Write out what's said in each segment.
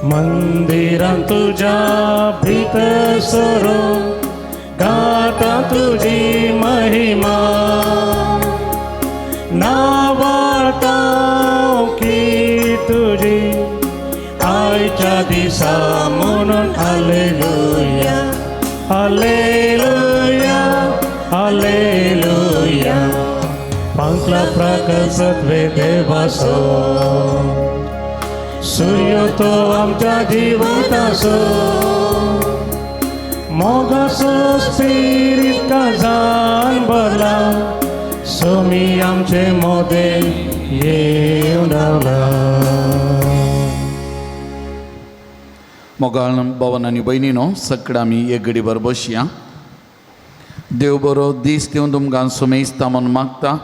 मंदिरात तुझ्या भीतसरो गाता तुझी महिमा, नावाता की तुझी आईच्या दिसा म्हणून हालेलुया हालेलुया हालेलुया. पांचला प्रकसत देवासो सूर्य तो आमच्या जीवतासो, मोगासो स्पिरिट का जान बरला, सोमी आमचे मोदे येऊन रावला. मोगाळ भवन आनी भयणीनो, सगळं आमी एक घडीभर बसया. देव बरो दीस दिवन तुमकां सुमेस्ता म्हणून मागता.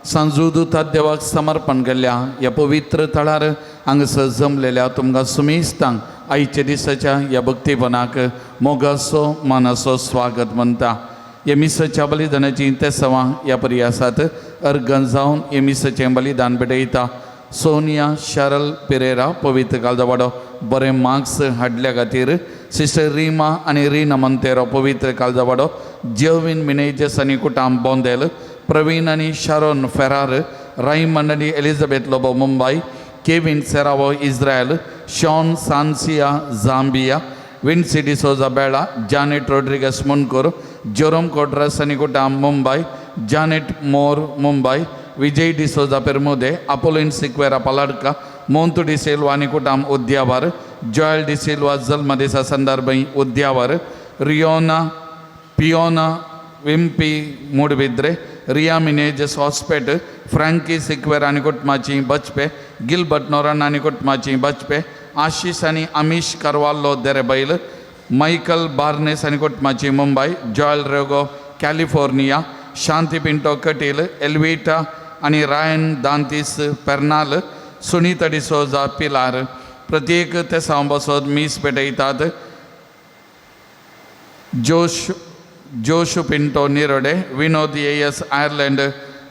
सांजुदूतात देवाक समर्पण केल्ल्या ह्या पवित्र थळार हांगासर जमलेल्या तुमकां सुमेस्तांक आयच्या दिसाच्या ह्या भक्तीपणाक मोगाचो मनाचो स्वागत म्हणटा. हे मिसाच्या बलिदानाची तेसावां ह्या पर्यासात अर्गन जावन हे मिसाचें बलिदान भेटयता. सोनिया शारल पेरेरा पवित्र कालदावाडो बरे मार्क्स हाडल्या खातीर, सिस्टर रिमा आनी रीना मंतेरो पवित्र कालदावाडो, जेविन मिनेजस आनी कुटाम बोंदेल, प्रवीण आनी शारोन फेरार, रायमंड आनी एलिझाबेथ लोबो मुंबई, केविन सेरावो इस्रायल, शॉन सांसिया झांबिया, विन्सी डिसोजा बेळा, जानेट रोड्रिगस मुनकूर, जोरोम कोड्रस आनी कुटाम मुंबई, जानेट मोर मुंबई, विजय डिसोजा पेरमुदे, अपोलिन सिक्वेरा पलाडका, मोंतु डिसिल्वा आनी कुटाम उद्यावर, जॉयल डिसिल्वा जल्म दिसा संदर्भी उद्यावर, रियोना पियोना विम्पी मूडबिद्रे, रिया मिनेजस हॉस्पेट, फ्रँकी सिक्वेर आनी कुटुंबाची बचपे, गिलबर्ट नोरन आनी कुटुंबाची बचपे, आशीष आनी अमीश करवाल्लो देरेबैल, मायकल बार्नेस आनी कुटुंबाची मुंबई, जॉयल रेगो कॅलिफोर्निया, शांती पिंटो कटील, एल्विटा आनी रायन दांतीस पेर्नाल, सुनीता डिसोजा पिलार. प्रत्येक तेसां बसोत मीस पेटयतात. Josh Pinto Nirode, Vinod S Ireland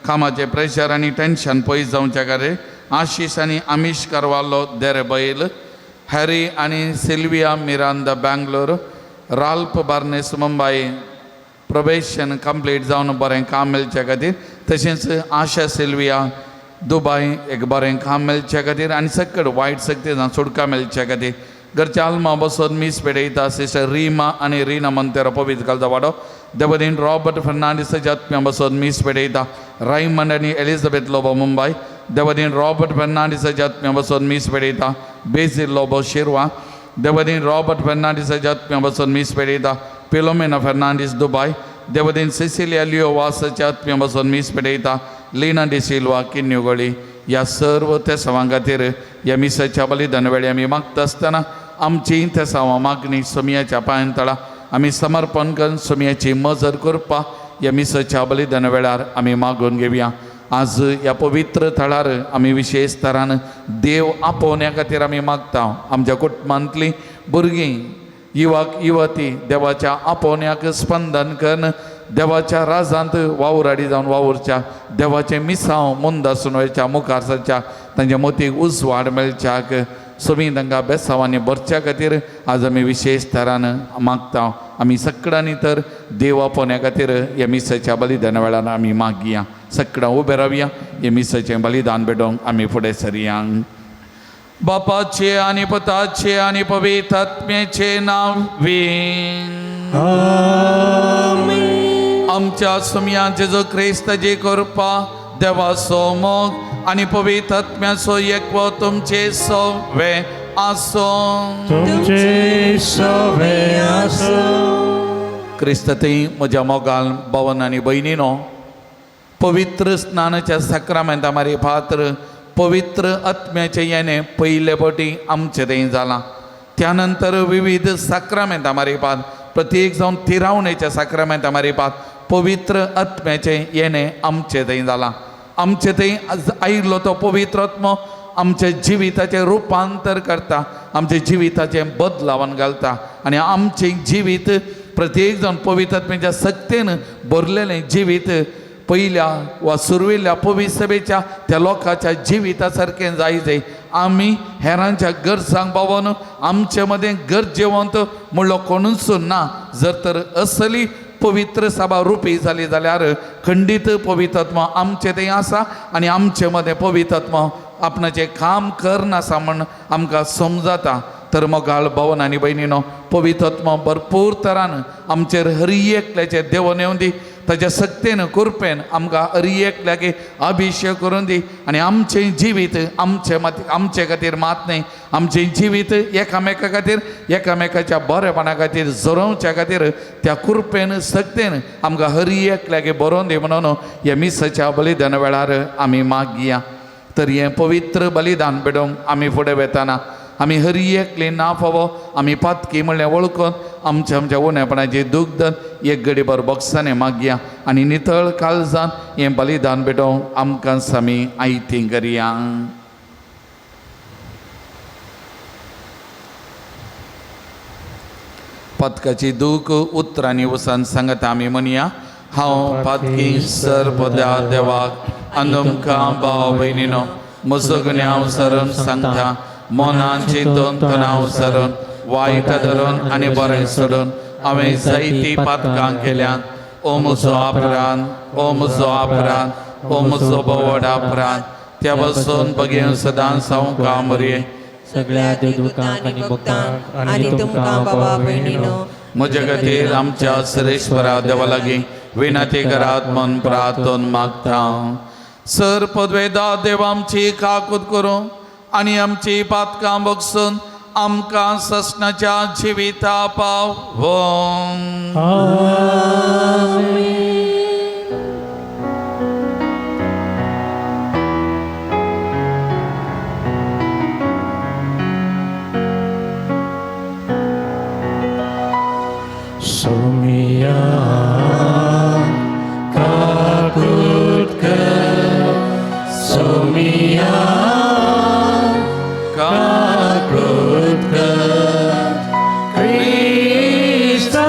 कामाचे प्रेशर आनी टेन्शन पयस जावचे खातीर, आशीष आनी अमीश करवालो देरेबैल, हॅरी आनी Sylvia Miranda Bangalore, Ralph Barnes Mumbai probation complete जावन बरें काम मेळचे खातीर, तशेंच आशा सिल्विया दुबय एक बरें काम मेळचे खातीर आनी सकट वायट सक्तीन सुटका मेळचे खातीर. घरच्या आल्मा बसोन मीस पेटयता सिस्टर रिमा आनी रीना मंतेरो पवित्र कालदावाडो. देवदीन रॉबर्ट फर्नांडीसाच्या आत्म्या बसोन मीस पेटयता रायमंड आनी एलिझाबेथ लोबो मुंबई. देवदीन रॉबर्ट फर्नांडीसाच्या आत्म्या बसोन मीस पेटयता बेझिल लोबो शिरवा. देवदीन रॉबर्ट फर्नांडीसाच्या आत्म्या बसोन मीस पेटयता फिलोमेना फर्नांडीस दुबय. देवदीन सिसिलिया लिओ वासाच्या आत्म्या बसोन मीस पेटयता लीना डिसिल्वा किन्युगोळी. ह्या सर्व तेसावां खातीर ह्या मिसाच्या बलिदान वेळी आमी मागता आसतना आमची तेसावां मागणी सोमियाच्या पांयां तळा आमी समर्पण करून सोमियाची मजर करपा ह्या मिसाच्या बलिदान वेळार आमी मागून घेवया. आज ह्या पवित्र थळार आमी विशेश तरान देव आपोवण्या खातीर आमी मागता. आमच्या कुटुंबांतलीं भुरगीं युवक युवती देवाच्या आपोवण्याक स्पंदन करून देवाच्या राजांत वावुराडी जावन वावुरच्या, देवाचें मिसांव मुंद आसून वयच्या, मुखार सरच्या, तांच्या मतीक उजवाड मेळच्याक, सोमी तांकां बेसांवांनी भरच्या खातीर आज आमी विशेश तरान मागता. आमी सगळ्यांनी तर देव आपोवण्या खातीर ह्या मिसाच्या बलिदाना वेळार आमी मागया. सगळां उबे रावया. हे मिसाचें बलिदान भेटोवंक आमी फुडें सरया. बापाचे आनी पुताचे आनी पवित्र आत्म्याचे नांवान आमच्या सोम्या जेजो क्रिस्ताची कृपा, देवाचो मोग आनी पवित्र आत्म्याचो एकवो तुमचे सवे आसो. तुमचे सवे आसो. क्रिस्तांतय म्हज्या मोगाल भावन आनी भयणीनो, पवित्र स्नानाच्या साक्रामेंता मारी पात्र पवित्र आत्म्याचे येणे पहिले पटी आमचे थंय जाला. त्यानंतर विविध साक्रामेंता मारीपात प्रत्येक जावन तिरावणेच्या साक्रामेंता मारीपात पवित्र आत्म्याचे येणे आमचे थंय जाला. आमचे थंय आयिल्लो तो पवित्र आत्मो आमच्या जिविताचे रुपांतर करता, आमच्या जिविताचे बदलावन घालता आनी आमचे जिवीत प्रत्येक जावन पवित्र आत्म्याच्या सक्तेन भरलेलें जिवीत पहिल्या वा सुरविल्ल्या पवित्र सभेच्या त्या लोकांच्या जिविता सारकें जायचें. आमी हेरांच्या गरजांक पावोन आमचे मदें गरजेवंत म्हणलो कोणूच ना. जर तर असली पवित्र सभा रुपी जाली जाल्यार खंडीत पवित्र आत्मा आमचे थंय आसा आनी आमचे मदें पवित्र आत्मा आपणाचें काम करना आसा म्हण आमकां समजता. तर मोगाळ भवन आनी भयणीनो, पवित्र आत्मा भरपूर तरान आमचेर हर एकल्याचेर देवून येवं दी. ताच्या सक्तेन कृपेन आमकां हर एकल्याक अभिशेक करून दी आनी आमचें जिवीत आमचे खातीर मात न्ही, आमचें जिवीत एकामेका खातीर एकामेकाच्या बरेपणा खातीर जरोवच्या खातीर त्या कृपेन सक्तेन आमकां हर एकल्याक बरोवन दी म्हणून ह्या मिसाच्या बलिदान वेळार आमी मागया. तर हें पवित्र बलिदान पेडोवंक आमी फुडें वेताना आमी हर एकले ना फावो आमी पातकी म्हणलें वळखून आमच्या उणेपणाची दुखदन एक घडीभर बोक्सांनी मागया आनी नितळ काळजान हें बलिदान पेटोवंक आमकां आमी आयती करया. पदकाची दूख उतरांनी वसान सांगता आमी म्हणया. हांव पातकी सरपद्या देवाक तुमकां भाव भयणीनो म्हजो गुन्यांव सरून सांगता. मनान चिंतून तणाव सरून वायट धरून आनी बरें सोडून हांवें जायतीं पातकां केल्यात. ओ म्हजो अपराध, ओ म्हजो अपराध, ओ म्हजो बोवड अपराध. त्या बसून बगेन सदांच हांव कामरे सगळ्या देवदूतांक आनी भक्तांक आनी तुमकां भावा भयणीनो म्हजे खातीर आमच्या सरेश्वरा देवा लागीं विनंती करात म्हूण प्रार्थून मागता. सर पदवेदा देव आमची काकूत करूं आनी आमची पातकां बगसून आमकां ससनाच्या जिविता पावो. सोमिया काकूत कर, सोमिया काकूत कर, क्रिस्ता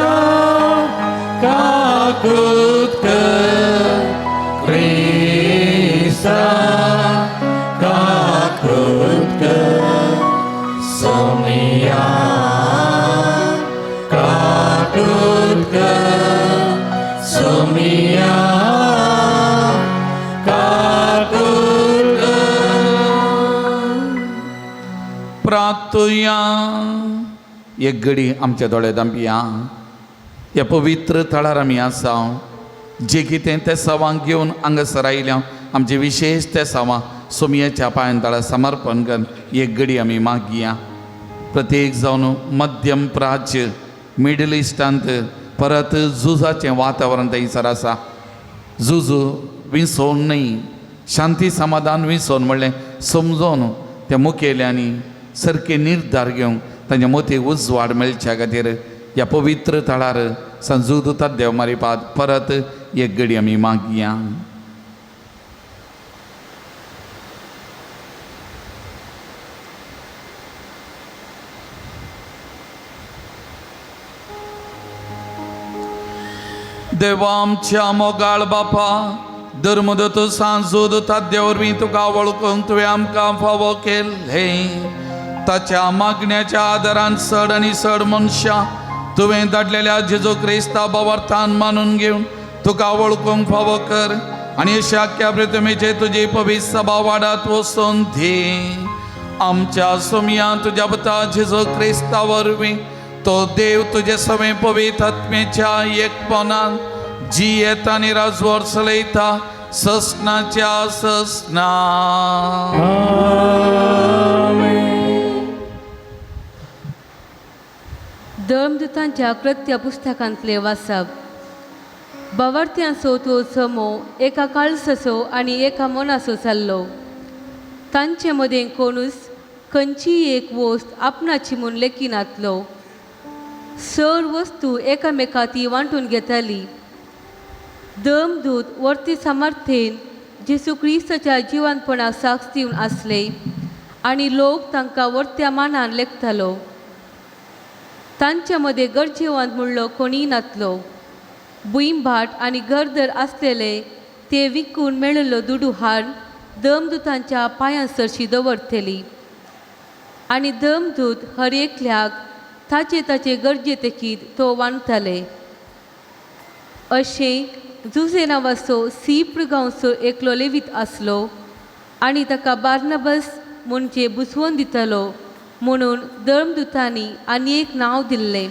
काकूत कर, क्रिस्ता काकूत कर, सोमिया काकूत कर, सोमिया काकूत कर. प्रार्थुया. एक घडी आमच्या दोळे धांपिया. ह्या पवित्र थळार आमी आसा. जे कितें त्या सवांक घेवन हांगासर आयल्या आमचे विशेष त्या सवां सोमियाच्या पांयांतळा समर्पण करून एक घडी आमी मागया. प्रत्येक जावन मध्यम प्राच्य मिडल इस्टांत परत झुजाचें वातावरण थंयसर आसा. झुज विसोवन न्ही, शांती समाधान विसोवन म्हणलें समजोवन त्या मुखेल्यांनी सारके निर्धार घेवंक तांच्या मतीक उजवाड मेळच्या खातीर ह्या पवित्र थळार संजुदतात देव मारीपात परत एक घडी आमी मागया. देवा आमच्या मोगाळ बापा, धर्मदूत सांजोदतात देवरवी तुका वळखूंक तुवें आमकां फावो केलें. ताच्या मागण्याच्या आदारान चड आनी चड मनशां तुवें धाडलेल्या जेजू क्रिस्ता भावार्थान मानून घेवन तुका वळखूंक फावो कर आनी अशा आख्या प्रतिमेचे तुजी पवित्र सभा वाडात वचून दी. आमच्या सोमिया तुज्या पुता जेजू क्रिस्ता वरवीं तो देव तुजे सवे पवित्र आत्म्याच्या एकपणान जी येता आनी राजवर चलयता ससनाच्या ससना. धर्मदूतांच्या कृत्य पुस्तकांतले वाचप. बावार्थ्यांचो तो समो एका काळसाचो आनी एका मनाचो जाल्लो. तांचे मदें कोणूच खंयची एक वस्त आपणाची म्हूण लेखिनातलो. सर वस्तू एकामेकांती वांटून घेताली. दमदूत वर्ती सामर्थ्येन जेसू क्रिस्ताच्या जिवंतपणाक साक्ष दिवन आसले आनी लोक तांकां वर्त्या मानान लेखतालो. तांच्या मदें गरजेवंत म्हणलो कोणीय नातलो. बुईंभाट आनी गरदर आसलेले ते विकून मेळिल्लो दुडू हाड दमदूतांच्या पांयां सरशी दवरतली. आनी दमदूत हर एकल्याक ताचे गरजे तेकीत तो वांटताले. अशें जुजे नांवाचो सिप्र गांवचो एकलो लेवीत आसलो आनी ताका बार्नबास म्हणजे बुजवून दितलो म्हणून दमदूतांनी आनी एक नांव दिल्लें.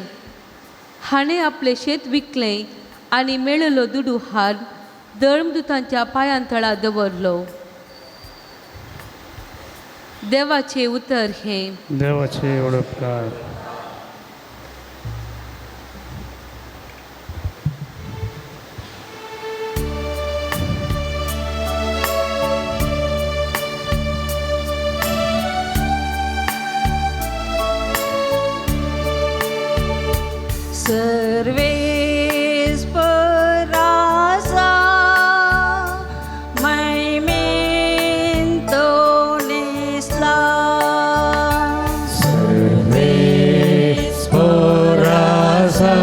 हाणें आपलें शेत विकलें आनी मेळिल्लो दुडू हाड दमदूतांच्या पांयां तळा दवरलो. देवाचें उतर हें. देवाचे ओळखकार. सर्वेस परासा महिमेन तो नेसला. सर्वेस परासा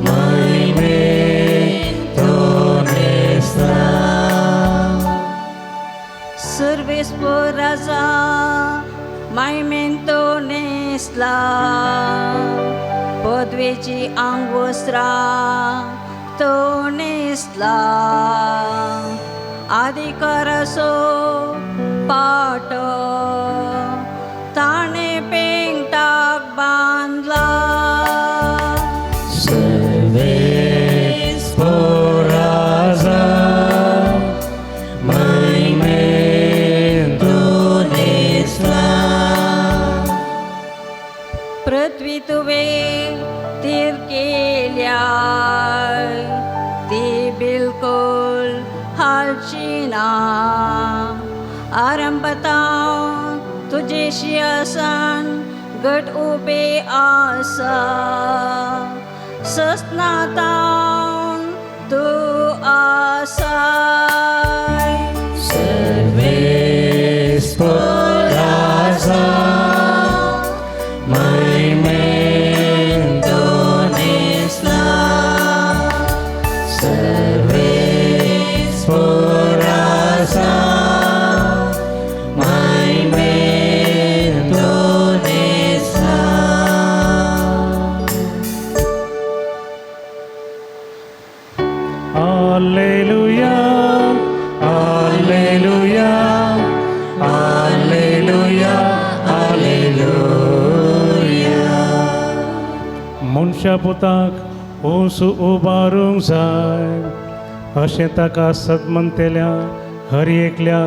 महिमेन तो नेसला. सर्वेस परासा महिमेन तो नेसला. पदवेची आंगवस्त्रा तो नेसला. अधिकाराचो पाट ताणे पेंगटाक बांधला. सर्वेस परासा महिमेन तो नेसला. पृथ्वी तुवे तीर केल्या ती बिलकुल हालची ना. आरंभतां तुजेशी आसान गट उबे आसा. सस्नातां तूं आसाय. सर्वेस परासा महिमेन तो नेसला. सर्वेस परासा महिमेन तो नेसला. हालेलुया हालेलुया हालेलुया हालेलुया. मनशा पुताक ओसू उबारूंक जाय अशें ताका सदमंतेल्या हर एकल्या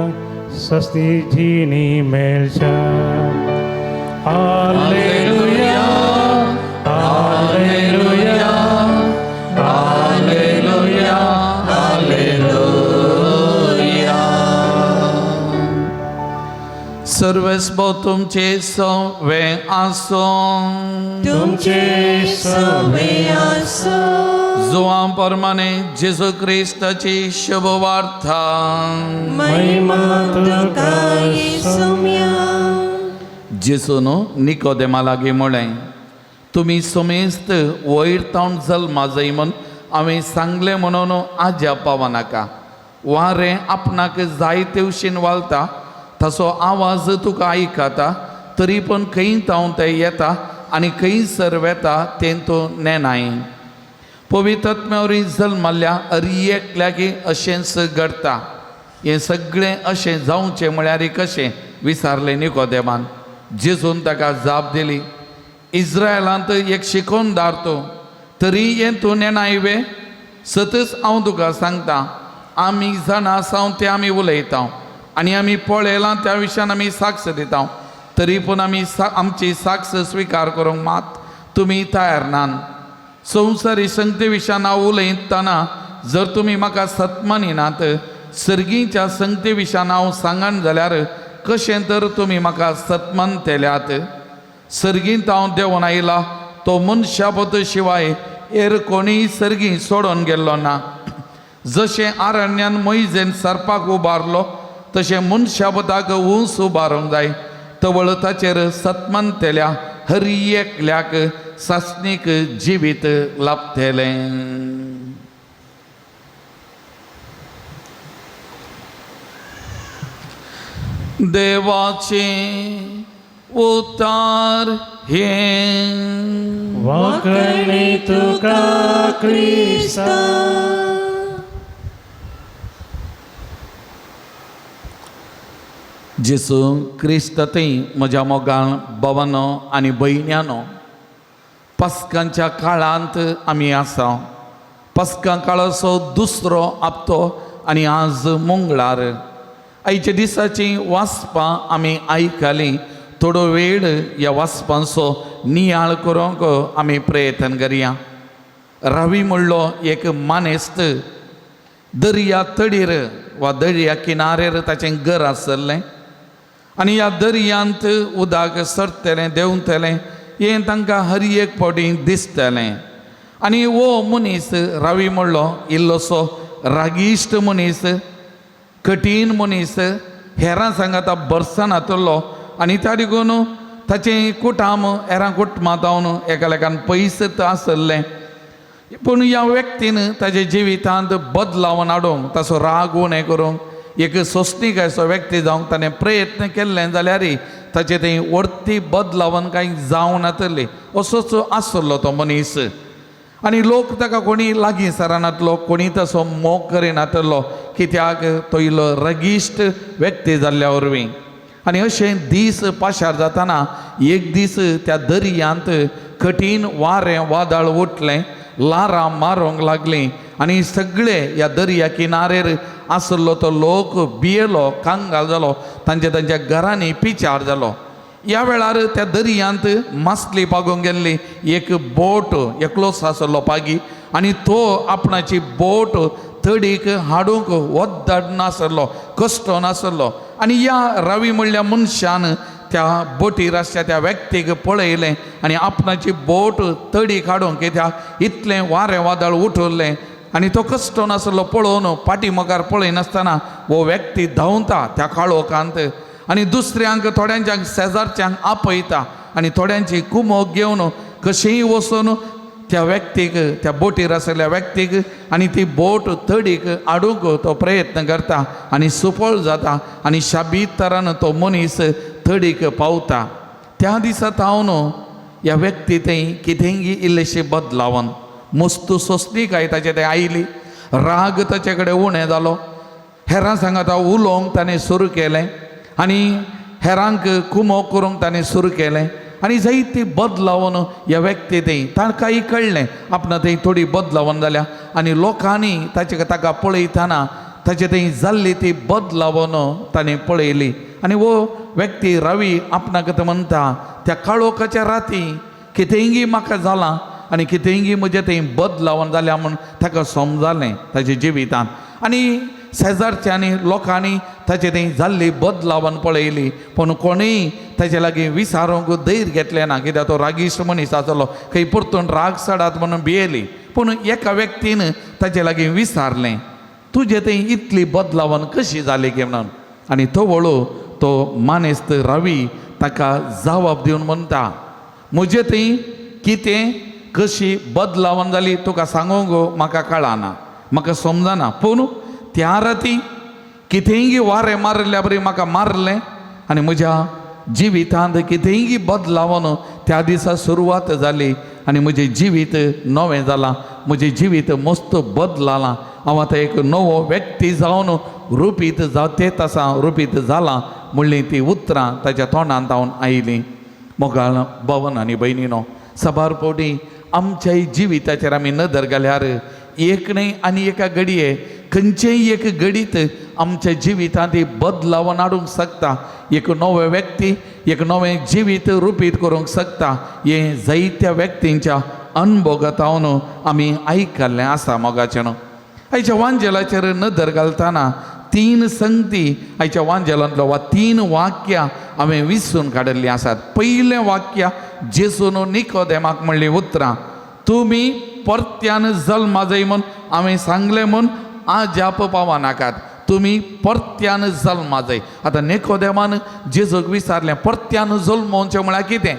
सस्ती जिणी मेळच्या. हालेलुया हालेलुया हालेलुया हालेलुया. सर्वस्व तुमचे सवे आसो. तुमचे सवे आसो. जुआ प्रमाणे जेजू क्रिस्ताची शुभ वार्ता. महिमा तुका येसुम्या. जेसून निकोदेमा लागीं म्हळें, तुमी समेस्त वयर तावन जल्मा जाय म्हूण हांवें सांगलें म्हणून आज्या पावनाका. वारें आपणाक जाय तेवशेन वालता तसो आवाज तुका आयकता, तरी पूण खंय तावन तें येता आनी खंय सर वेता तें तूं नेनाय. पवित्र आत्म्यावरी जल्माल्या एकल्याकी अशेंच घडटा. हें सगळें अशें जावचें म्हळ्यार कशें विचारलें निकोदेमान. जेजून ताका जाप दिली, इस्रायलांत एक शिकोवन दारतो, तरी हें तूं नेनाय. सतच हांव तुका सांगता, आमी जाणा आसां तें आमी उलयता आनी आमी पळयलां त्या विशयान आमी साक्ष दिता, तरी पूण आमी आमची साक्ष स्विकार करूंक मात तुमी तयार नात. संवसारी संगते विशा हांव उलयतना जर तुमी म्हाका सत मानिनात सर्गीच्या संगते विशा हांव सांगन जाल्यार कशें तर तुमी म्हाका सत मानतल्यात. सर्गींत हांव देंवन आयला तो मनशापत शिवाय एर कोणीय सर्गी सोडून गेल्लो ना. जशें आरण्यान मोइजेन सर्पाक उबारलो तशें मनशापताक उंच उबारूंक जाय. तवळ ताचेर सतमंतल्या हर एकल्याक सासणीक जिवीत लाभतलें. देवाचे उतार हे वाकणे तुका क्रिस्ता. जेसू क्रिस्ततय म्हज्या मोगाळ भवनो आनी भयण्यानो, पस्कांच्या काळांत आमी आसा. पस्का काळाचो दुसरो हप्तो आनी आज मंगळार. आयच्या दिसाची वाचपां आमी आयकलीं. थोडो वेळ ह्या वाचपांचो नियाळ करूंक आमी प्रयत्न करया. रावी म्हणलो एक मानेस्त दर्या तडीर वा दर्या किनारेर ताचें घर आसलें आनी ह्या दर्यांत उदक सरतलें देंवतलें हें तांकां हर एक फावटी दिसतलें. आनी वो मनीस रावी म्हणलो इल्लोसो रागिश्ट मनीस, कठीण मनीस, हेरां सांगाता बरसनातलो आनी त्या देखून ताचें कुटाम हेरां कुटुंबांतावन एकालेकान पयस आसलें. पूण ह्या व्यक्तीन ताचे जिवितांत बदलावन हाडूंक ताचो राग उणें करूंक एक सोंसणीक असो व्यक्ती जावंक ताणें प्रयत्न केल्ले जाल्यारय ताचें थंय वर्ती बदलावन कांय जावं नातलें. असोच आसलो तो मनीस. आनी लोक ताका कोणी लागीं सरानातलो, कोणी तसो मोग करिनातलो, कित्याक तो इल्लो रगिश्ट व्यक्ती जाल्ल्या वरवीं. आनी अशें दीस पाशार जाताना एक दीस त्या दर्यांत कठीण वारें वादळ उठलें, लारां मारूंक लागलीं आनी सगळे ह्या दर्या किनारेर आसलो तो लोक भियेलो, कांगाल जालो, तांच्या घरांनी पिचार जालो. ह्या वेळार त्या दर्यांत मासली पागूंक गेल्ली एक बोट एकलोच आसलो पागी आनी तो आपणाची बोट तडीक हाडूंक वद्दाड नासलो, कश्टो नासलो. आनी ह्या रावी म्हणल्या मनशान त्या बोटीर आसच्या त्या व्यक्तीक पळयलें आनी आपणाची बोट तडीक हाडूंक, कित्याक इतलें वारें वादळ उठल्लें आनी तो कश्टो नासलो पळोवन पाठीमागार पळयनासतना वो व्यक्ती धांवता त्या काळोखांत आनी दुसऱ्यांक थोड्यांच्यांक शेजारच्यांक आपयता आनी थोड्यांची कुमोग घेवन कशेंय वचून त्या व्यक्तीक, त्या बोटीर आसलेल्या व्यक्तीक आनी ती बोट तडीक हाडूंक तो प्रयत्न करता आनी सफळ जाता आनी शाबीत तरान तो मनीस तडीक पावता. त्या दिसा हांव ह्या व्यक्ती थंय कितेंय इल्लेशें बदलावन मस्तू सोंसणीकाय ताचे थंय आयली, राग ताचे कडेन उणें जालो, हेरां सांगात उलोवंक ताणें सुरू केलें आनी हेरांक कुमोग करूंक ताणें सुरू केलें आनी जायती बदलावन ह्या व्यक्ती थंय ताकाय कळ्ळें आपणा थंय थोडी बदलावन जाल्या आनी लोकांनी ताका पळयतना ताचे थंय जाल्ली ती बदलावन ताणें पळयली. आनी वो व्यक्ती रावी आपणाक म्हणटा त्या काळोखाच्या राती कितेंय म्हाका जालां आनी कितेंय म्हजे थंय बदलावन जाल्या म्हूण ताका समजलें ताच्या जिवितांत. आनी शेजारच्यांनी लोकांनी ताचे थंय जाल्ली बदलावन पळयली पूण कोणीय ताचे लागीं विचारूंक धैर्य घेतलें ना, कित्याक तो रागिश्ट मनीस आसलो, खंय परतून राग सडात म्हणून भियेली. पूण एका व्यक्तीन ताचे लागीं विचारलें तुजे थंय इतली बदलावन कशी जाली काय म्हणून. आनी तो वळू तो मानेस्त रावी ताका जबाब दिवन म्हणटा म्हजे थंय कितें कशी बदलावन जाली तुका सांगूंक म्हाका कळना, म्हाका समजना. पूण त्या राती कितेंय वारें मारल्या बरी म्हाका मारलें आनी म्हज्या जिवितांत कितेंय बदलावन त्या दिसा सुरवात जाली आनी म्हजें जिवीत नवें जालां, म्हजें जिवीत मस्त बदलालां. हांव आतां एक नवो व्यक्ती जावन रुपीत तेच आसा रुपीत जालां म्हणली ती उतरां ताच्या तोंडांत हांव आयलीं. मोगाळ भवन आनी भयणीनो, सबार फावटी आमच्याय जिविताचेर आमी नदर घाल्यार एक न्हय आनी एका घडये खंयचेय एक घडीत आमच्या जिवितांत बदलावन हाडूंक शकता, एक नवो व्यक्ती, एक नवें जिवीत रुपीत करूंक शकता. हें जायत्या व्यक्तींच्या अनुभवतावन आमी आयकल्लें आसा मोगाचें न्हू. आयच्या वांजेलाचेर नदर घालतना 3 संगती आयच्या वांजेलांतलो वा 3 वाक्यां हांवें विसरून काडिल्लीं आसात. पयलें वाक्य जेजून निकोदेमाक म्हणली उतरां, तुमी परत्यान जल्मा जाय म्हूण हांवें सांगलें म्हूण आजाप पावा नाकात, तुमी परत्यान जल्मा जाय. आतां निकोदेमान जेजूक विचारलें परत्यान जल्मोवचें म्हळ्यार कितें?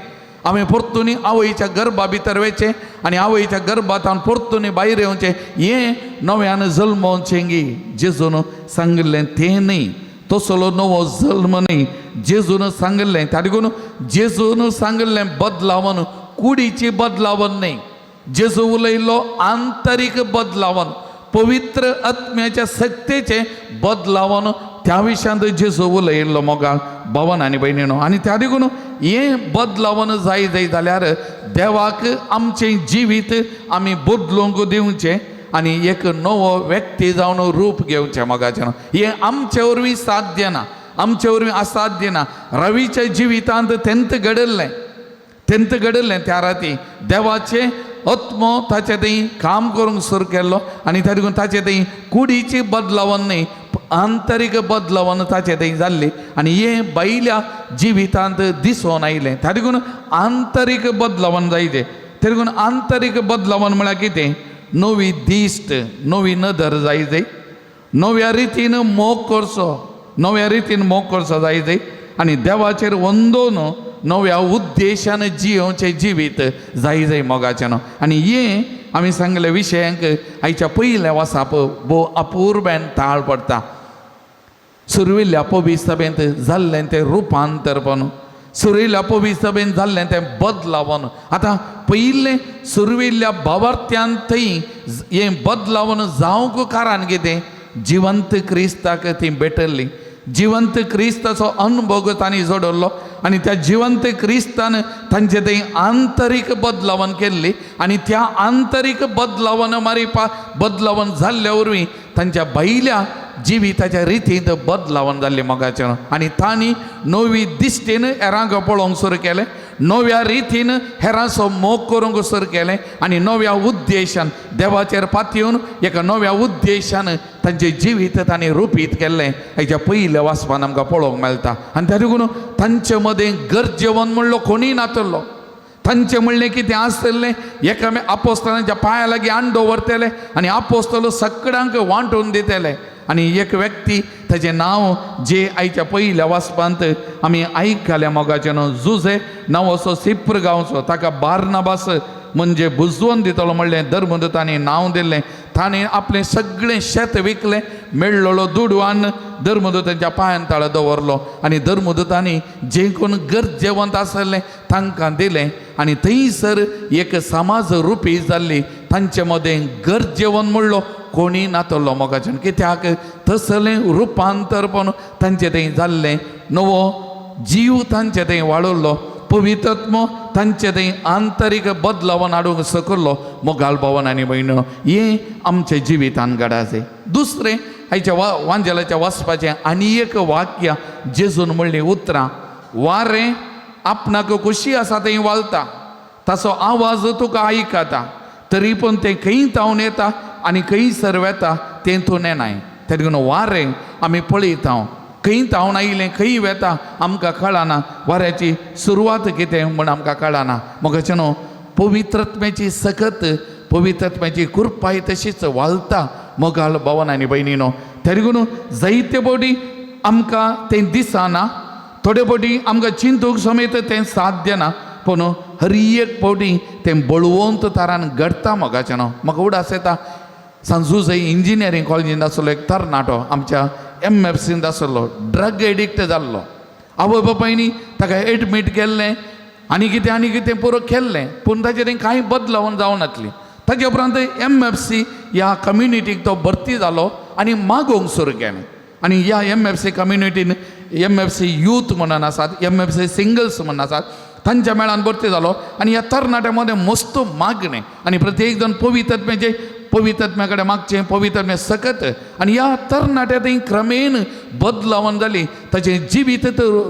हांवें परतून आवयच्या गर्भा भितर वचचें आनी आवयच्या गर्भांत परतून भायर येवचें, हें नव्यान जल्मोवचें गी. जेजून सांगलें तें न्ही, तसलो नवो जल्म न्ही. जेजून सांगलें त्या देखून जेजून सांगलें बदलावन कुडीची बदलावन न्ही. जेजू उलयल्लो आंतरीक बदलावन, पवित्र आत्म्याच्या सत्तेचें बदलावन, त्या विशयांत जेजू उलयल्लो मोगाल भावन आनी भयणीनो. आनी त्या देखून हें बदलावन जाय जाल्यार देवाक आमचें जिवीत आमी बदलूंक दिवचें आनी एक नवो व्यक्ती जावन रूप घेवचें मोगाचें. हें आमचे वरवीं साध्य ना, आमचे वरवीं असाध्य ना. रवीच्या जिवितांत तेंत घडयल्लें त्या राती देवाचें आत्मो ताचे थंय काम करूंक सुरू केल्लो आनी त्या देखून ताचे थंय कुडीची बदलावन न्ही, आंतरीक बदलावन ताचे थंय जाल्ली आनी हें बायल्या जिवितांत दिसून आयलें. त्या देखून आंतरीक बदलावन जायचें. त्या देखून आंतरीक बदलावन म्हळ्यार कितें? नवी दिश्ट, नवी नदर जायचे, नव्या रितीन मोग करचो, नव्या रितीन मोग करचो जायचे आनी देवाचेर वंदोवन नव्या उद्देशान जियोवचें जिवीत जाय मोगाचें न्हू. आनी हें आमी सांगले विशयांक आयच्या पयल्या वर्साप भोव अपुर्ब्यान ताळ पडटा. सुरविल्ल्या पवित्र सभेंत जाल्लें तें रुपांतरपण, सुरविल्ल्या पवित्र सभेंत जाल्लें तें बदलावन. आतां पयलें सुरविल्ल्या भावार्थ्यान थंय हें बदलावन जावंक कारण कितें? जिवंत क्रिस्ताक ती भेटल्ली, जिवंत क्रिस्ताचो अनुभव तांणी जोडल्लो आनी त्या जिवंत क्रिस्तान तांचे थंय आंतरीक बदलावन केल्ली आनी त्या आंतरीक बदलावन बदलावन जाल्ल्या वरवीं तांच्या भायल्या जिविताच्या रितींत बदलावन जाल्ली मोगाचें. आनी तांणी नवी दिश्टेन हेरांक पळोवंक सुरू केलें, नव्या रितीन हेरांचो मोग करूंक सुरू केलें आनी नव्या उद्देशान देवाचेर पातयेवन एका नव्या उद्देशान तांचें जिवीत तांणी रुपीत केल्लें हेच्या पयल्या वाचपान आमकां पळोवंक मेळटा. आनी त्या देखून तांचे मदें गरजेवन म्हणलो कोणीय नातल्लो. तांचें म्हणलें कितें आसतलें? एकामेक आपोस्तलांच्या पांया लागीं आण दवरतले आनी आपोस्तल सगळ्यांक वांटून दितले. आनी एक व्यक्ती ताचें नांव जे आयच्या पयल्या वाचपांत आमी आयकलें मोगाचें न्हू, जुजे नांव असो सिप्र गांवचो, ताका बार्नबास म्हणजे बुजवून दितलो म्हणलें धर्मदूतांनी नांव दिल्लें. ताणें आपलें सगळें शेत विकलें, मेळ्ळलो दुडवान धर्मदूतांच्या पांयान ताळो दवरलो आनी धर्मदूतांनी जे कोण गरजेवंत आसलें तांकां दिलें आनी थंयसर एक समाज रुपी जाल्ली. तांचे मदें गरजेवंत म्हणलो कोणी नातल्लो मोगाचें. कित्याक तसलें रुपांतरपण तांचे थंय जाल्लें, नवो जीव तांचे थंय वाडुल्लो, पवित्रत्म तांचे थंय आंतरीक बदलावन हाडूंक सकल्लो मोगाल भावन आनी भयणीनो. हें आमच्या जिवितान घडाचें. दुसरें आयच्या वांजेलाच्या वाचपाचें आनी एक वाक्य जेजून म्हणलीं उतरां, वारें आपणाक कशी आसा थंय वालता, ताचो आवाज तुका आयकता, तरी पूण तें खंय तावन येता आनी खंय सरवेता तें तूं नेनाय. त्या देखून वारें आमी पळयता, खंय तावन आयलें खंय वेता आमकां कळना, वाऱ्याची सुरवात कितें म्हण आमकां कळना. मोगाचें न्हू, पवित्रत्म्याची सकत, पवित्रत्म्याची कृपाय तशीच वालता मोगाल भावन आनी भयणीनो. त्या देखून जायते फावटी आमकां तें दिसना, थोडे फावटी आमकां चिंतूंक समेत तें साध्य ना, पूण हर एक फावटी तें बळवंत तरान घडटा मोगाचें न्हू. म्हाका उडास येता, सांजुजे इंजिनियरींग कॉलेजींत आसलो एक तरणाटो आमच्या MFCंत आसलो, ड्रग एडिक्ट जाल्लो. आवय बापायनी ताका एडमीट केल्लें आनी कितें पुरो केल्लें, पूण ताचेर कांय बदलावन जावं नासली. ताचे उपरांत MFC ह्या कम्युनिटीक तो भरती जालो आनी मागोवंक सुरू केलें. आनी ह्या MFC कम्युनिटीन MFC यूथ म्हणून आसात, MFC सिंगल्स म्हणून आसात, तांच्या मेळान भरती जालो आनी ह्या तरणाट्या मदें मस्त मागणें आनी प्रत्येक जण पवित्रत्म्या कडेन मागचें, पवित्रत्म्या सकत. आनी ह्या तरणाट्या थंय क्रमेन बदलावन जाली, ताचें जिवीत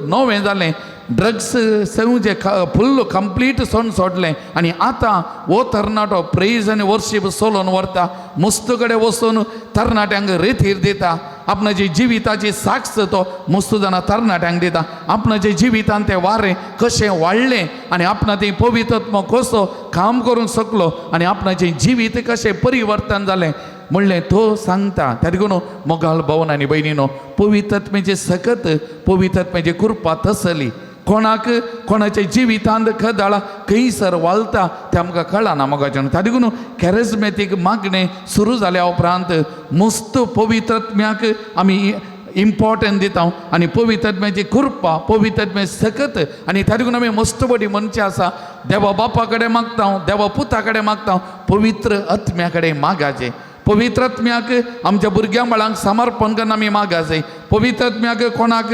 नवें जालें. ड्रग्स सगळें फुल्ल कंप्लीट सोन सोडलें आनी आतां हो तरणाटो प्रेज आनी वर्शीप सोलोन व्हरता मुस्त कडेन वचून तरणाट्यांक रेथीर दिता आपणाची जिविताची साक्ष तो मुस्त जाणां तरणाट्यांक दिता आपणाच्या जिवितान तें वारें कशें वाडलें आनी आपणा ती पवित्रत्व कसो काम करूंक शकलो आनी आपणाचें जिवीत कशें परिवर्तन जालें म्हणलें तो सांगता त्या देखून मोगाळ भवन आनी भयणीनो पवित्रत्वेचे सकत पवित्रत्वेची कृपा तसली कोणाक कोणाच्या जिवितांत खदाळा खंयसर वालता तें आमकां कळना मोगाच्यान त्या देखून कॅरिझमॅटीक मागणें सुरू जाल्या उपरांत मुस्त पवित्रत्म्याक आमी इम्पॉर्टंट दिता आनी पवित्रत्म्याची कृपा पवित्रत्मे सकत आनी त्या देखून आमी मस्त बरी मनशां आसा देवा बापा कडेन मागता देवा पुता कडेन मागता पवित्र आत्म्या कडेन मागाचें पवित्रत्म्याक आमच्या भुरग्यां बाळांक समर्पण करून आमी मागा जाय पवित्रत्म्याक कोणाक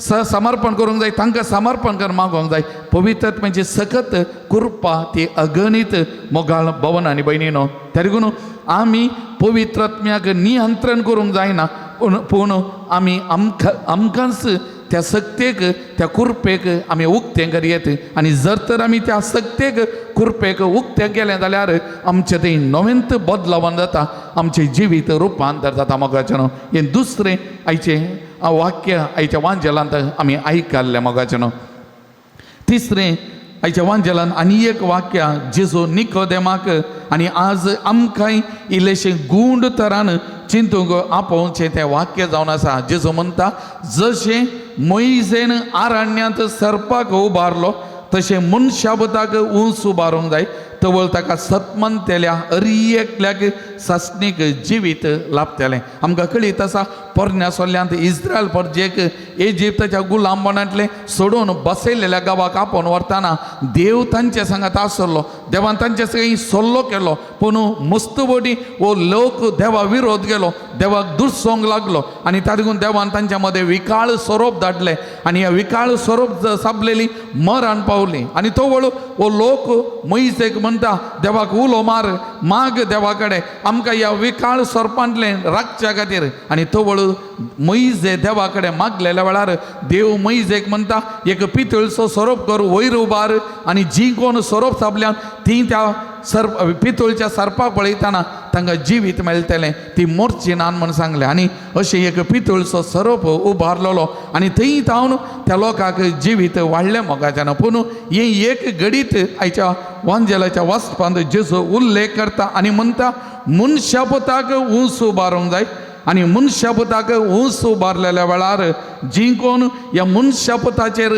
समर्पण करूंक जाय तांकां समर्पण करून मागोवंक जाय पवित्रत्म्याची सकत कृपा ती अगणित मोगाळ भवन आनी भयणीनो त्या देखून आमी पवित्रत्म्याक नियंत्रण करूंक जायना पूण आमी आमकांच त्या सक्तेक त्या कृपेक आमी उक्तें करयेत आनी जर तर आमी त्या सक्तेक कृपेक उक्तें केलें जाल्यार आमचें तें नवेंत बदलावन जाता आमचें जिवीत रुपांतर जाता मोगाचें हें दुसरें आयचें वाक्य आयच्या वांजेलांत आमी आयकल्लें मोगाचें तिसरें आयच्या वांजेलांत आनी एक वाक्य जेजू निकोदेमाक आनी आज आमकांय इल्लेशें गूंड तरान चिंतूंक आपोवचें तें वाक्य जावन आसा जेजू म्हणटा जशें मोइजेन आरण्यांत सर्पाक उबारलो तशें मनशाबताक उंच उबारूंक जाय तवळ ताका सतमंतेल्या अरियेकल्याक सासणीक जिवीत लाभतलें आमकां कळीत आसा पोरण्या सोल्ल्यांत इस्रायल परजेक इजिप्ताच्या गुलामपणांतले सोडून बसयलेल्या गांवाक आपोवन व्हरतना देव तांचे सांगात आसलो देवान तांचे सगळी सल्लो केलो पूण मस्तबोडी वो लोक देवा विरोध गेलो देवाक दुसोंक लागलो आनी त्या देखून देवान तांच्या मदें विकाळ सोरोप धाडलें आनी ह्या विकाळ सोरोप साबलेली मरण पावली आनी तो वळू वो लोक मोइजेक म्हणटा देवाक उलो माग देवा कडेन आमकां ह्या विकाळ सोरपांतलें राखच्या खातीर आनी तो वळू मोइजे देवा कडेन मागलेल्या वेळार देव मोइजेक म्हणटा एक पितळचो सोरोप कर वयर उबार आनी जी कोण सोरोप साबल्यान ती त्या पितळच्या सर्पाक पळयतना तांकां जिवीत मेळटलें ती मोरची नान म्हण सांगलें आनी अशें एक पितळचो सोरोप उबारलेलो आनी थंय तावन त्या लोकांक जिवीत वाडलें मोगाच्यान पूण हें एक घडीत आयच्या वांजेलाच्या वाचपांत जेजू उल्लेख करता आनी म्हणटा मनशापताक उंच उबारूंक जाय आनी मनशापताक उंच उबारलेल्या वेळार जी कोण ह्या मनशापताचेर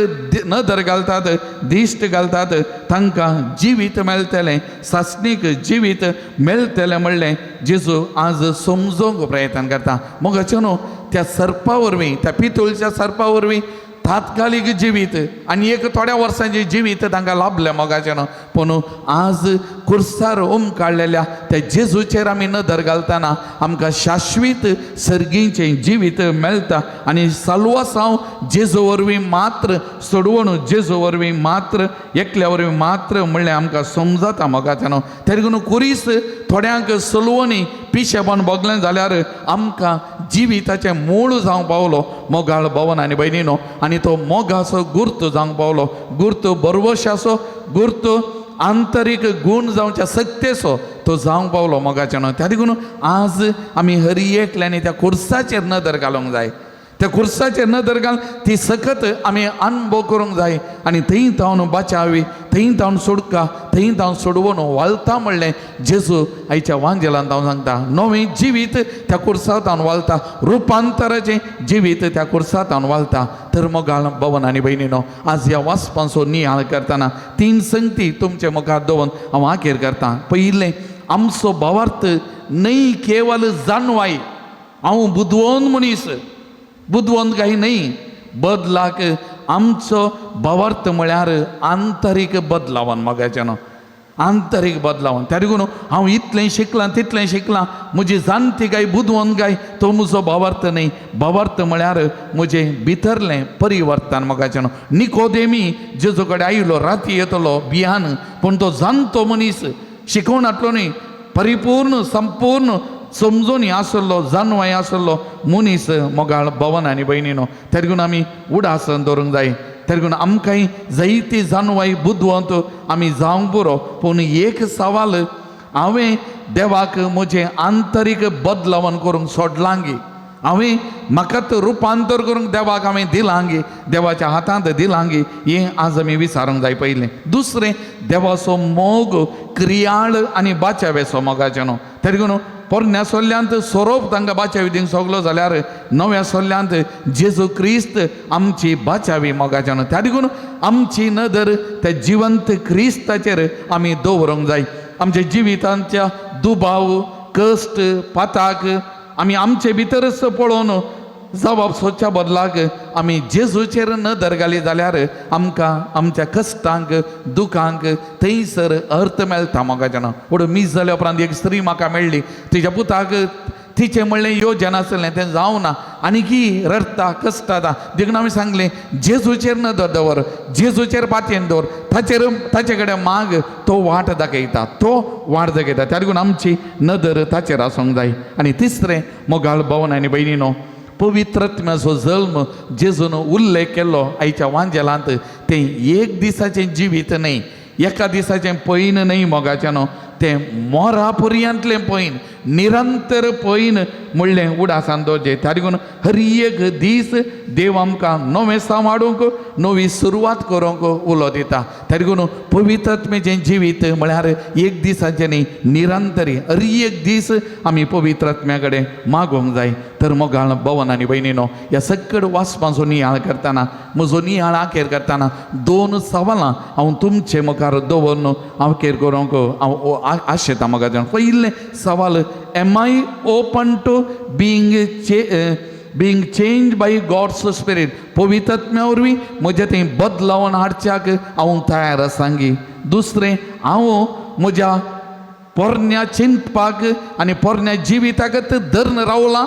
नदर घालतात दिश्ट घालतात तांकां जिवीत मेळटलें सासणीक जिवीत मेळटलें म्हणलें जेजू आज समजोवंक प्रयत्न करता मोगाचें त्या सर्पा वरवीं त्या पितळच्या सर्पा वरवीं तात्कालीक जिवीत आनी एक थोड्या वर्सांचें जिवीत तांकां लाभलें मोगाचें पूण आज कुर्सार काडलेल्या त्या जेजूचेर आमी नदर घालतना आमकां शाश्वीत सर्गीचें जिवीत मेळटा आनी साल्वासांव जेजू वरवीं मात्र सोडवण जेजू वरवीं मात्र एकल्या वरवीं मात्र म्हणलें आमकां समजता मोगाचें त्या देखून कुरीस थोड्यांक सलवणी पिशेपण भोगलें जाल्यार आमकां जिविताचें मूळ जावंक पावलो मोगाळ भवन आनी भयणीनो आनी तो मोगाचो गुर्त जावंक पावलो गुर्त बरवशाचो गुर्त आंतरीक गूण जावच्या सक्तेचो तो जावंक पावलो मोगाचें त्या देखून आज आमी हर एकल्यानी त्या कुर्साचेर नदर घालूंक जाय त्या कुर्साचेर नदर घाल ती सकत आमी अनुभव करूंक जाय आनी थंय तावन बाचावी थंय तावन सोडका थंय तावन सोडवून वालता म्हणलें जेजू आयच्या वांजेलांत हांव सांगता नवें जिवीत त्या कुर्सा तावन वालता रुपांतराचें जिवीत त्या कुर्सा तावन वालता तर मोगाळ भवन आनी भयणीनो आज ह्या वाचपाचो नियाळ करतना 3 संगती तुमचे मुखार दवरून हांव आखेर करता पयलें आमचो भावार्थ न्हय केवल जाणवाय हांव बुदवंत मनीस बुदवंत काही नाही बदलाक आमचो भावार्थ म्हळ्यार आंतरीक बदलावन मोगाचें आंतरीक बदलावन त्या देखून हांव इतलें शिकलां तितलें शिकलां म्हजी जाणटी गाय बुदवंत गाय तो म्हजो भावार्थ न्हय भावार्थ म्हळ्यार म्हजें भितरलें परिवर्तन मोगाचें निकोदेमी जेजू कडेन आयलो राती येतलो भियान पूण तो जाणटो मनीस शिकवणांतलो न्हय परिपूर्ण संपूर्ण समजून आसलो जाणवाय आसलो मनीस मोगाळ भवन आनी भयणीनो त्या देखून आमी उडासन दवरूंक जाय तरी करून आमकांय जायती जानवाय बुदवंत आमी जावंक पुरो. पूण एक सवाल हांवें देवाक म्हजें आंतरीक बदलावन करूंक सोडलां गे. हांवें म्हाकाच रुपांतर करूंक देवाक हांवें दिलां गे, देवाच्या हातांत दिलां गे. हें आज आमी विचारूंक जाय पयलें. दुसरें, देवाचो मोग क्रियाळ आनी बाचावेचो मोगाचें न्हू. तरी करून पोरण्या सोल्ल्यांत सोरोप तांकां बाचावी दिवंक सोगलो जाल्यार नव्या सोल्ल्यांत जेजू क्रिस्त आमची बाचावी मोगाचें न्हू. त्या देखून आमची नदर त्या जिवंत क्रिस्ताचेर आमी दवरूंक जाय. आमच्या जिवितांच्या दुबाव, कश्ट, पाताक आमी आमचे भितरच पळोवन जबाब सोदच्या बदलाक आमी जेजूचेर नदर घाली जाल्यार आमकां आमच्या कश्टांक, दुखांक थंयसर अर्थ मेळटा मोगाचें न्हू. पूण मीस जाल्या उपरांत एक स्त्री म्हाका मेळ्ळी. तिच्या पुताक तिचें म्हणलें योजन आसलें तें जावना आनी की रडटा, कश्ट जाता. देखून हांवें सांगलें जेजूचेर नदर दवर, जेजूचेर पातयेन दवर, ताचे कडेन माग, तो वाट दाखयता, तो वाट दाखयता. त्या देखून आमची नदर ताचेर आसूंक जाय. आनी तिसरें, मोगाळ भावन आनी भयणीनो, पवित्रत्म्याचो जल्म जेजून उल्लेख केल्लो आयच्या वांजेलांत तें एक दिसाचें जिवीत न्हय, एका दिसाचें पयन न्हय मोगाचें न्हू. तें मोरा पर्यंतलें पयन, निरंतर पयन म्हणलें उडासान दवरचें. त्या देखून हर एक दीस देव आमकां नवें सांबाळूंक, नवी सुरवात करूंक उलो दिता. त्या देखून पवित्रत्मेचें जिवीत म्हळ्यार एक दिसाचें न्ही, निरंतरी हर एक दीस आमी पवित्रत्म्या कडेन मागोवंक जाय. तर मोगाळ भवन आनी भयणीनो, ह्या सकट वाचपाचो नियाळ करतना, म्हजो नियाळ आखेर करतना 2 सवालां हांव तुमचे मुखार दवरून आखेर करूंक हांव आशेता मोगाचें. पयलें सवाल, am I open to being change by God's spirit? पवित्रत्म्या वरवीं म्हजें तें बदलावन हाडच्याक हांव तयार आसां गी. दुसरें, हांव म्हज्या पोरण्या चिंतपाक आनी पोरण्या जिविताकच धरून रावलां,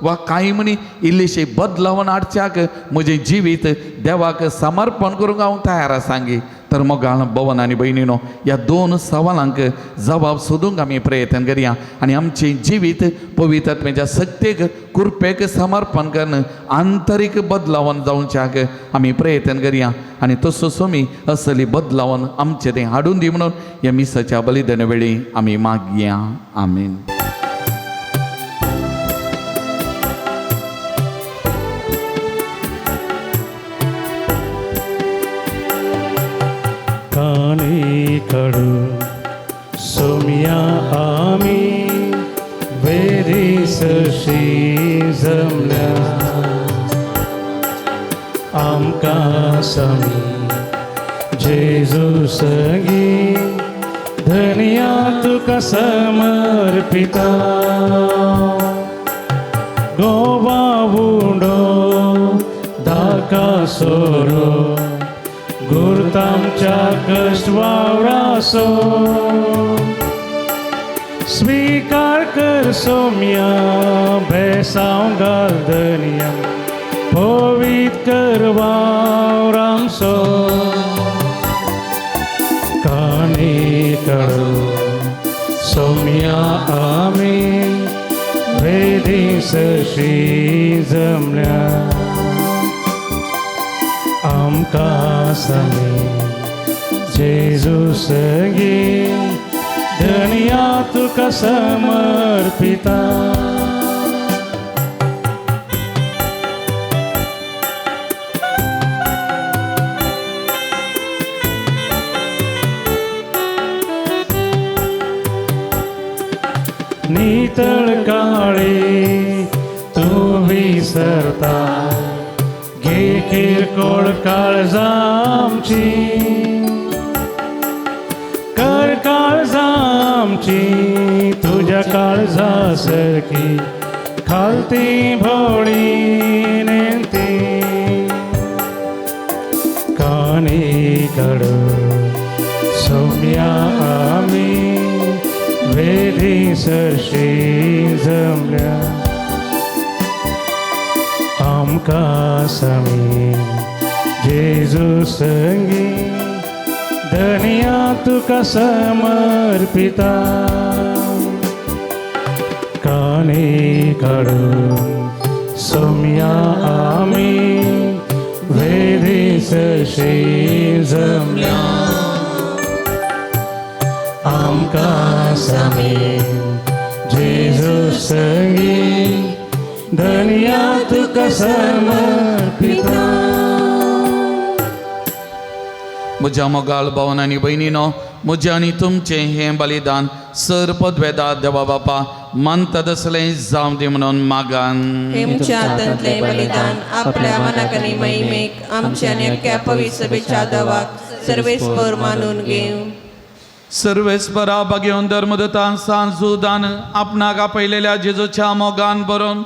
वा कांय म्हणी इल्लीशी बदलावन हाडच्याक म्हजें जिवीत देवाक समर्पण करूंक हांव तयार आसां गी. तर मोगाळ भवन आनी भयणीनो, ह्या 2 सवालांक जबाब सोदूंक आमी प्रयत्न करया आनी आमचें जिवीत पवित्रत्मेच्या सत्येक कृपेक समर्पण करून आंतरीक बदलावन जावच्याक आमी प्रयत्न करया. आनी तसोच आमी असली बदलावन आमचें तें हाडून दी म्हणून ह्या मिसाच्या बलिदान वेळी आमी मागया. आमीन. काणेकडून सोम्या आमी वेरीसशी जमल्या, आमकां समी जेजू सगी धन्या तुका समर्पिता. गोवा उडो दाका सोरो गुरतामच्या कष्ट वावरासो, स्वीकार कर सोम्या बेसांव घाल धन्या, पवित कर वावरांसो. काणी काढून सोम्या आमी वेदीसशी जमल्या, आमकां समी जेजू सगी धन्या तुका समर्पिता. नितळ काळी तूं विसरता, घे किरकोळ काळजां आमची, कर काळजां आमची तुज्या काळजा सारकी, खालती भोवळी नेमती. काणी काडून सोम्या आमी वेदीसशी जमल्या, आमकां समी जेजू संगी धन्या तुका समर्पिता. काणी काडून सोम्या आमी वेदी सशे जमल्या आमकां सामील जेजू संगी धन्या तुका समर्पिता. म्हज्या मोगाळ भावन आनी भयणीनो, म्हजें आनी तुमचें हें बलिदान सर पदवेदार देवा बापा मानता तसलें जावं दी म्हणून मागान. हे तुमच्या हातांतलें बलिदान आपल्या मनाक आनी महिमेक आमच्या आनी अख्ख्या पवित्र सभेच्या देवाक सर्वेस्पर मानून घेवं. सर्वेस्परा बगेवन धर्मदता सांजुदान आपणाक आपयलेल्या जेजूच्या मोगान बरोवन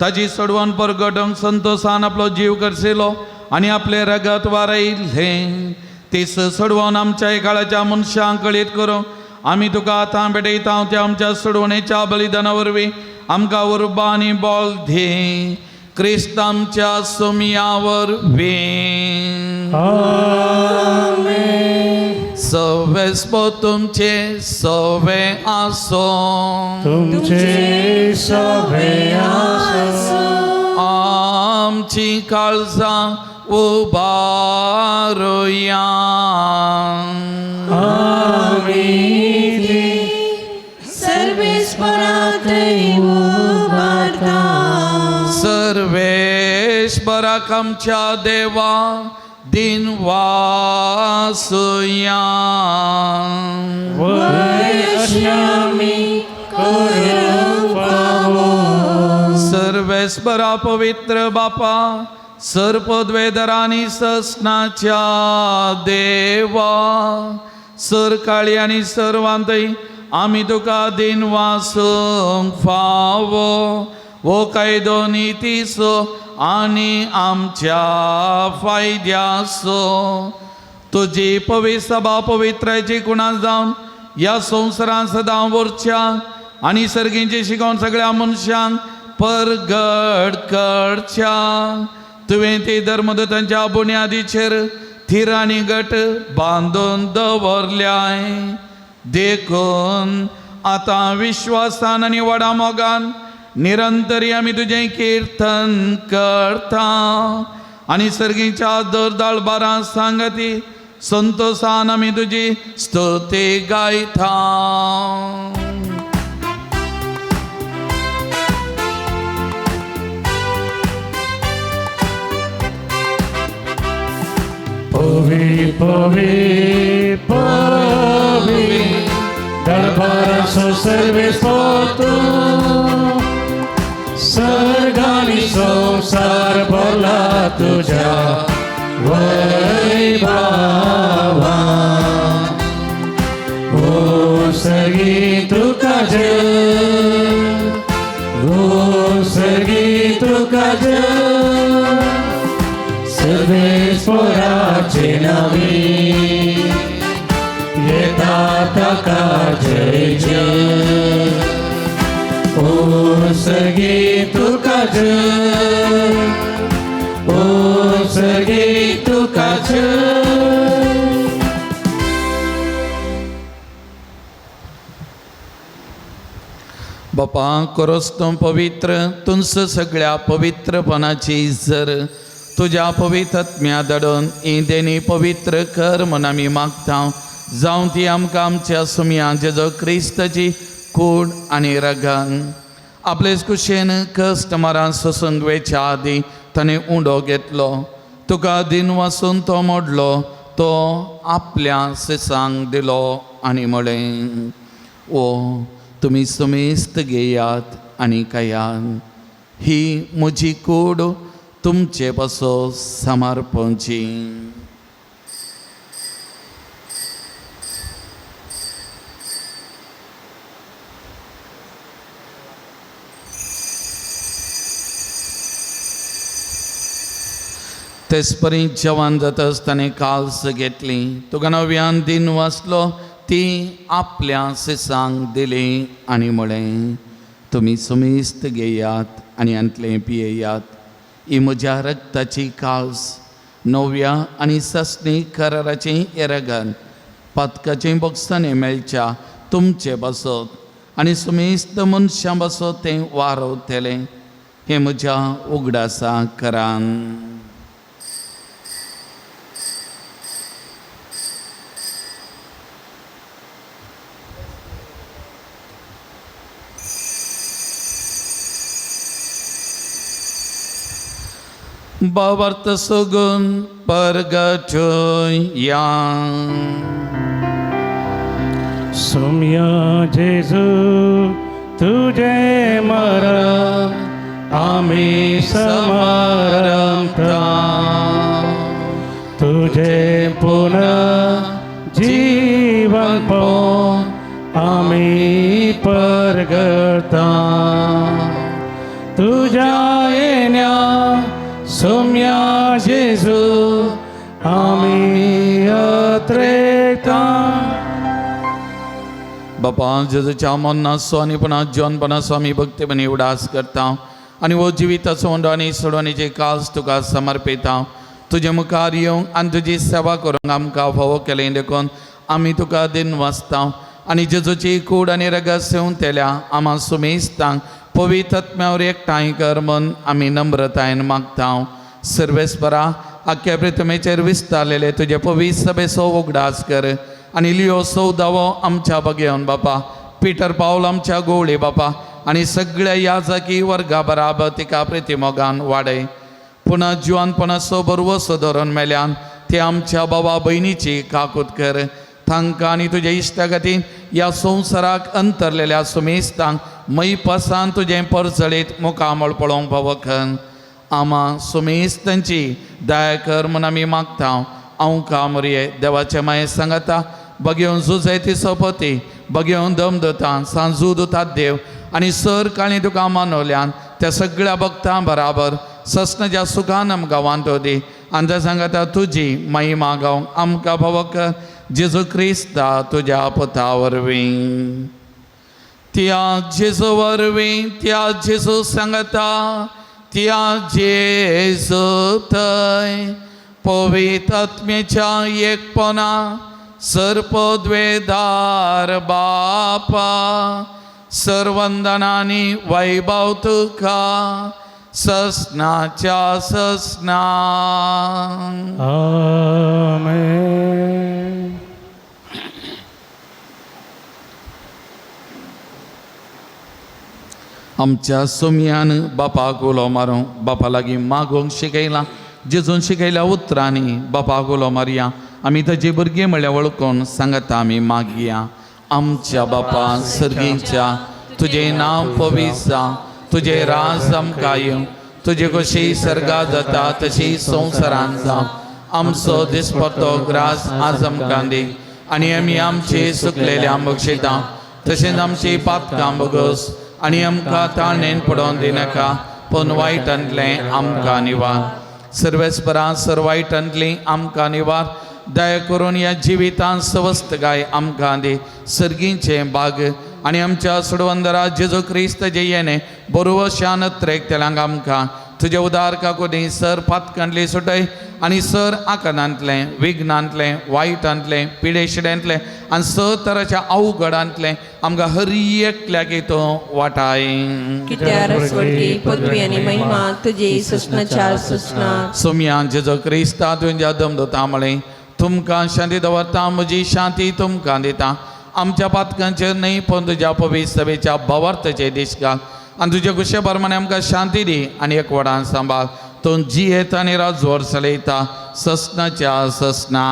ताजी सोडवण परगटूंक संतोषान आपलो जीव करशिलो आनी आपले रगत वारयलें. तीस सोडवून आमच्या काळाच्या मनशांक कळीत करूं आमी तुका आतां भेटयता त्या आमच्या सोडवणेच्या बलिदाना वरवीं आमकां उर्बा आनी बोल दी. क्रिस्त आमच्या सुमया वरवीं. सवेस्पो तुमचे सवे आसो. तुमचे सवे आसो. आमची काळजां उबारुया. सर्वेस्पराक उबारता. सर्वेश्वराक आमच्या देवा दिन वासुया. सर्वेस्परा पवित्र बापा सरपदवेदरांनी ससनाच्या देवा सर काळी आनी सर्वांतय आमी तुका दिन वासूंक फावो. वो कायदो नितीसो आनी आमच्या फायद्यासो. तुजी पवित्र सभा पवित्राची कुणास जावन ह्या संवसारांत सदां उरच्या आनी सर्गींची शिकोवन सगळ्या मनशांक परगट करच्या. तुवें ती धर्मदूतांच्या बुन्यादीचेर थीर आनी गट बांदून दवरल्याय. देखून आतां विश्वासान आनी व्हडा मोगान निरंतरी आमी तुजें किर्तन करता आनी सर्गीच्या दर दळबारां सांगती संतोषान आमी तुजी स्तुती गायता. Povi, povi, povi, darbara so सर्वेस्पोतु सर्गानी संसार भरला तुझ्या वैभवा. ओ सर्गी तुका जय, ओ सर्गी तुका जय. सर्वेस्पराचे नावे येता ताका जय जय. ओ सर्गी तुका जय, ओ सर्गी तुका जय. बापा करोस तूं पवित्र तुंस सगळ्या पवित्रपणाची जर तुझ्या पवित्रत्म्या दडोन इंदेनी पवित्र कर म्हूण आमी मागता. जावं ती आमकां आमच्या सुमया जेजो क्रिस्ताची कूड आनी रगान आपलेच कुशेन कस्टमरां सोसूंक वेच्या आदी ताणें उंडो घेतलो. तुका दिन वासून तो मोडलो, तो आपल्या सिसांक दिलो आनी म्हळें, ओ तुमी सुमेस्त घेयात आनी खायात. ही म्हजी कूड तुमचे पासो समर्पणची. तेसपरी जेवण जाताच ताणें काल्स घेतली. तुका नव्यान दिन वाचलो, ती आपल्या सिसांक दिली आनी म्हळें, तुमी सुमेस्त घेयात आनी अंतलें पियेयात. ही म्हज्या रक्ताची कास नव्या आनी ससणी कराराचें येरागन पदकाचें बक्षांनी मेळच्या तुमचे बसत आनी सुमेस्त मनशां बसत तें वारवतलें. हे म्हज्या उगडासा करान. Bavart sugun pergatoya. सोम्या जेजू तुझे मरण आम्ही समरमता तुझे पुन्हा जीवन पावून आम्ही परगता तुझ्या येण्या सोम्या जेजू आम्ही अत्रेता. बापा जेजूच्या मरणाचो आनी पुन्हा जिवनपणाचो आमी भक्तीपणी उडास करता आनी हो जिविताचो वंडो आनी सोडवणेचे काज तुका समर्पिता. तुजे मुखार येवंक आनी तुजी सेवा करूंक आमकां फावो केलें देखून आमी तुका दिनवासता आनी जेजूची कूड आनी रगत सेवन तेल्या आम्हा सुमेस्तांक पवित्र आत्म्यावर एकठांय कर म्हूण आमी नम्रतायेन मागता. सर्वेस्परा आख्या पृथ्वीचेर विस्तारलेले तुजे पवित्र सभेचो उगडास कर आनी लियो सौदावो आमच्या बगेवन बापा पिटर पावल आमच्या गोवळे बापा आनी सगळ्या याजकी वर्गा बराबर तिका प्रितीमोगान वाडय. पुन्हा जिवनपणाचो बरवसो धरून मेल्यान ते आमच्या बाबा भयणीची काकूत कर. तांकां आनी तुज्या इश्टागतीन ह्या संवसाराक अंतरलेल्या सुमेस्तांक मै पासान तुजें परचळीत मुखामळ पळोवंक फावो कर. आम्हा सुमेस्तांची दया कर म्हूण आमी मागता. हांव कामरिये देवाचे माये सांगता बगेवन जुजयती सोपती बगेवन दमदता सांजू दुतात देव आनी सर काळी तुका मानवल्यान त्या सगळ्या भक्तां बराबर सस्नाच्या सुखान आमकां वांटो दी आनी ते सांगता तुजी महिमा गावंक आमकां फावो कर. जेजू क्रिस्ता तुज्या पुता वरवीं त्या जेजू वरवीं त्या जेजू सांगता त्या जेजू थंय पवित्र आत्म्याच्या एकपणा सर्पद्वेदार बापा सर्वंदनानी वैभव तुका ससनाच्या ससना. आमेन. आमच्या सोम्यान बापाक उलो मारूं बापा लागीं मागोवंक शिकयलां. जेजून शिकयल्या उतरांनी बापाक उलो मारया आमी ताची भुरगीं म्हळ्यार वळखून सांगता आमी मागया. आमच्या बापा सर्गीच्या तुजें नांव पवित्र जावं तुजें राज आमकां येवं तुजे कशी सर्गां जाता तशी संवसारांत जावं. आमचो दिसपट्टो ग्रास आज आमकां दी आनी आमी आमची सुकलेल्या बक्षिता तशेंच आमची पातकां बगस आनी आमकां ताळणेन पडोवन दिनाका पूण वायटांतलें आमकां निवार. सर्वेस्परा सर्वायटांतली आमकां निवार. दया करून ह्या जिवितांत सवस्तकाय आमकां दी. सर्गीचे बाग आनी आमच्या सुडवंदरा जेजू क्रिस्त जे येणे बरोवशान त्रेक तेलांक आमकां तुजे उदार काकुनी सर पातकांतली सुटय आनी सर आकनांतलें विघ्नांतलें वायटांतलें पिडेशिड्यांतलें आनी स तराच्या अवघडांतलें आमकां हर एकल्याक तूं वाटाय. कित्यार स्वर्गी पदवी आनी महिमा तुजी सुस्नाच्या सुस्ना. सोम्या जेजू क्रिस्ता तुज्या दमदता मळे तुमकां शांती दवरता म्हजी शांती तुमकां दिता. आमच्या पातकांचेर न्हय पूण तुज्या पवित्र सभेच्या भवार्थाचे दिसकाक आनी तुजे कुशे प्रमाणे आमकां शांती दी आनी एकवटान सांबाळ. तूं जियेता आनी राजवर चलयता ससनाच्या ससना.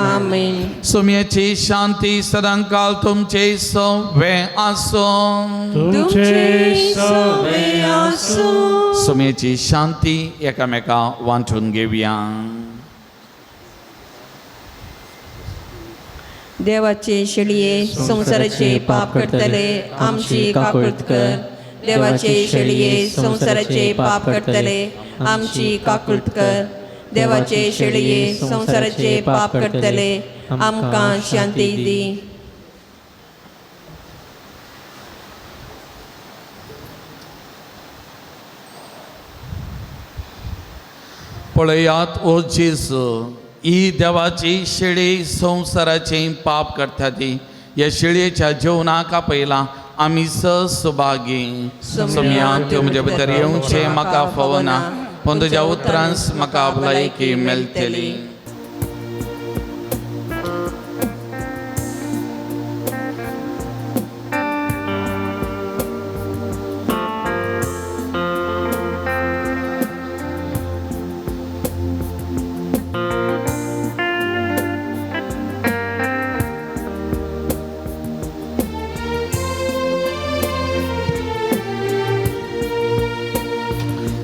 आमेन. सोम्याची शांती सदांकाल तुमचे सवे आसूं. तुमचे सवे आसूं. सोम्याची शांती एकामेका वांटून घेवया. देवाचे शेळये संसाराचे पाप करतले आमची काकुळत कर. देवाचे शेळये संसाराचे पाप करतले आमची काकुळत कर. देवाचे शेळये संसाराचे पाप करतले आमकां शांती दी. पळयात ओ जेजू ही देवाची शेळी संसाराचे पाप करता ती. ह्या शेळयेच्या जेवणाक आपयला आमी सुभागी. सोम्या तूं म्हजे भितर येवचे म्हाका फावना पूण तुज्या उतरांस म्हाका भलायकी मेळटली.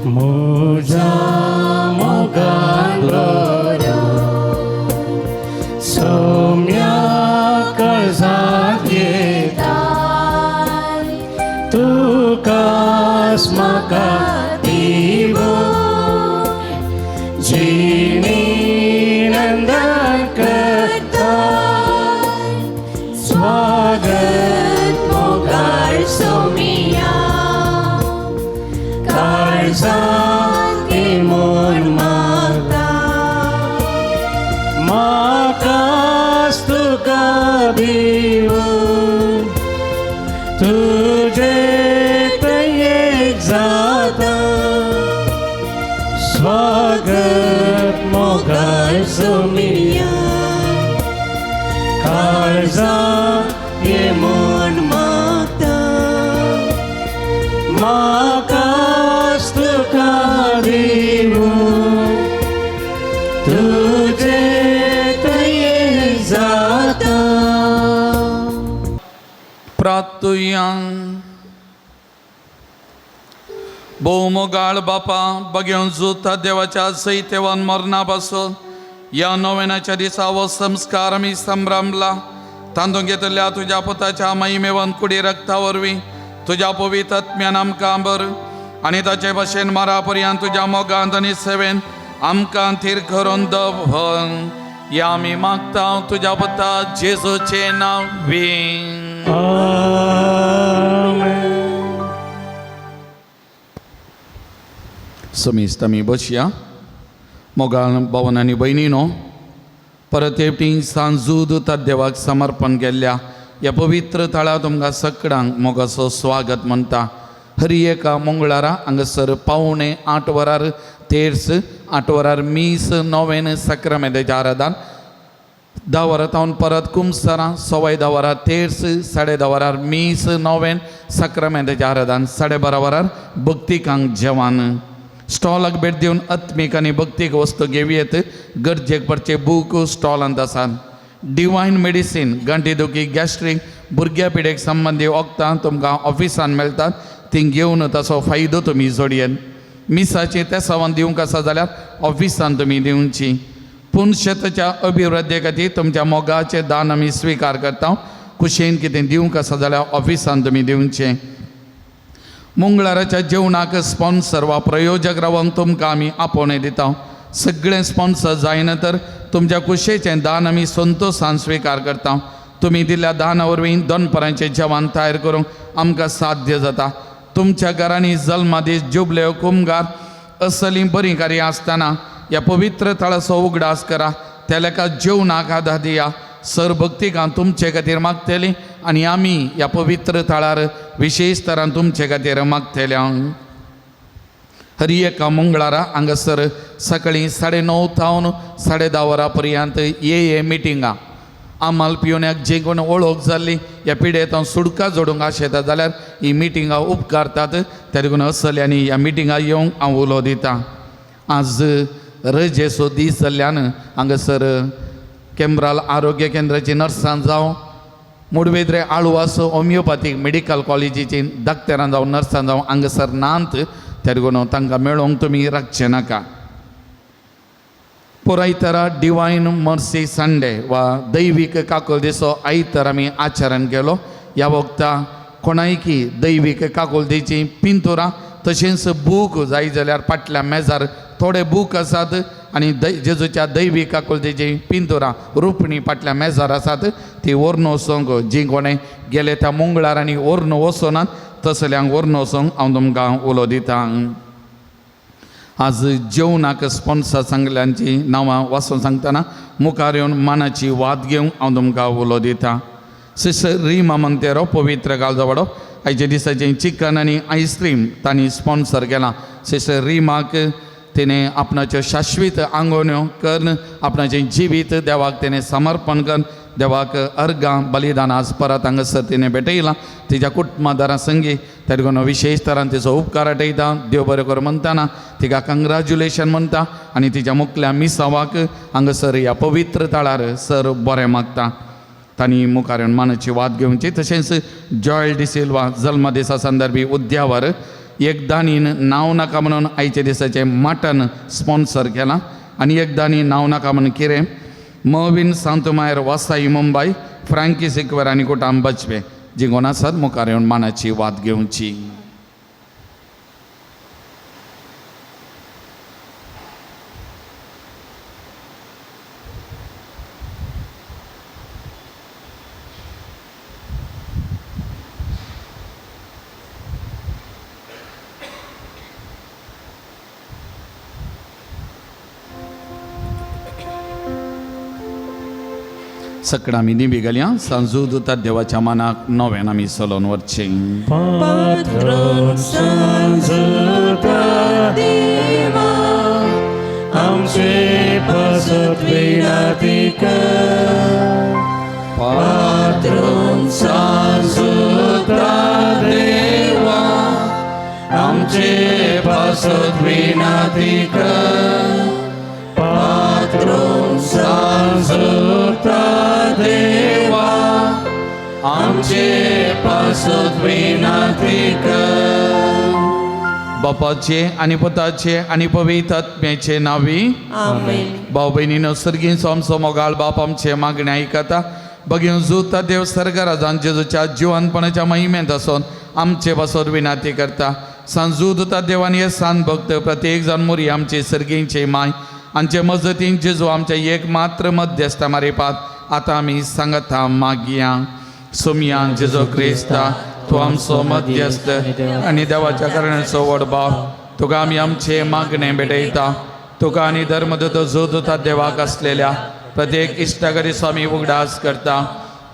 म्हज्या मोगान बरो सौम्या काळजांत घेताय तुकाच म्हाका दिवून जिणी नंदन करताय स्वागत मोगाळ सौम्या काळजांत घेवन मागता म्हाकाच तुका दिवून तुजे दयेक जाता स्वागत मोगाळ सौम्या काळजांत घेवन मागता म्हाकाच तुका दिवून तुजे दयेक जाता. प्रार्थुया. भोवमोगाळ बापा बघेवन जुता देवाच्या सैतेवान मरणा पासून या नोवेनाच्या दिसा हो संस्कार आमी संभ्रमला तांदूळ घेतल्या तुज्या पुताच्या महिमेवान कुडी रक्ता वरवीं तुज्या पवित्र आत्म्यान आमकां भर आनी ताचे भाशेन मरा पर्यंत तुज्या मोगांत आनी सेवेन आमकां थीर करून दवर या आमी मागता तुज्या पुता जेजूचे नांवीं. आमेन. समिस्त आमी बसया. मोगाळ भावन आनी भयणीनो, परत एकटी सांजूद देवाक समर्पण केल्ल्या ह्या पवित्र थळा तुमकां सगळ्यांक मोगाचो स्वागत म्हणटा. हरी एका मंगळारा हांगासर 7:45 वरार तेर्स 8 वरार मीस नोवेन सक्रामेंताचें आराधन 10 वरां तावन परत कुमसारां 10:15 वरार तेर्स 10:30 वरार मीस नोवेन सक्रामेंताचें आराधन 12:30 वरार भक्तिकांक जेवण. स्टॉलाक भेट दिवन आत्मीक आनी भक्तीक वस्तू घेवयेत. गरजेक पडचे बूक स्टॉलांत आसात. डिवायन मेडिसीन गांठीदुखी गॅस्ट्रीक भुरग्या पिडेक संबंदी वखदां तुमकां ऑफिसान मेळटात. ती घेवन ताचो फायदो तुमी जोडयेन. मिसाची तेसावन दिवंक आसा जाल्यार ऑफिसान तुमी दिवची. पुणशेताच्या अभिवृद्धी खातीर तुमच्या मोगाचें दान आमी स्विकार करता. कुशेन कितें दिवंक आसा जाल्यार ऑफिसान तुमी दिवचें. मंगळाराच्या जेवणाक स्पॉन्सर वा प्रयोजक रावन तुमकां आमी आपोवणें दिता. सगळें स्पॉन्सर जायना तर तुमच्या कुशेचें दान आमी संतोशान स्विकार करता. तुमी दिल्ल्या दाना वरवीं दनपरांचें जेवण तयार करूंक आमकां साध्य जाता. तुमच्या घरांनी जल्मादीस जुबल्यो कुमगार असलीं बरीं कार्यां आसतना ह्या पवित्र थळाचो उगडास करा. त्या लेखा जेवणाक आदार दिया. सरभक्तिकां तुमचे खातीर मागतलीं आनी आमी ह्या पवित्र थळार विशेश तरान तुमचे खातीर मागतल्या. हरी एका मंगळारा हांगासर सकाळीं 9:30 तावन 10:30 वरां पर्यंत ये मिटिंगां. आम्हाल पिवण्याक जे कोण वळख जाल्ली ह्या पिडेंत हांव सुडका जोडूंक आशेता जाल्यार ही मिटिंगां उपकारतात. त्या देखून असल्यांनी ह्या मिटिंगां येवंक हांव उलो दितां. आज रजेचो दीस जाल्ल्यान हांगासर केंब्राल आरोग्य केंद्राची नर्सां जावं मुडवेद्रे आळुवास होमिओपॅथीक मेडिकल कॉलेजीची डाक्टरां जावं नर्सां जावं हांगासर नात. त्या देखून तांकां मेळोवंक तुमी राखचे नाका. पुरायतरा डिवायन मर्सी संडे वा दैवीक काकूल दिसो आयतार आमी आचरण केलो. ह्या वखदा कोणायकी दैवीक काकुलतेची पिंतुरां तशेंच बूक जाय जाल्यार फाटल्या मेजार थोडे बूक आसात आनी जेजूच्या दैवीक काकुलतेची पिंतुरां रुपणी फाटल्या मेजार आसात. ती व्हरून वचोंक जी कोणें गेले त्या मंगळारांनी व्हरून वचोनात तसल्यांक व्हरून वचोंक हांव तुमकां उलो दितां. आज जेवणाक स्पॉन्सर सांगल्यांची नांवां वाचून सांगतना मुखार येवन मानाची वाद घेवंक हांव तुमकां उलो दितां. सिस्टर रिमा मंतेरो पवित्र काळजावाडो आयच्या दिसाचें चिकन आनी आयस्क्रीम तांणी स्पॉन्सर केलां. सिस्टर रिमाक तिणें आपणाच्यो शाश्वीत आंगवण्यो करून आपणाचें जिवीत देवाक तिणें समर्पण करून देवाक अर्गां बलिदान आज परत हांगासर तिणें भेटयलां. तिच्या कुटुंबादारां संगी त्या देखून विशेश तरान तिचो उपकार आठयता. देव बरें कर म्हणटाना तिका कंग्रॅच्युलेशन म्हणटा आनी तिच्या मुखल्या मिसावाक हांगासर ह्या पवित्र थळार सर बरें मागता. तांणी मुखार येवन मानाची वाद घेवची. तशेंच जॉयल डिसिल्वा जल्मदिसा संदर्भी उद्यावर एकदांनी नाव नाका म्हणून आयचे दिसाचे मटन स्पॉन्सर केलां आनी एकदांनी नाव नाका म्हणून कितें मविन सांतमायर वसाई मुंबय फ्रँकी सिक्वर आनी कुटाम बचपे जी कोण आसात मुखार येवन मानाची वाद घेवची. सकड आमी निबी गेल्या सांजूद उतात देवाच्या मानाक नव्यान आमी चलोवन वरचें. पात्रोन सांजता देवा आमचे पासत विनंती कर. पात्रोन सांजता देवा आमचे पासत विनंती कर. पात्रोन सांजता देवा आमचे पासत विनंती कर. बापाचे आनी पुताचे आनी पवित्र आत्म्याचे नावी आमेन. भाव भयणीनो सर्गीचो आमचो मोगाळ बाप आमचे मागणे आयकता. बगीन जुता देव सर्गराजान जेजूच्या जिवंतपणाच्या महिमेंत आसून आमचे पासत विनंती करता. सांजूदता देवान हे सान भक्त प्रत्येक जण मोरी आमचे सर्गींचे माय आमचे मजतीन जेजू आमच्या एक मात्र मध्यस्थ मारिपात आतां आमी सांगता मागया. सोमया जेजो क्रिस्ता तूं आमचो मध्यस्थ आनी देवाच्या कारणाचो व्हड भाव तुका आमी आमचे मागणे भेटयता. तुका आनी धर्मदूत जोदूता देवाक आसलेल्या प्रत्येक इश्टागरी स्वामी उगडास करता.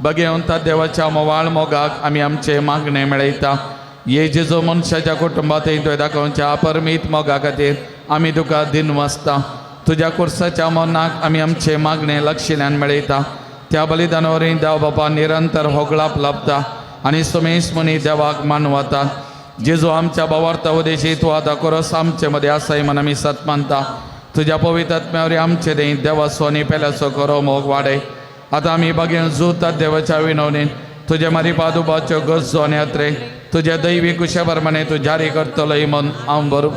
बगेवंता देवाच्या मोवाळ मोगाक आमी आमचे मागणे मेळयता. हे जेजो मनशाच्या कुटुंबात तुवें दाखोवच्या अपरमीत मोगा खातीर आमी तुका दिनवसता. तुज्या कुर्साच्या मनाक आमी आमचे मागणे लक्षिल्ल्यान मेळयता. त्या बलिदानावरय देव बापा निरंतर होगळाप लाभता आनी सुमेश मुनी देवाक मानवता. जेजू आमच्या भावार्था उदेशी तूं आतां कोरोस आमचे मदें आसाय म्हण आमी सत मानता. तुज्या पवित्र आत्म्यावरी आमचे दें देवा सोनी पेल्याचो खरो मोग वाडय. आतां आमी बागेन जुतात देवाच्या विनवणेन तुजे मारिपादुबाच्यो गरजो आनी यात्रे तुजे दैवी कुशा प्रमाणे तूं जारी करतलो म्हूण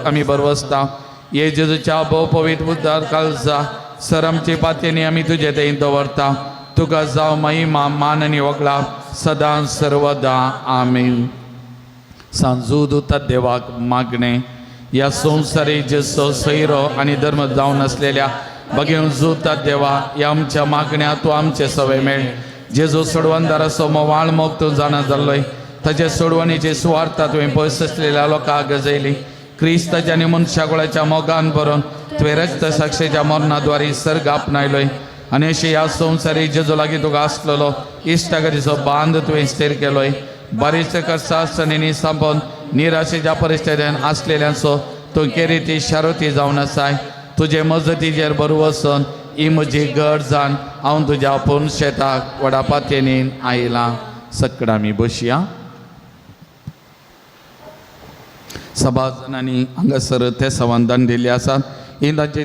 आमी बरवसता. ये जेजूच्या भोव पवित्र उद्दार काळजा सर आमची पातयेनी आमी तुजे दें दवरता. तुका जावं महिमा मान आनी वगळा सदां सर्वदा आमीन. सांजूद उतात देवाक मागणे ह्या संवसारी जेजो सैरो आनी धर्म जावन आसलेल्या बगेन जुतात देवा ह्या आमच्या मागण्या तूं आमचे सवय मेळ. जेजू सोडवणदाराचो मोवाळ मोग तूं जाणा जाल्लोय. ताचे सोडवणीची सुवार्ता तुवें पयस आसलेल्या लोकांक गजयली. क्रिस्ताच्या आनी मनशाकुळाच्या मोगान भरून तुवें रक्त साक्षेच्या मरणाद्वारे सर्ग आपणायलोय आनी अशी ह्या संवसारी जेजू लागीं तुका आसलेलो इश्टागरीचो बांद तुवें स्थिर केलोय. बरेचशे कर्सासनी संपोवन निराशेच्या परिस्थितीन आसलेल्यांचो तूं केरी शारोती जावन आसाय. तुजे मजतीचेर बरो वचून ही म्हजी गरजान हांव तुज्या आपूण शेताक व्हडा पातयेनीन आयलां. सकड आमी बसया. सभा जाणांनी हांगासर ते सवान दान दिल्ले आसात. ही तांची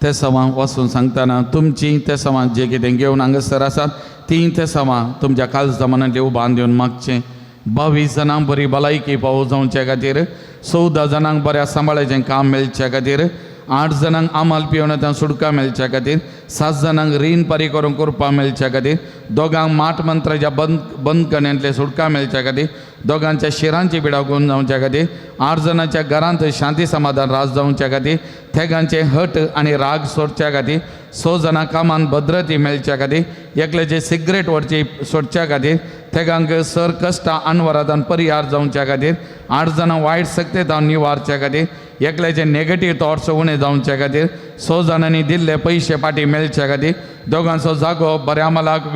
ते सवां वचून सांगतना तुमची ते सवां जे कितें घेवन हांगासर आसात ती ते सवां तुमच्या काळजा मनांतली उबान दिवन मागचें. 22 जाणांक बरी भलायकी पावो जावचे खातीर 14 जाणांक बऱ्या सांबाळाचें काम मेळचे खातीर 8 जाणांक आमाल पिवणां सुडका मेळच्या खातीर 7 जाणांक रीण पारी करून करपा मेळच्या खातीर 2 माट मंत्राच्या बंद करण्यांतले सुडका मेळच्या खातीर 2 शिरांची पिडाव गुण जावच्या खातीर 8 जाणांच्या घरांत शांती समाधान रास जावच्या खातीर 3 हट आनी राग सोडच्या खातीर 6 जाणां कामान भद्रती मेळच्या खातीर एकल्याचे सिगरेट व्हरची सोडच्या खातीर 3 सर कश्टां अनवरादान परिहार जावच्या खातीर 8 जाणां वायट सक्तेत निवारच्या खातीर एकल्याचे नेगेटीव थॉट्स उणे जावच्या खातीर 6 जाणांनी दिल्ले पयशे पाटी मेळच्या खातीर 2 जागो बऱ्या मालाक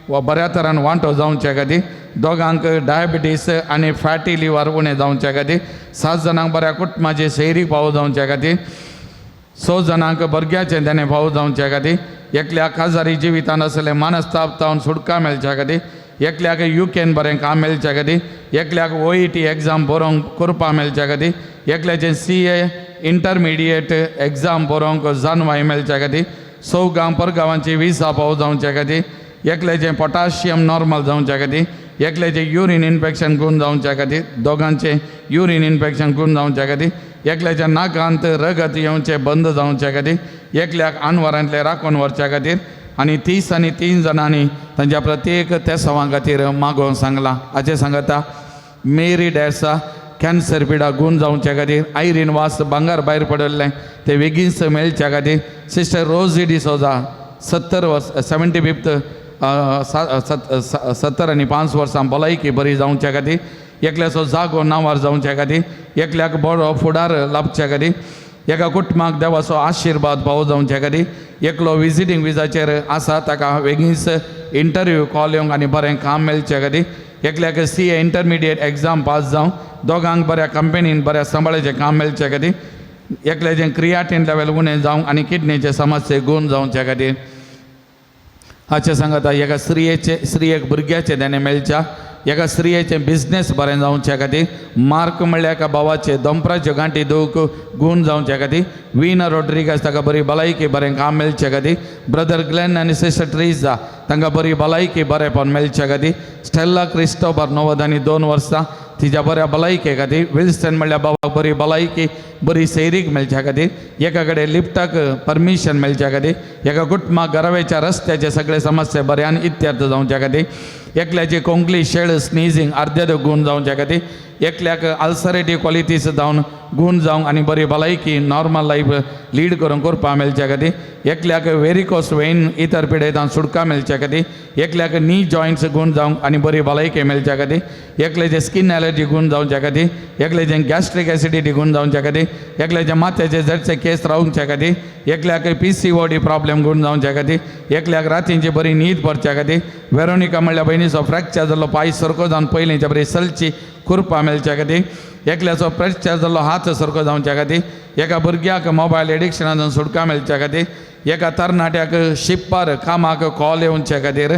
वा बऱ्या तरान वांटो जावच्या खातीर 2 डायबिटीस आनी फॅटी लिवर उणे जावच्या खातीर 7 जाणांक बऱ्या कुटुंबाचे सैरीक फावो जावच्या खातीर 6 जाणांक भुरग्याचें देणे फावो जावच्या खातीर एकल्याक काजारी जिवितान आसले मानस्ताप तावन सुटका मेळच्या खातीर एकल्याक युकेन बरें काम मेळच्या खातीर एकल्याक OET एग्जाम बरोवंक करपा मेळच्या खातीर एकल्याचें CA इंटरमिडिएट एग्जाम बरोवंक जानवाय मेळच्या खातीर 6 परगांवांची विसा फावो जावच्या खातीर एकल्याचें पोटाशियम नॉर्मल जावच्या खातीर एकल्याचे युरीन इन्फेक्शन करून जावच्या खातीर, दोगांचे युरीन इन्फेक्शन करून जावच्या खातीर, एकल्याच्या नाकांत रगत येवचे बंद जावच्या खातीर, एकल्याक आनवरांतले राखून व्हरच्या खातीर आनी 30 आनी 3 जाणांनी तांच्या प्रत्येक तेसावां खातीर मागोवंक सांगलां. हाचे सांगता मेरी डॅसा कॅन्सर पिडा गूण जावच्या खातीर, आयरीन वास भांगार भायर पडल्लें ते बेगीनच मेळच्या खातीर, सिस्टर रोजी डिसोजा 75th 70 आनी 5 वर्सां भलायकी बरी जावच्या खातीर, एकल्याचो जागो नांवार जावच्या खातीर, एकल्याक बरो फुडार लाभच्या खातीर, एका कुटुंबाक देवाचो आशिर्वाद भाव जावच्या खातीर, एकलो विजिटींग विजाचेर आसा ताका बेगीनच इंटरव्यू कॉल येवंक आनी बरें काम मेळच्या खातीर, एकल्याक CA इंटरमिडिएट एग्जाम पास जावं, दोगांक बऱ्या कंपनीन बऱ्या सांबाळेचें काम मेळच्या खातीर, एकल्याचें क्रियाटीन लेवल उणें जावं आनी किडनीचे समस्ये गूण जावच्या खातीर. हाचे सांगता एका स्त्रियेक भुरग्याचे देणे मेळच्या, एका स्त्रियेचें बिझनेस बरें जावच्या खातीर, मार्क म्हणल्यार एका भावाचे दोंपराच्यो गांठी दूख गूण जावच्या खातीर, विना रोड्रिगस ताका बरी भलायकी बरें काम मेळच्या खातीर, ब्रदर ग्लेन आनी सिस्टर ट्रिजा तांकां बरी भलायकी बरेंपण मेळच्या खातीर, स्टेला क्रिस्टोफर 90 आनी 2 वर्सां तिच्या बऱ्या भलायके खातीर, विल्सन म्हणल्यार भावाक बरी भलायकी बरी सैरीक मेळच्या खातीर, एका कडेन लिफ्टाक परमिशन मेळच्या खातीर, एका कुटुंबाक घरावेच्या रस्त्याचे सगळे समस्या बऱ्यान इत्यार्थ जावच्या खातीर, एकल्याची कोंकली शेळ स्नीजिंग अर्देद गूण जावच्या खातीर, एकल्याक अल्सरेटिव्ह क्वॉलिटीज जावन गूण जावंक आनी बरी भलायकी नॉर्मल लायफ लीड करून करपा मेळच्या खातीर, एकल्याक वेरिकोस वेन इतर पिडेतां सुटका मेळच्या खातीर, एकल्याक नी जॉयंट्स गूण जावंक आनी बरी भलायकी मेळच्या खातीर, एकल्याचे स्किन एलर्जी गूण जावच्या खातीर, एकल्याचे गॅस्ट्रीक एसिडिटी गूण जावच्या खातीर, एकल्याच्या माथ्याचे जडचे केस रावच्या खातीर, एकल्याक PCOD प्रॉब्लेम गूण जावच्या खातीर, एकल्याक रातींची बरी न्हीद पडच्या खातीर, वेरोनिका म्हणल्यार बहिणीचो फ्रॅक्चर जाल्लो पांय सरको जावन पयलींच्या बरी सलची खुरपा मेळच्या खातीर, एकल्याचो फ्रॅक्चर जाल्लो हात सरको जावच्या खातीर, एका भुरग्याक मोबायल एडिक्शनांतून सुटका मेळच्या खातीर, एका तरणाट्याक शिप्पार कामाक कॉल येवच्या खातीर,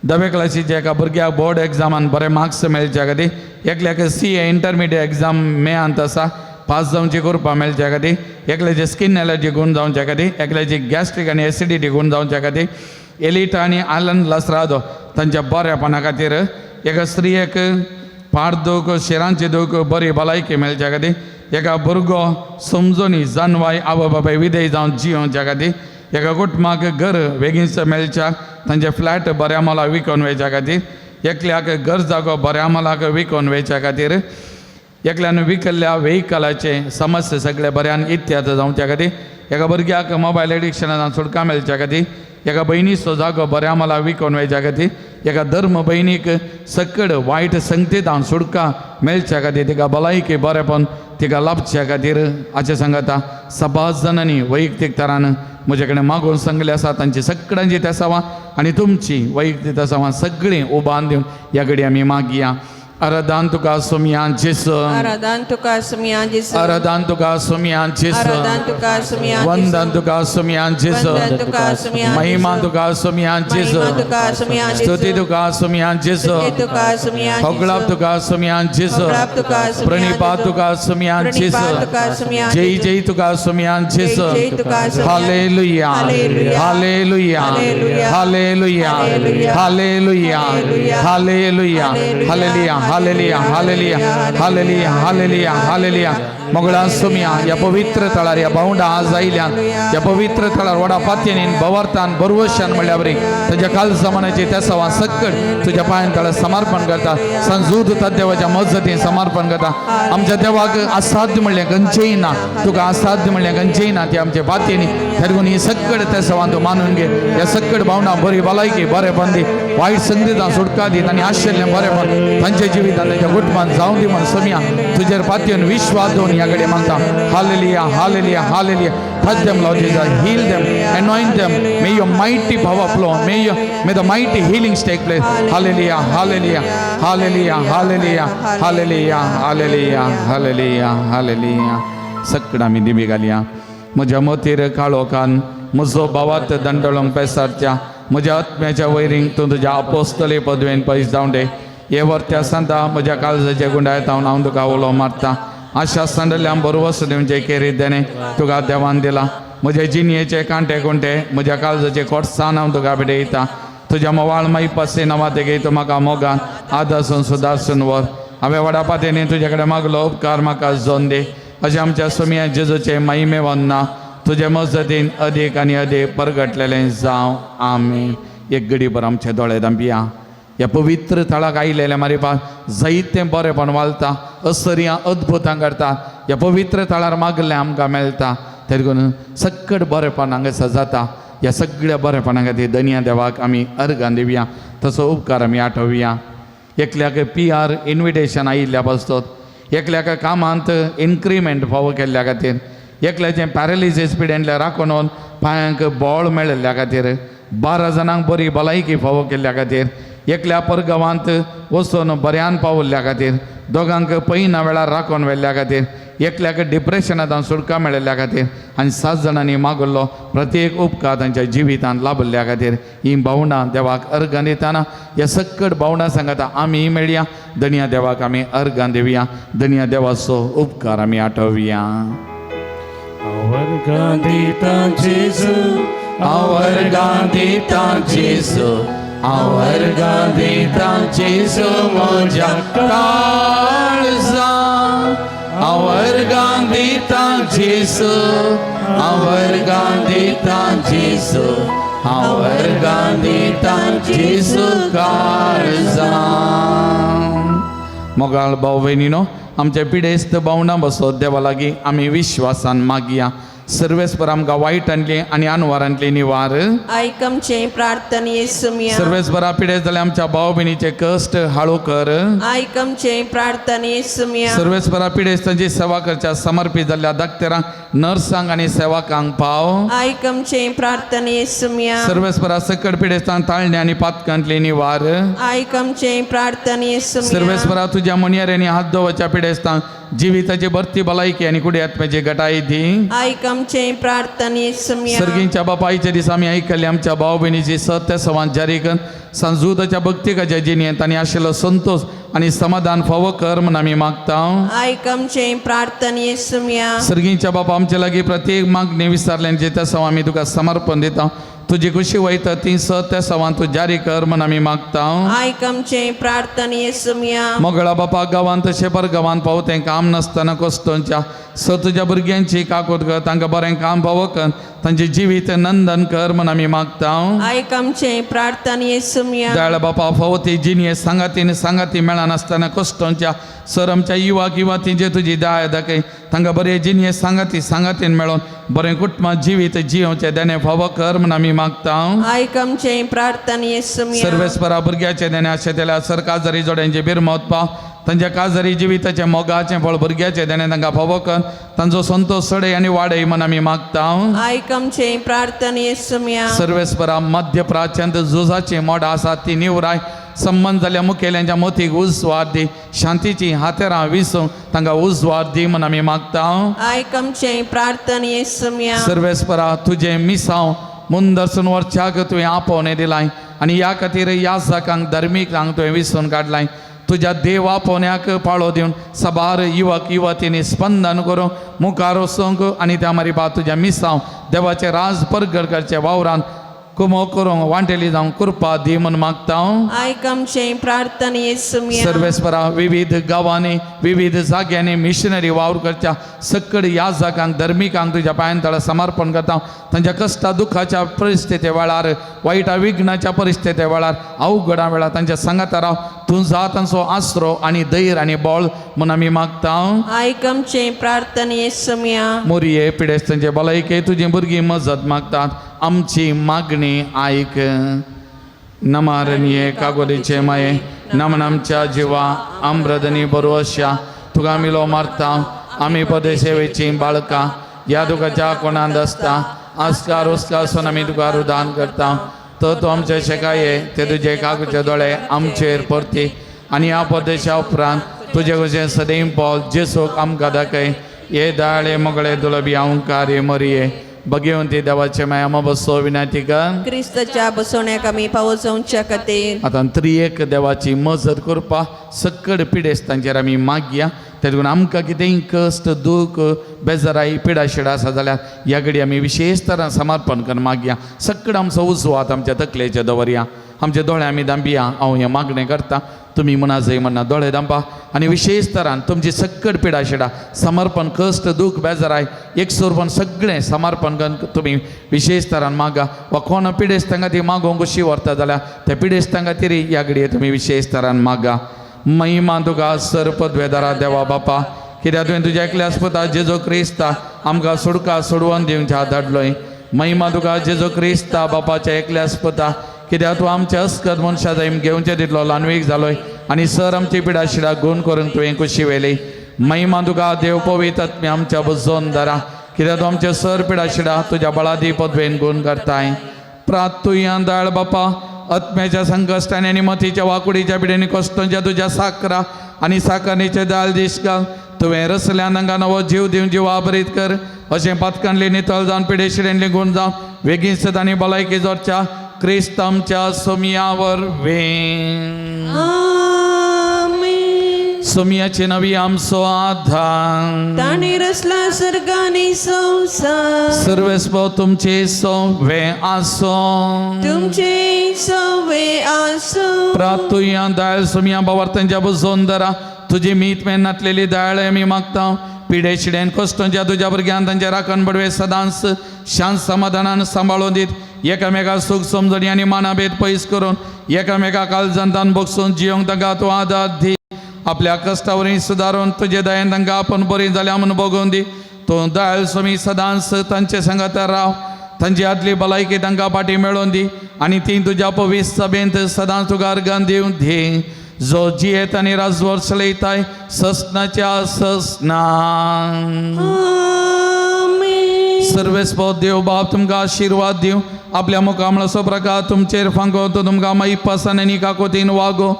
10वे क्लासीच्या एका भुरग्याक बोर्ड एग्जामान बरे मार्क्स मेळच्या खातीर, एकल्याक CA इंटरमिडिएट एग्जाम मेयांत आसा पास जावची करपा मेळच्या खातीर, एकल्याची स्किन एलर्जी गूण जावच्या खातीर, एकल्याची गॅस्ट्रीक आनी एसिडिटी गूण जावच्या खातीर, एलिटा आनी आलन लसरादो तांच्या बऱ्यापणा खातीर, एका स्त्रियेक पाड दूख शिरांची दूख बरी भलायकी मेळच्या खातीर, एका भुरगो समजून जानवाय आवय बापाय विधेय जावन जियोवच्या खातीर, एका कुटुंबाक घर बेगीनच मेळच्या तांचे फ्लॅट बऱ्या मोलाक विकून वयच्या खातीर, एकल्याक घर जागो बऱ्या मोलाक विकून वयच्या खातीर, एकल्यान विकल्ल्या व्हेकलाचे समस्या सगळे बऱ्यान इत्यार्थ जावच्या खातीर, एका भुरग्याक मोबायल एडिक्शनांतून सुटका मेळच्या खातीर, एका भयणीचो जागो बऱ्या मोलाक विकून वयच्या खातीर, एका धर्म भयणीक सकड वायट संगतींत सुटका मेळच्या खातीर, तिका भलायकी बरेपण तिका लाभच्या खातीर. हाचे सांगता 7 जाणांनी वैयक्तीक तरान म्हजे कडेन मागून सांगले आसा, तांची सगळ्यांची तेसावां आनी तुमची वैयक्तीक तेसावां सगळीं उबान दिवन ह्या घडी आमी मागया. आराधन तुका सुमियान जेसू, आराधन तुका सुमियान जेसू, आराधन तुका सुमियान जेसू, आराधन तुका सुमियान वंदन तुका सुमियान जेसू, वंदन तुका सुमियान महिमा तुका सुमियान जेसू, महिमा तुका सुमियान स्तुती तुका सुमियान जेसू, स्तुती तुका सुमियान होगळाप तुका सुमियान जेसू, होगळाप तुका सुमियान प्रणिपात जेसू, तुका सुमियान जेसू, प्रणिपात तुका सुमियान जय जेसू, जय तुका सुमियान जेसू. जय जय तुका सुमियान. हालेलुया हालेलुया. हालेलुया हालेलुया. हालेलुया हालेलुया हालेलुया हालेलुया हालेलुया हालेलुया हालेलुया हालेलुया हालेलुया. मोगळा सुमिया या पवित्र तळार या भावंडा आज आयल्यान या पवित्र तळार वडा पातयेन बवरतान बरवशान म्हणल्या बरी ताच्या काल जमान्याची त्या सवा सकड तुझ्या पांयान तळार समर्पण करता. संजूद देवाच्या मजतीन समर्पण करता. आमच्या देवाक असाध्य म्हणलें खंयचेय ना, तुका असाध्य म्हणलें खंयचेय ना. ती आमच्या बातयेनी ठरवून ही सकड त्या सवा तूं मानून घे. या सकड भावना बरी भलायकी बरेपण दी, वायट संगतींत सुटका दी आनी आशिल्लें बरेपण तांच्या जिवितांत तांच्या कुटुंबांत जावं दी म्हण समिया तुजेर पातयेन विश्वास दवरून ह्या कडेन मागता. हालेलुया हालेलुया hallelujah. Touch them, Lord Jesus. Heal them. Anoint them. May your mighty power flow. May the mighty healings take place. Hallelujah. Hallelujah. Hallelujah. Hallelujah. Hallelujah. Hallelujah. Hallelujah. Hallelujah. सकड़ा मी दिबी घालया. म्हज्या मोतीर काळोखान म्हजो भावात दंडळोंक पेसारच्या म्हज्या आत्म्याच्या वैरींक तूं तुज्या अपोस्तले पदवेन पयस जावं दे. हे वर्त्या सांता म्हज्या काळजाचे गुंडायतावन हांव तुका उलो मारता. आशा संडल्यान बरोवस दिवचे केरीत देणे तुका देवान दिला. म्हजे जिणयेचे कांटे कुंटे म्हज्या काळजाचे कोटसान हांव तुका भिडयता. तुझ्या मोवाळ माई पासे नवा ते घेतो म्हाका मोगान आदासून सुदासून वर हांवें वडापातेने तुझे कडेन मागलो उपकार म्हाका जोन दे अशें आमच्या सुमिया जेजूचे महिमे वन्ना तुझे मजतीन अदीक आनी अदीक परगटलेलें जावं आमीन. एक घडी भर आमचे दोळे धांपिया. ह्या पवित्र थळाक आयलेल्या मारिपाक जायतें बरेंपण वालता, असरियां अद्भुतां करतात. ह्या पवित्र थळार मागलें आमकां मेळटा. ते देखून सक्कड बरेंपण हांगासर जाता. ह्या सगळ्या बरेंपणा खातीर धन्य देवाक आमी अर्गां दिवया. तसो उपकार आमी आठवया. एकल्याक PR इन्विटेशन आयिल्ल्या बसतोत, एकल्याक कामांत इन्क्रिमेंट फावो केल्ल्या खातीर, एकल्याचें पॅरालिसीस पिडेंतल्या राखून पांयांक बळ मेळिल्ल्या खातीर, 12 जाणांक बरी भलायकी फावो केल्ल्या खातीर, एकल्या परगांवांत वचून बऱ्यान पावल्ल्या खातीर, दोगांक पैना वेळार राखून व्हेल्ल्या खातीर, एकल्याक डिप्रेशनांत सुटका मेळिल्ल्या खातीर आनी 7 जाणांनी मागुल्लो प्रत्येक उपकार तांच्या जिवितांत लाभल्या खातीर ही भावनां देवाक अर्गां दितना ह्या सक्कड भावनां सांगता आमी मेळया. धन्य देवाक आमी अर्गां दिवया. धन्य देवाचो उपकार आमी आठवया. Our Jesu, our Jesu, our Jesu, moja kalza. Our Jesu, our Jesu, our Jesu kalza. मोगाळ भाव भयणीनो, आमचे पिडेस्त भावना बसत देवा लागीं आमी विश्वासान मागया. सर्वेस्पर आमकां वायटांतली आनी अनवरांतली निवार. आयक आमचें प्रार्थना येसुमिया. सर्वेस्परा पिडेस्त जाल्यार आमच्या भाव भयणीचे कश्ट हाळू कर. आयक आमचें प्रार्थना येसुमिया. सर्वेस्परा पिडेस्तांची सेवा करच्या समर्पीत जाल्ल्या दाक्तेरांक नर्सांक आनी सेवकांक पाव. आयक आमचें प्रार्थना येसुमिया. सर्वेस्परा सकट पिडेस्तांक ताळणी आनी पातकांतली निवार. आयक आमचें प्रार्थना येसुमिया. सर्वेस्परा तुज्या मुनियरेनी हात दवरच्या पिडेस्तांक जिविताची भरती भलायकी आनी कुडी आत्म्याची घटाय दी. आयक आमचें प्रार्थना येसुमिया. सर्गींच्या बापायच्या दिसा आमी आयकल्ली आमच्या भाव भयणीची सत्य संवाद जारी कर. सांजुदाच्या भक्तिकाच्या जिणेंत तांणी आशिल्लो संतोष आनी समाधान फावो कर म्हूण आमी मागता. आयक आमचें प्रार्थना येसुमिया. सर्गींच्या बापा आमचे लागीं प्रत्येक मागणी विचारल्यांचे त्या सवा आमी तुका समर्पण दिता. तुजी खुशी वयता ती सत्य संवाद तूं जारी कर म्हूण आमी मागता. आयक आमचें प्रार्थना येसुमिया. मोगळा बापा गांवांत तशें परगांवांत पावतें काम नासतना कश्टांच्या तुज्या भुरग्यांची काकूट कर. तांकां बरें काम फावो कर. तांचे जिवीत नंदन कर म्हूण आमी मागता. आयक आमचें प्रार्थना येसुमिया. दयाळ बापा फावो ती जिणे सांगाती मेळनासतना कश्टांच्या सर आमच्या युवाक युवतींचे तुजी दया दाखय. तांकां बरे जिणे सांगातीन मेळोन बरें कुटुंबात जिवीत जियोवचें देणे फावो कर म्हूण आमी मागता. आयक आमचें प्रार्थना येसुमिया. सर्वेस्परा भुरग्याचे देणे अशें जाल्यार सर काजारी जोड्यांचे बिरमत पाव. तांच्या काजारी जिविताचे मोगाचें फळ भुरग्याचे देणे तांकां फावो कर. तांचो संतोष सडय आनी वाडय म्हूण आमी मागता. आयक आमचें प्रार्थना येसुमिया. सर्वेस्परा मध्य प्राच्यांत झुजाची मोड आसात ती निवराय. संबंध जाल्या मुखेल्यांच्या मोतीक उजवार दी. शांतीची हातेरां विसूंक तांकां उजवार दी म्हूण आमी मागता. आयक आमचें प्रार्थना येसुमिया. सर्वेस्परा तुजें मिसांव मुंदरसून वरच्याक तुवें आपोवणें दिलाय आनी ह्या खातीर याजकांक धर्मीकांक तुवें विसरून काडलाय. तुज्या देव आपोवण्याक पाळो दिवन सबार युवक युवतींनी स्पंदन करूं मुखार वचूंक आनी त्या मारिपा तुज्या मिसांव देवाचे राज परगट करचे वावरांत कुमो करूंक वांटेली जावं कृपा दी म्हूण मागता. आयक आमचें प्रार्थना येसुमिया. सर्वेस्परा विविध गांवांनी विविध जाग्यांनी मिशनरी वावर करच्या सकड याजकांक धर्मिकांक तुज्या पांयांतळ समर्पण करता. तांच्या कश्टा दुखाच्या परिस्थिती वेळार वायटा विघ्नाच्या परिस्थिती वेळार अवघडा वेळार तांच्या सांगाता राव. तूं जा तांचो आसरो आनी धैर्य आनी बळ म्हूण आमी मागता. आयक आमचें प्रार्थना येसुमिया. मोरये पिडेस्तांचे भलायके तुजी भुरगीं मजत मागतात. आमची मागणी आयक. नमारनिये कागोदेचे माये नमन आमच्या जिवा आम्रदनी बरोवश्या तुका मिलो मारता. आमी पदे सेवेची बाळकां ह्या दुखाच्या कोणांत आसता. आस्कार उस्कासून आमी तुका रुदान करता. तो आमचे शेकाये ते तुजे काकूचे दोळे आमचेर परती आनी ह्या पदेशा उपरांत तुजे कशें सदैव पावल जेसूक आमकां दाखय. हे दाळे मोगळे दुलबी अवंकार मरिये भगवंती देवाचे माया बसो विनंती कर. क्रिस्ताच्या बसवण्याक आमी पावोवच्या खातीर आतां त्रिएक देवाची मजत करपा सकड पिडेस्तांचेर आमी मागया. तेतून आमकां कितेंय कश्ट दूख बेजाराई पिडा शिडा आसा जाल्यार ह्या घडी आमी विशेश तरान समर्पण करून मागया. सकड आमचो उजवात आमच्या तकलेचे दवरया. आमचे दोळे आमी दांबिया हांव हें मागणें करता तुमी मनाजय म्हणा दोळे दांबा आनी विशेश तरान तुमची सगळ पिडा शिडा समर्पण कश्ट दूख बेजाराय एकसोरपण सगळें समर्पण करून तुमी विशेश तरान मागा वा कोण पिडेस्तांगा ती मागोवंक कशी व्हरता जाल्यार त्या पिडेस्तांगा तरी ह्या घडये तुमी विशेश तरान मागा महिमा तुका सरपदवेदारा देवा बापा कित्याक तुवें तुज्या एकल्या आस्पता जेजो क्रिस्ता आमकां सुडका सोडवून दिवच्या धाडलोय महिमा तुका जेजो क्रिस्ता बापाच्या एकल्या आस्पता कित्याक तूं आमच्या अस्कत मनशा जायम घेवचे तितलो ल्हानवीक जालोय आनी सर आमची पिडा शिडा गुण करून तुवें कुशी वेली महिमा तुका देव पवित्र आत्म्या आमच्या बुजोवन धरा कित्याक तूं आमच्या सर पिडा शिडा तुज्या बळादी पदवेन गुण करताय प्रार्थुया दयाळ बापा आत्म्याच्या संकश्टांनी आनी मतीच्या वाकुडीच्या पिडेनी कश्टांच्या तुज्या साकरा आनी साकरणीचे दाल दिश घाल तुवें रसल्या नंगा नवो जीव दिवन जीव वाबरीत कर अशें पातकांतली नितळ जावन पिडे शिडेंतली गुण जावन वेगीन सत आनी भलायकी जोडच्या क्रिस्त आमच्या सोमयावर वें आमेन. सोमयाची नवी आमचो आधार ताणे रचला सर्गानी संसार सर्वेस्व तुमचे सोवे आसो तुमचे सवे आसो प्रार्थुया दयाळ सोमया बावर्तांच्या बुजोवन धरा तुजी मीत मेहनतलेली दयाळ आमी मागता पिडे शिडेन कश्टांच्या तुज्या भुरग्यांक तांचे राखण बडवे सदांच शांत समाधानान सांबाळून दीत एकामेका सुख समजणी आनी मानाभेद पयस करून एकामेका काळजांतान बगसून जियोंक तांकां तूं आदार दी आपल्या कश्टावरी सुदारून तुजे दयेन तांकां आपण बरी जाल्या म्हूण बगोवन दी तूं दयाळ स्वामी सदांच तांचे संगत राव तांची आदली भलायकी तांकां फाटीं मेळोवन दी आनी ती तुज्या पवित्र सभेंत सदांच तुका अर्गान दिवं दी जो जियेत आनी राजवर चलयताय ससनाच्या ससना सर्वेस्व देव बाप तुमकां आशिर्वाद दिवं आपल्या मुखामळाचो प्रकार तुमचेर फांको तो तुमकां माई पासान आनी काकोतीन वागो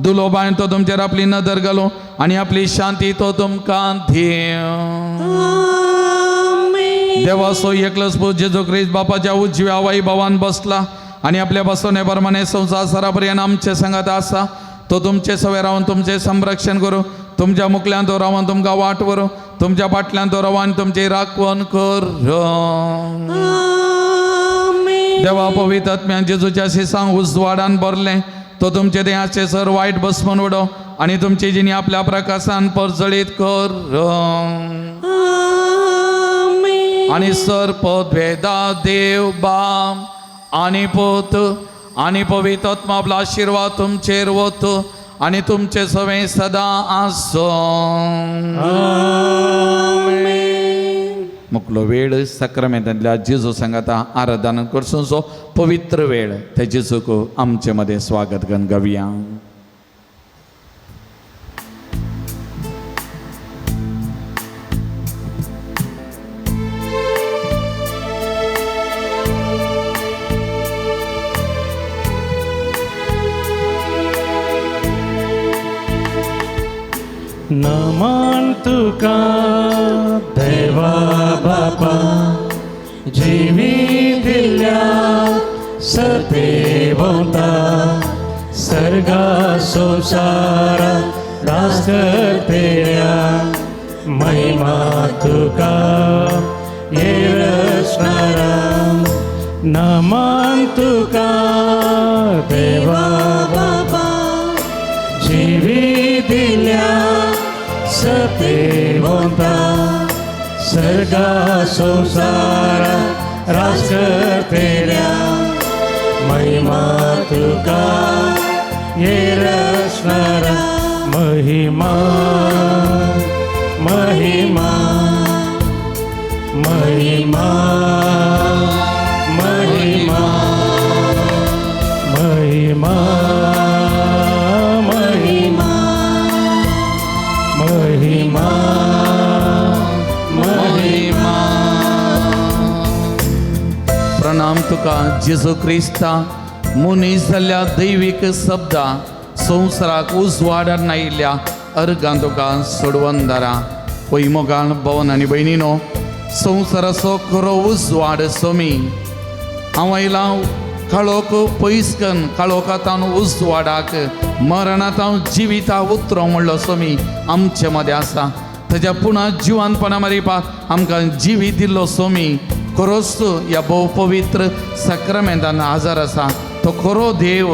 दुलो बायन तो तुमचेर आपली नदर घालो आनी आपली शांती तो तुमकां दिव देवाचो एकलोच पूत जेजू ख्रिस्त बापाच्या उजव्या वैभवान बसला आनी आपल्या बसवणे प्रमाणे संवसारा पर्यंत आमचे संगत आसा तो तुमचे सवे रावन तुमचे संरक्षण करूं तुमच्या मुखल्यान तो रावन तुमकां वाट व्हरूं तुमच्या फाटल्यान तो रावन तुमची राखण करूं देवा पवित्र आत्म्यान जेजूच्या शिसांक उजवाडान भरलें तो तुमचे देहाचे सर वायट बसमून उडो आनी तुमची जिणी आपल्या प्रकाशान परजळीत करूं आनी सर पदवेदा देव बाप आनी पुत आनी पवित्र आत्मा आपलो आशिर्वाद तुमचेर वतो आनी तुमचे सवे सदां आसो मुकलो वेळ सक्रामेंतांतल्या जेजू संगता आराधना करसूचो पवित्र वेळ त्या जेजूक आमचे मध्ये स्वागत करून गावया नमन तुका देवा बापा जिवी दिल्या सतेवता सर्गा संसारा रास करतेल्या महिमा तुका येरसणारा नमन तुका देवा बापा जिवी दिल्या सतेवता सर्गा संसारा रास करतेल्या महिमा तुका येरसणारा महिमा महिमा महिमा महिमा महिमा महिमा महिमा महिमा प्रणाम तुका जेजू क्रिस्ता मुनीस जाल्ल्या दैवीक शब्दा संवसाराक उजवाडान आयिल्ल्या अर्गां तुका सोडवून धरा पय मोगान भवन आनी भयणीनो संवसाराचो खरो उजवाड सोमी हांव आयलां काळोख पयस करून काळोखांतान उजवाडाक मरणांत हांव जिविता उतरो म्हणलो सोमी आमचे मदें आसा ताच्या पुणा जिवंतपणा मारिपाक आमकां जिवी दिल्लो सोमी खरोच ह्या भोव पवित्र सक्रामेंतान हाजर आसा तो खरो देव,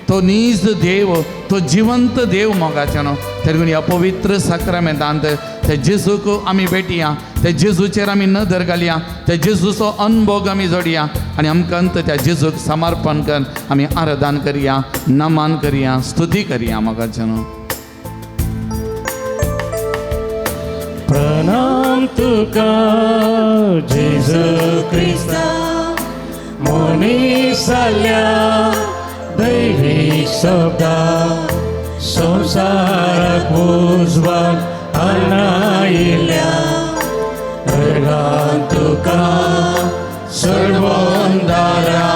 तो नीज देव, तो जिवंत देव मोगाच्यानो तेगून ह्या पवित्र साक्रामेंतांत ते जेजूक आमी भेटया, ते जेजूचेर आमी नदर घालया, ते जेजूचो अनुभव आमी जोडया आनी आमकां त्या जेजूक समर्पण करून आमी आराधन करया, नमन करया, स्तुती करया मोगाच्यानो. प्रणाम तुका जेजू क्रिस्ता, मनीसाल्या दैवीक शब्दा संसाराक उजवाड हाडनायिल्ल्या अर्गान तुका सडवून दारा.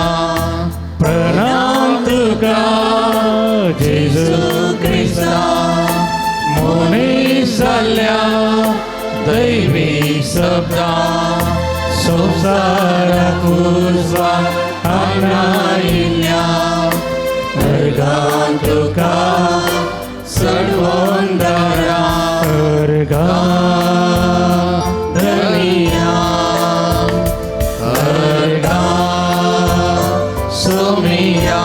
प्रणाम तुका जेजू क्रिस्ता, मनीसाल्या दैवीक शब्दा संसाराक उजवाड हाडनायिल्ल्या अर्गान तुका सडवून दारा. अर्गां धनिया, अर्गां सोमिया,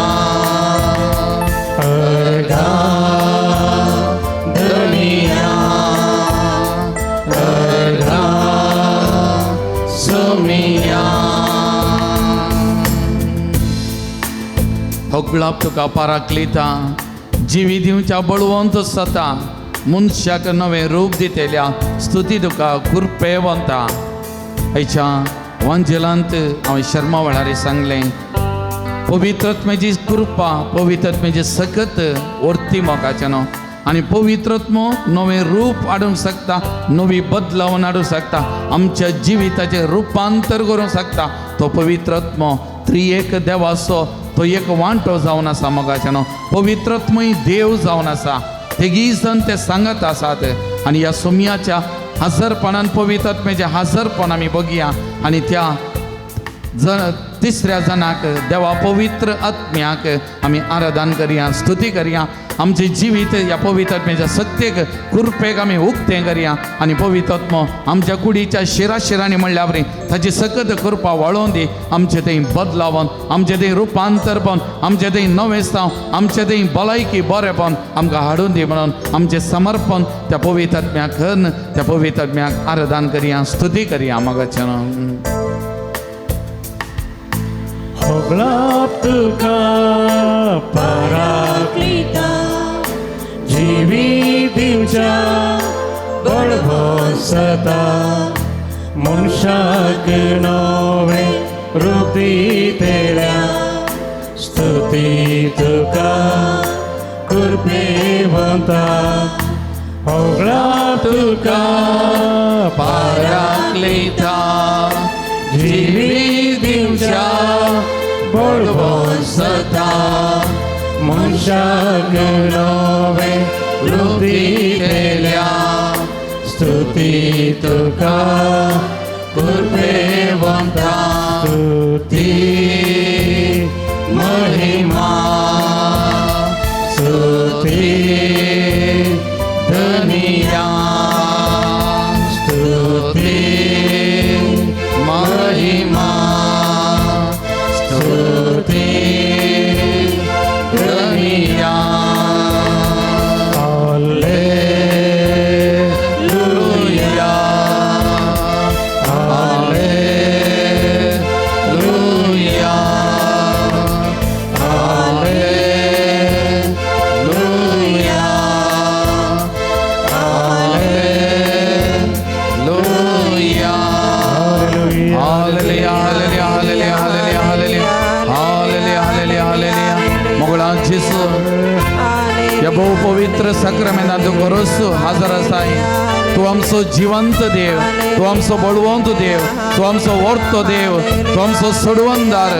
अर्गां धनिया, अर्गां सोमिया. होकळाप तुका पाराक्लिता, जिवी दिवच्या बळवंत सता, मनशाक नवें रूप दितेल्या स्तुती तुका कुरपेवंता. आयच्या वांजेलांत हांवें शर्मा वळारी सांगलें, पवित्रत्मेची कृपा, पवित्रत्मेची सकत वर्ती मोगाच्यानो आनी पवित्रत्मो नवें रूप हाडूंक शकता, नवी बदलावन हाडूंक शकता, आमच्या जिविताचें रूपांतर करूंक शकता. तो पवित्रत्मो त्रिएक देवाचो तो एक वांटो जावन आसा मोगाच्यानो. पवित्रत्मय देव जावन आसा, तेगीच जण ते सांगत आसात. आनी ह्या सोमयाच्या हजरपणान पवित्रत्मेचें हजरपण आमी बगया आनी त्या तिसऱ्या जनाक देवा पवित्र आत्म्याक आमी आराधन करया, स्तुती करया. आमचे जिवीत ह्या पवित्रत्मेच्या सत्येक कुरपेक आमी उक्तें करया आनी पवित्रत्मो आमच्या कुडीच्या शिराशिरांनी म्हणल्या बरें ताची सकत कृपा वळोवन दी. आमचे थंय बदलावन, आमचे थंय रुपांतरपण, आमचे थंय नवेस्तांव, आमचे थंय भलायकी बरेपण आमकां हाडून दी म्हणून आमचें समर्पण त्या पवित्रत्म्याक करून त्या पवित्रत्म्याक आराधन करया, स्तुती करया मोगाच्यानो. होगलाप तुका पाराक्लिता, जिवी दिवच्या बळगोन सता, मनशाक नवें रूप दितेल्या स्तुती तुका कुरपेवंता. होगलाप तुका पाराक्लिता, जिवी दिवच्या बळगोन सता, मनशाक नवें रूप दितेल्या स्तुती तुका कुरपेवंता. स्तुती महिमा, स्तुती धनिया, स्तुती महिमा, स्तुती धनिया. हालेलुया, हालेलुया, हालेलुया, हालेलुया. हालेलुया, हालेलुया, हालेलुया, हालेलुया, हालेलुया, हालेलुया, हालेलुया. मोगळा जेसू या बहु पवित्र साक्रामेंतांत तुका रोसू हाजर आसाय. तूं आमचो जिवंत देव, तूं आमचो बळवंत देव, तूं आमचो वर्तो देव, तूं आमचो सोडवणदार,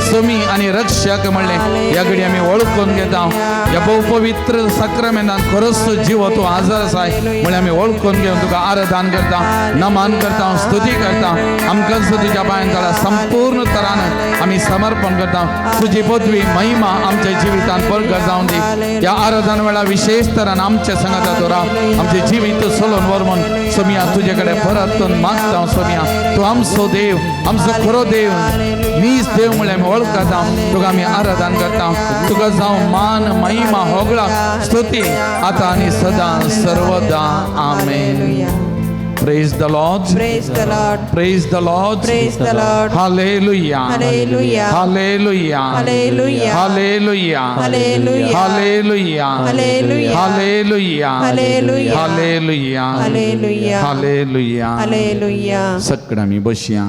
समी आनी रक्षक म्हणलें ह्या घडी आमी वळखून घेता. ह्या बहु पवित्र साक्रामेंतांत खरोच तूं जिव तूं हाजर आसाय म्हळ्यार आमी वळखून घेवन तुका आराधन करता, नमन करता, स्तुती करता. आमकां तुज्या पांयां घाला, संपूर्ण तरान आमी समर्पण करता. तुजी पदवी महिमा आमच्या जिवितांत परगट जावन दी. ह्या आराधन वेळा विशेष तरान आमच्या संगता तोरा आमचें जिवीत चलोवन व्हर म्हणून सोमिया तुझे कडेन परत मागता सोमिया तू आमचो देव आमचो खरो देव नीच देव म्हळ्यार आमी वळखता तुका आमी आराधन करता तुका जावं मान महिमा होगळा स्तुती आता आनी सदां सर्वदा आमेन. Praise the Lord. Praise the Lord. Praise the Lord. Praise the Lord. Hallelujah. Hallelujah. Hallelujah. Hallelujah. Hallelujah. Hallelujah. Hallelujah. Hallelujah. Hallelujah. Hallelujah. Hallelujah. Hallelujah. Hallelujah. Hallelujah. सगळं आमी बसया.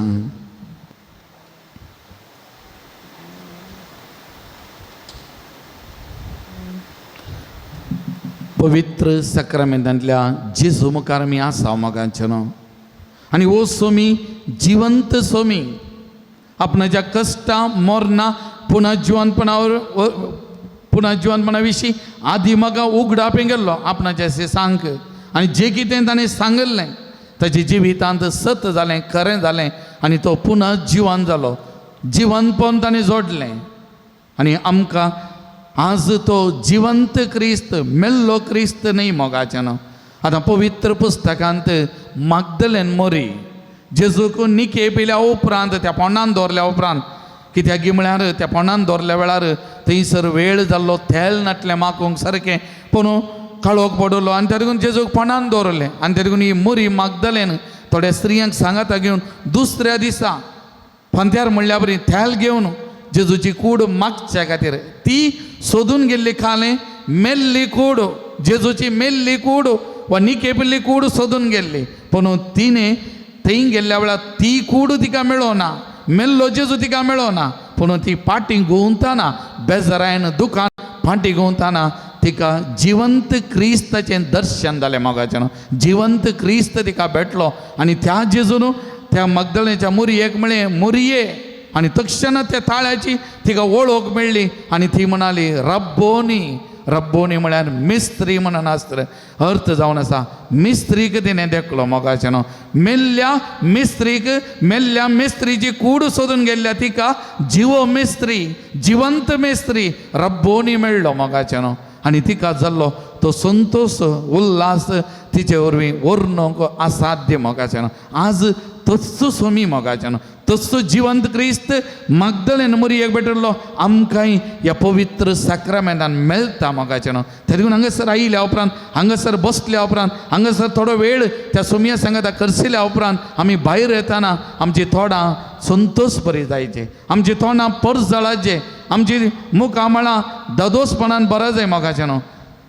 पवित्र सक्रामेंतांतल्या जेजू मुखार आमी आसा मोगाचेनो आनी वो सोमी जिवंत सोमी आपणाच्या कश्टां मरणां पुनर्जीवनपणा विशीं आदी मोगा उगडापे गेल्लो आपणाच्या सेसांक आनी जें कितें ताणें सांगल्लें ताचे जिवितांत सत जालें खरें जालें आनी तो पुनर्जीवन जालो जिवंतपण ताणें जोडलें आनी आमकां आज तो जिवंत क्रिस्त मेल्लो क्रिस्त न्ही मोगाचेनो. आतां पवित्र पुस्तकांत मागदलेन मोरी जेजूक निके पिल्या उपरांत त्या पोंडान दवरल्या उपरांत कित्याक गिमळ्यार त्या पोंडान दवरल्या वेळार थंयसर वेळ जाल्लो थेल नाटलें मागूंक सारकें पूण काळोख पडलो आनी त्या देखून जेजूक पोंडान दवरलें आनी त्या देखून ही मोरी मागदलेन थोड्या स्त्रियांक सांगाता घेवन दुसऱ्या दिसा फांत्यार म्हणल्या बरी थेल घेवन जेजूची कूड मागच्या खातीर ती सोदून गेल्ली खालें मेल्ली कूड जेजूची मेल्ली कूड वा निकेपिल्ली कूड सोदून गेल्ली पूण तिणें थंय गेल्ल्या वेळार ती कूड तिका मेळोना मेल्लो जेजू तिका मेळोना पूण ती फाटीं घुंवताना बेजारायन दुकान फाटीं घुंवताना तिका जिवंत क्रिस्ताचें दर्शन जालें मोगाचें जिवंत क्रिस्त तिका भेटलो आनी त्या जेजून त्या मगदलेच्या मुरयेक म्हळें मुरये आनी तक्षण त्या ताळ्याची तिका वळख मेळ्ळी आनी ती म्हणाली रब्बोनी रब्बोनी म्हळ्यार मिस्त्री म्हणून आसता अर्थ जावन आसा मिस्त्रीक तिणें देखलो मोगाचेनो मेल्ल्या मिस्त्रीची कूड सोदून गेल्ल्या तिका जिवो मिस्त्री जिवंत मिस्त्री रब्बोनी मेळ्ळो मोगाचेनो आनी तिका जाल्लो तो संतोष उल्हास तिचे वरवीं वर्णूंक असाध्य मोगाचेनो. आज तस्सो सोमी मोगाचेनो तस्सो जिवंत क्रिस्त मागदलेन मोरयेक भेटलो आमकांय ह्या पवित्र साक्रामेंतान मेळटा मोगाचेनो. त्या देखून हांगासर आयिल्ल्या उपरांत हांगासर बसल्या उपरांत हांगासर थोडो वेळ त्या सोमया सांगाता करसिल्या उपरांत आमी भायर येताना आमची तोंडां संतोश बरी जायचे आमची तोंडां परजळाचे आमची मुखामळां ददोसपणान बरा जाय मोगाचेनो.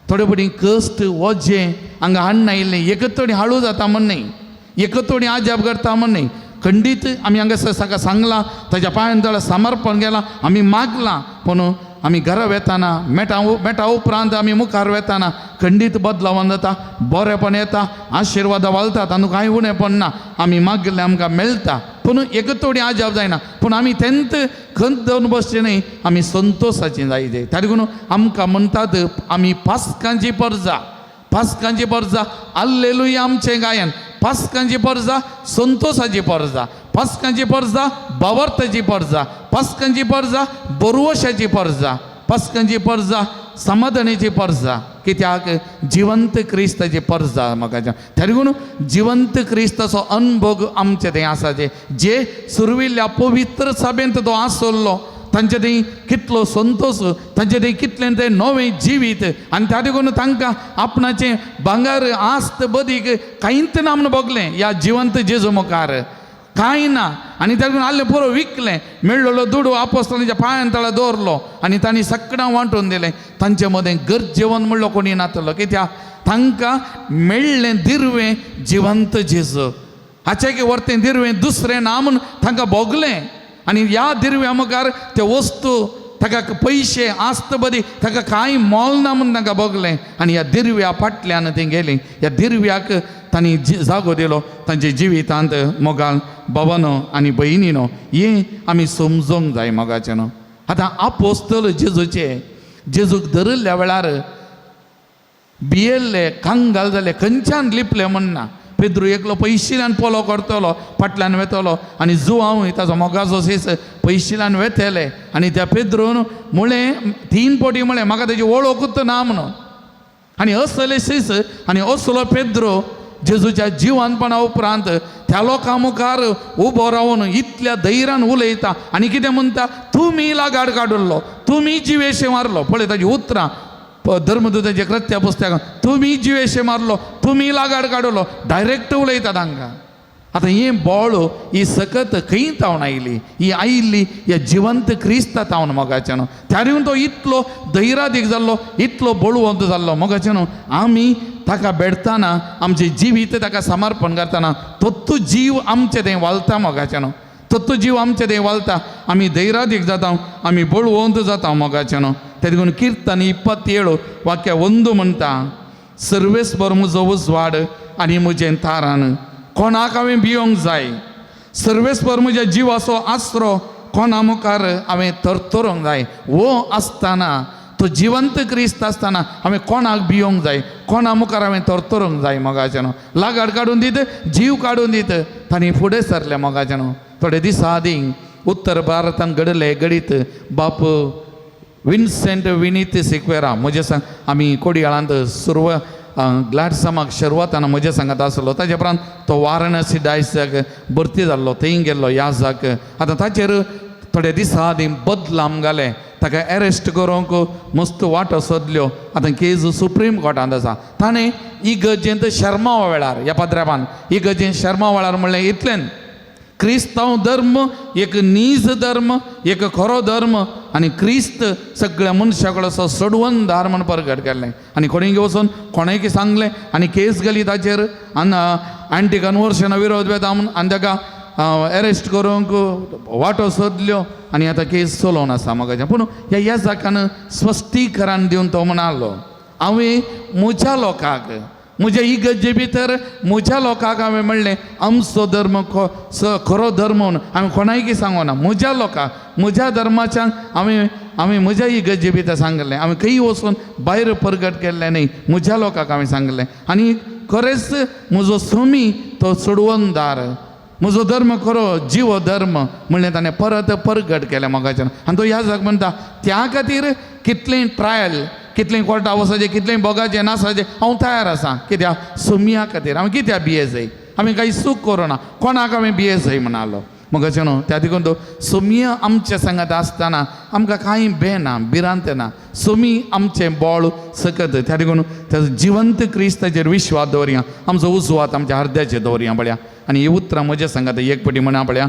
थोडे पटी कश्ट वजें हांगा हाडून आयिल्लें एकतोडी हाळू जाता म्हण न्ही एकतोडी आजाप करता म्हण न्ही खंडीत आमी हांगासर साका सांगलां ताच्या पांयां तळा समर्पण केलां आमी मागलां पूण आमी घरा वेताना मेटा उपरांत आमी मुखार वेताना खंडीत बदलावन जाता बरेपण येता आशिर्वाद वालता तातूंत कांय उणेपण ना आमी मागलें आमकां मेळटा पूण एकतोडी आजाप जायना पूण आमी तेंत खंत जावन बसचें न्ही आमी संतोशाचीं जायचे. त्या देखून आमकां म्हणटात आमी पास्कांची परजा हल्लेलुया आमचें गायन पास्कांची परजा संतोशाची परजा पास्कांची परजा बावर्ताची परजा पास्कांची परजा बरवशाची परजा पास्कांची परजा समाधानाची परजा कित्याक जिवंत क्रिस्ताची परजा म्हाका त्या देखून जिवंत क्रिस्ताचो अनुभव आमचे थंय आसा जे सुरविल्ल्या पवित्र सभेंत तो आसलो तांचे थंय कितलो संतोश तांचे थंय कितलें तें नवें जिवीत आनी त्या देखून तांकां आपणाचें भांगर आस्त बदीक कांयच ना म्हूण बगलें ह्या जिवंत जेजू मुखार कांय ना आनी त्या देखून आसलें पुरो विकलें मेळ्ळलो दुडू आपोस्तलांच्या पांयां तळा दवरलो आनी तांणी सगळ्यांक वांटून दिलें तांचे मदें गरजेवंत म्हणलो कोणी नासलो कित्याक तांकां मेळ्ळें दिर्वें जिवंत जेजू हाचे व्हरतें दिर्वें दुसरें ना म्हूण तांकां भोगलें आनी ह्या दिर्व्या मुखार त्यो वस्तू ताका पयशे आस्त बदी ताका कांय मोल ना म्हूण तांकां भोगलें आनी ह्या दिर्व्या फाटल्यान तीं गेलीं ह्या दिर्व्याक तांणी जागो दिलो तांचे जिवितांत मोगाल भावानो आनी भयणीनो हें आमी समजूंक जाय मोगाचें न्हू. आतां आपोस्तल जेजूक धरिल्ल्या वेळार भियेल्ले कांगाल जाले खंयच्यान लिपले म्हणना पेद्रू एकलो पयशिल्यान पोलो करतलो फाटल्यान वेतलो आनी जुवांवूय ताचो मोगाचो सीस पयशिल्यान वेतेले आनी त्या पेद्रून म्हळें 3 फावटी म्हळें म्हाका तेजी वळखूच ना म्हणून आनी असले सीस आनी असलो पेद्रो जेजूच्या जिवंतपणा उपरांत त्या लोकां मुखार उबो रावन इतल्या धैर्यान उलयता आनी कितें म्हणटा, तुमी लागाड काडुल्लो, तुमी जिवेशे मारलो. पळय ताजी उतरां धर्मदूताचे कृत्य पुस्तकां, तुमी जिवेशे मारलो, तुमी लागाड काडलो, डायरेक्ट उलयता तांकां. आतां ही बोळ ही सकत खंय तावन आयली, ही आयिल्ली ह्या जिवंत क्रिस्ता तावन मोगाचें न्हू. त्यारी तो इतलो धैर्यादीक जाल्लो, इतलो बळवंत जाल्लो मोगाचें न्हू. आमी ताका बेडताना आमचें जिवीत ताका समर्पण करतना तो जीव आमचें थंय वालता मोगाचें न्हू. तो जीव आमचें थंय वालता. आमी धैर्यादीक जाता, आमी बळवंत जाता मोगाचें न्हू. ते देखून कीर्तन 27 वाक्य 1 म्हणटा, सर्वेस्पर म्हजो उजवाड आनी म्हजें तारण, कोणाक हांवें भियोंक जाय. सर्वेस्पर म्हज्या जिवाचो आसरो, कोणा मुखार हांवें तरतरोंक जाय. वो आसतना, तो जिवंत क्रिस्त आसतना हांवें कोणाक भियोंक जाय, कोणा मुखार हांवें तरतरोंक जाय मोगाचें न्हू. लागाड काडून दीत, जीव काडून दीत, तांणी फुडें सरलें मोगाचें न्हू. थोडे दिसा आदीं उत्तर भारतांत घडले गडीत बाप विन्सेंट विनीत सिक्वेरा म्हजे सांग आमी कोडयाळांत ग्लॅडसमाक शर्वताना म्हजे सांगात आसलो. ताचे उपरांत तो वाराणसी डायसाक भरती जाल्लो, थंय गेल्लो याजाक. आतां ताचेर थोडे दिसा आदीं बदलाम घाले, ताका एरेस्ट करूंक मस्त वाटो सोदल्यो. आतां केस सुप्रीम कोर्टांत आसा. ताणें इगर्जेंत शर्मा वेळार, ह्या पत्र्यापान इगर्जेंत शर्मा वेळार म्हणलें इतलें, क्रिस्तांव धर्म एक नीज धर्म, एक खरो धर्म, आनी क्रिस्त सगळ्या मनशां असो सडवंदार म्हण प्रगट केल्लें. आनी कोणीय वचून कोणेंय सांगलें आनी केस गेली ताचेर, एंटी कन्वर्शना विरोध वेता म्हूण, आनी ताका एरेस्ट करूंक वाटो सोदल्यो. आनी आतां केस चलोवन आसा मोगाचें. पूण ह्या जाकान स्पश्टीकरण दिवन तो म्हणालो, हांवें म्हज्या लोकांक, म्हज्या इगर्जे भितर म्हज्या लोकांक हांवें म्हणलें आमचो धर्म खरो धर्म म्हणून हांवें कोणायकी सांगोना. म्हज्या लोकांक, म्हज्या धर्माच्यान हांवें म्हज्या इगर्जे भितर सांगलें. हांवें खंय वचून भायर प्रगट केल्लें न्ही, म्हज्या लोकांक हांवें सांगलें. आनी खरेंच म्हजो स्वामी तो सोडवंदार, म्हजो धर्म खरो जीव धर्म म्हणलें ताणें परत प्रगट केलें मोगाचें. आनी तो ह्या जाग म्हणटा, त्या खातीर कितलेंय ट्रायल, कितलेंय कोर्टा वचचें, कितलेंय बोगाचें नासाचें हांव तयार आसां. कित्याक सुमया खातीर हांवें कित्याक भियेसय, हांवें कांय सूख करूना, कोणाक हांवें भियेसय म्हणालो मोगाचें न्हू. त्या देखून तो सुमया आमच्या सांगात आसतना आमकां कांय भेना, भिरांत ना. सुमी आमचें बोळ सकत. त्या देखून त्या जिवंत क्रिस्ताचेर विश्वास दवरया, आमचो उजवात आमच्या हृदयाचेर दवरया पळया. आनी ही उतरां म्हज्या सांगात एक पटी म्हणा पळया,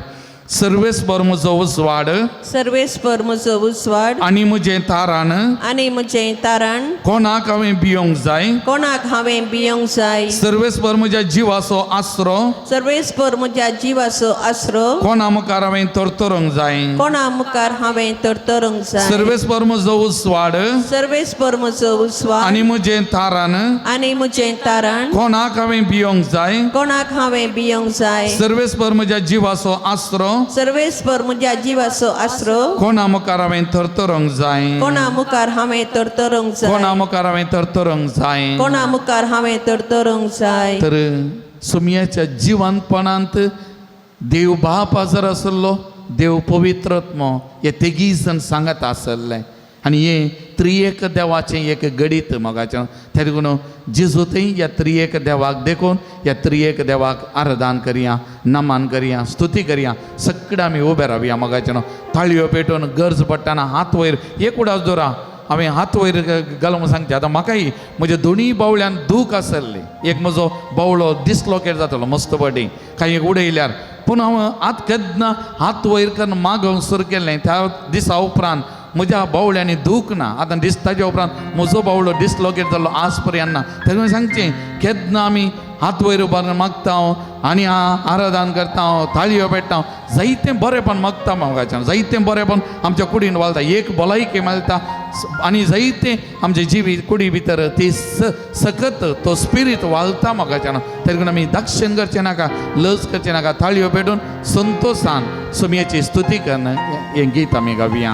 सर्वेस्पर म्हजो उजवाड, सर्वेस्पर म्हजो उजवाड आनी म्हजें तारण, आनी म्हजें तारण, कोणाक हांवें भियोंक जाय. कोणाक हांवें भियोंक जाय. सर्वेस्पर म्हज्या जिवाचो आसरो, सर्वेस्पर म्हज्या जिवाचो आसरो, कोणा मुखार हांवें तरतरोंक जाय. कोणा मुखार हांवें तरतरोंक जाय. सर्वेस्पर म्हजो उजवाड, सर्वेस्पर म्हजो उजवाड आनी म्हजें तारण, आनी म्हजें तारण, कोणाक हांवें भियोंक जाय. कोणाक हांवें भियोंक जाय. सर्वेस्पर म्हज्या जिवाचो आसरो, सर्वेस्पर म्हज्या जिवाचो आसरो, कोणा मुखार हांवें तरतरोंक जाय. कोणा मुखार हांवें तरतरोंक जाय. कोणा मुखार हांवें तरतरोंक जाय. कोणा मुखार हांवें तरतरोंक जाय. तर सुमयाच्या जिवंतपणांत देव बाप हजर आसलो, देव पवित्रत्म हे तिगी जण सांगत आसले. आनी हे त्रिएक देवाचें एक गडीत मोगाचें. त्या देखून जेजूतय ह्या त्रिएक देवाक देखून ह्या त्रिएक देवाक आराधन करया, नमन करया, स्तुती करया. सगळे आमी उबे रावया मोगाचें. ताळयो पेटोवन गरज पडटाना हात वयर एक उडास दवरा. हांवें हात वयर घालूंक सांगचें. आतां म्हाकाय म्हज्या दोनीय बावळ्यान दूख आसलें. एक म्हजो बावळो डिस्लोकेट जातालो मस्त बडी, कांय एक उडयल्यार. पूण हांव हात केन्ना हात वयर करून मागोवंक सुरू केलें. त्या दिसा उपरांत म्हज्या बावळ्यांनी दूख ना. आतां दिसताच्या उपरांत म्हजो बावळो डिस्लोकेट जाल्लो आज पर्यंत ना. तेका सांगचें, केन्ना आमी हात वयर उबारून मागता आनी आराधन करता, ताळयो पेट्टा, जायतें बरेंपण मागता मोगाचें. जायतें बरेंपण आमच्या कुडीन वालता, एक भलायकी मेळटा आनी जायतें आमचे जिवी कुडी भितर ती सकत तो स्पिरीट वालता मोगाचें. त्या देखून आमी दाक्षिण करचें नाका, लज करचें नाका. ताळयो पेटून संतोशान सुमयेची स्तुती करून हें गीत आमी गावया.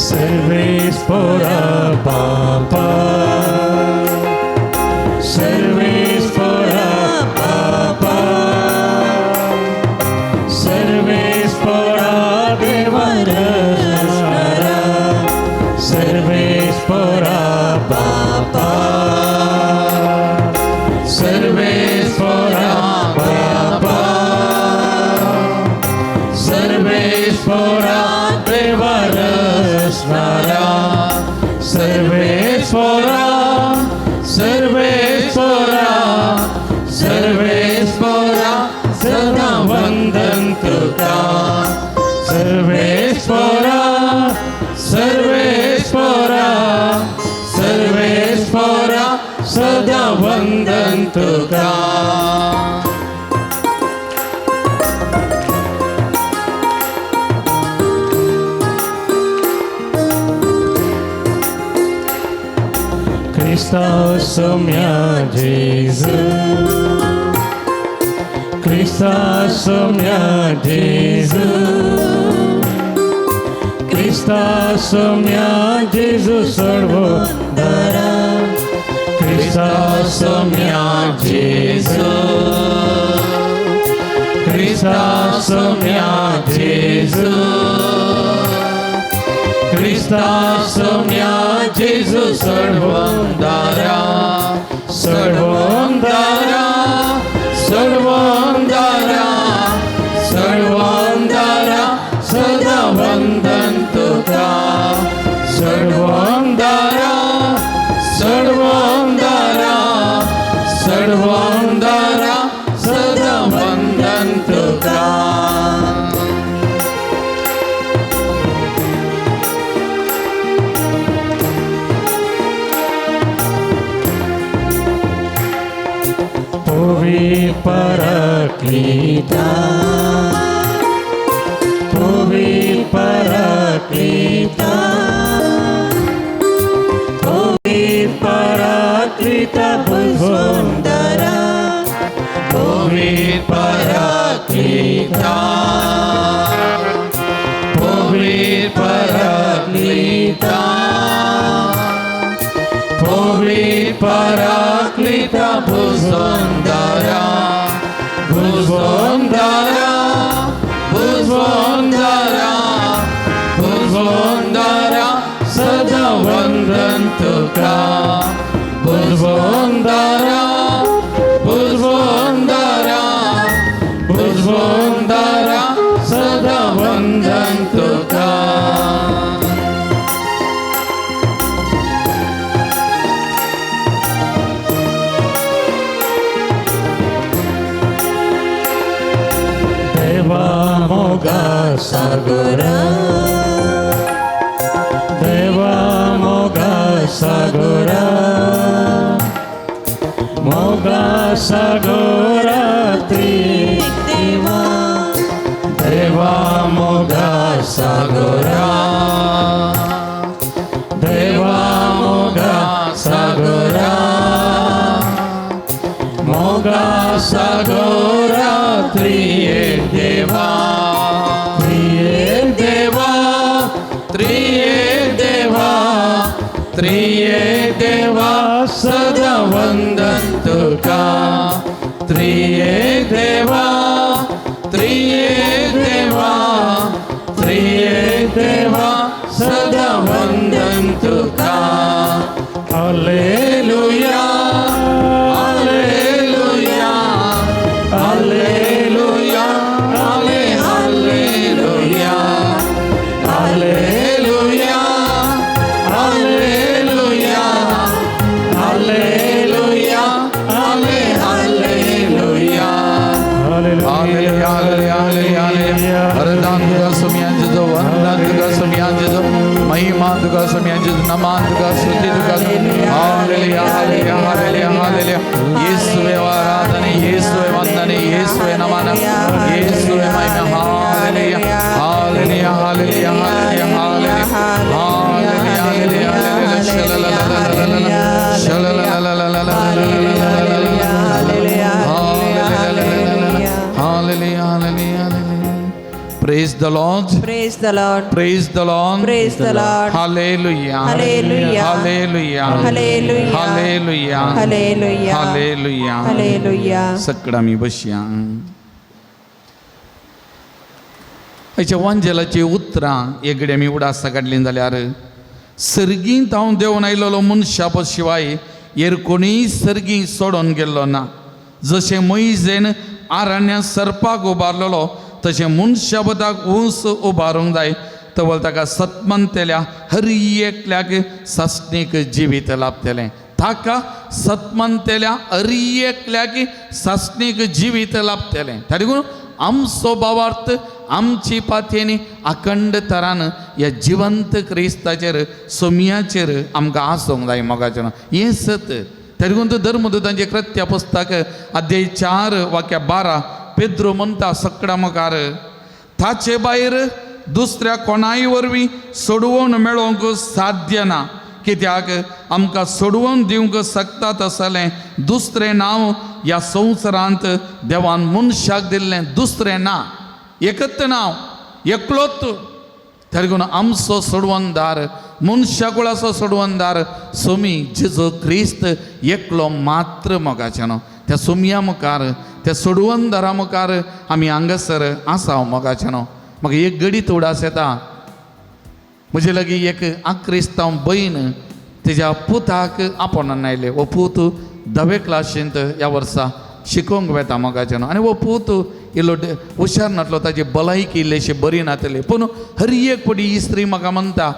Servespora Papa, Servespora Papa, Servespora सर्वेश्वरा बापा सर्वेश्वरा बापा सर्वेश्वरा देवर स्नारा सर्वेश्वरा सर्वेश्वरा सर्वेश्वरा सदा वंदन तुका सर्वेश्वरा सर्वेश्वरा सर्वेश्वरा सदा वंदन तुका Christus somia Jesus Christus somia Jesus Christus somia Jesus सर्वोद्धारा Christus somia Jesus Christus somia Jesus Christus somia Jesus सर्वोद्धारा सर्वोद्धारा सर्वोद्धारा सर्वोद्धारा सदा वंदन तुका सर्वोद्धारा सर्वोद्धारा सर्वोद्धारा सदा वंदन तुका Paraclita Povi Paraclita Povi Paraclita Bhuvandara Povi Paraclita Povi Paraclita Povi Paraclita Bhuvandara Bhuvandara Bhuvandara Bhuvandara Sada Vandan Tuka Bhuvandara Bhuvandara Bhuvandara Sada Vandan Tuka Moga Sagura Deva Moga Sagura Moga Sagura Trideva Deva Moga Sagura Deva Moga Sagura Moga Sagura Trideva Trideva Trideva Trideva Sada Vandan Tuka Trideva Trideva Trideva Sada Vandan Tuka Alleluia Alleluia Alleluia Alleluia Alleluia Alleluia Alleluia Alleluia Alleluia Alleluia Vardhan Tuga Sumyanjidu Vandhan Tuga Sumyanjidu Mahima Tuga Sumyanjidu Naman Tuga Suti Tuga Alleluia Alleluia Alleluia Alleluia Yesuve Varadhane Yesuve Vandane Yesuve Namana Yesuve Mahima Alleluia Alleluia Alleluia Alleluia Alleluia Praise the Lord. Praise the Lord. Praise the Lord. Praise the Lord. Hallelujah. Hallelujah. Hallelujah. Hallelujah. Hallelujah. Hallelujah. Hallelujah. Hallelujah. सकडा मी बसया हेच्या वंजलाची उतरां एगडे मी उडासा काडली जाल्यार सर्गींत हांव देंवन आयलोलो मनशाप शिवाय हेर कोणीय सर्गी सोडून गेल्लो ना. जशें मैजेन आराण्यात सर्पाक उबारलेलो तशें मनशापदाक ऊंस उबारूंक जाय. तवल ताका सत्मंतेल्या हर एकल्याक सासणीक जिवीत लाभतलें. ताका सत्मंतेल्या हर एकल्याक सासणीक जिवीत लाभतलें. ताका लागून आमचो भावार्थ आमची पातयेनी अखंड तरान ह्या जिवंत क्रिस्ताचेर सोमयाचेर आमकां आसूंक जाय मोगाचें. हें सत. ताका लागून धर्मदूतांचें कृत्य पुस्तक अध्याय 4 वाक्य 12 पेद्रो म्हणटा सकडा मुखार, ताचे भायर दुसऱ्या कोणाय वरवीं सोडवून मेळोवंक साध्य ना. कित्याक आमकां सोडवून दिवंक शकता तसलें दुसरें नांव ह्या संवसारांत देवान मनशाक दिल्लें दुसरें ना. एकच नांव, एकलोच. ताका लागून आमचो सोडवणदार, मनशा कुळाचो सोडवणदार सोमी जेजू क्रिस्त एकलो मात्र मोगाचें न्हू. त्या सोमया मुखार, त्या सोडवणदारा मुखार आमी हांगासर आसा मोगाचें न्हू. म्हाका एक घडीत उडास येता. म्हजे लागीं एक आक्रिस्तांव भयण तेज्या पुताक आपोवनान आयले. वो पूत 10वे क्लासींत ह्या वर्सा शिकोवंक वेता मोगाचें न्हू. आनी वो पूत इल्लो हुशार नासलो, ताजी भलायकी इल्लीशी बरी नासली. पूण हर एक पटी ही स्त्री म्हाका म्हणटा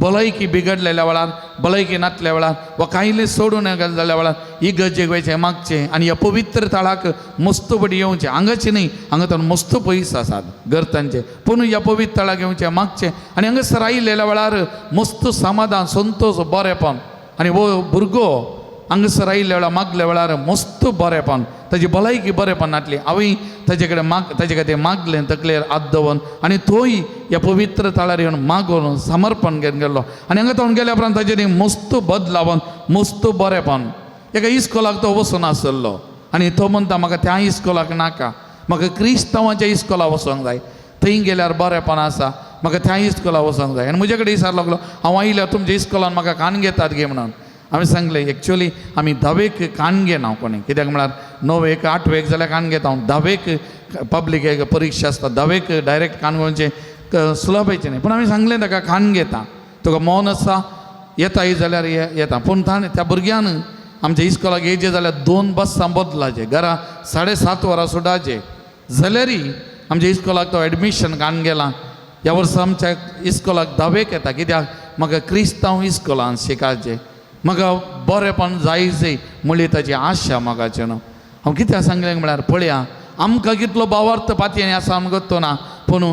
भलायकी बिगडलेल्या वेळार, भलायकी नासल्या वेळार वा कांयले सोडून जाल्या वेळार इगर्जेक वयचें मागचें आनी ह्या पवित्र तळाक मस्त पटी येवचें. हांगाचें न्ही, हांगा तर मस्त पयस आसात गर्तांचे. पूण ह्या पवित्र तळाक येवचें मागचें आनी हांगासर आयिल्ल्या वेळार मस्त समाधान, संतोश, बरेंपण. आनी वो भुरगो हांगासर आयिल्ल्या वेळार मागल्या वेळार मस्त बरेंपण, ताजी भलायकी बरेंपण नासली. हांवें ताजे कडेन ताजे खातीर मागलें तकलेर हात दवरून आनी तोय ह्या पवित्र तळार येवन मागून समर्पण घेवन गेल्लो. आनी हांगा तो गेल्या उपरांत ताजेर मस्त बद लावन मस्त बरेंपण. एका इस्कॉलाक तो वचून आसलो आनी तो म्हणटा म्हाका त्या इस्कॉलाक नाका, म्हाका क्रिस्तांवाच्या इस्कॉलाक वचोंक जाय. थंय गेल्यार बरेंपण आसा, म्हाका त्या इस्कॉलाक वचोंक जाय. आनी म्हजे कडेन विचारलो लागलो, हांव आयल्या तुमच्या इस्कॉलान म्हाका कान घेतात गे म्हणून. हांवें सांगलें एक्चुअली आमी 10वेक कान घेना हांव कोणी. कित्याक म्हळ्यार 9वेक 8वेक जाल्यार कान घेता हांव. 10वेक पब्लीक एक परिक्षा आसता, 10वेक डायरेक्ट कान घेवचें सुलभायचें न्ही. पूण हांवें सांगलें ताका कान घेता, तुका मोन आसा येताय जाल्यार येता. पूण ताणें त्या भुरग्यान आमच्या इस्कॉलाक येयचें जाल्यार 2 बसां बदलाचे, घरा 7:30 वरां सुटाचे जाल्यारय आमच्या इस्कॉलाक तो एडमिशन कान गेला. ह्या वर्सा आमच्या इस्कॉलाक 10वेक येता. कित्याक म्हाका क्रिस्तांव इस्कॉलान शिकायचें, म्हाका बरेंपण जायचें म्हणली ताची आशा मोगाचें न्हू. हांव कित्याक सांगलें म्हळ्यार पळया आमकां कितलो भावार्थ पातयेनी आसा आमकां तो ना. पूण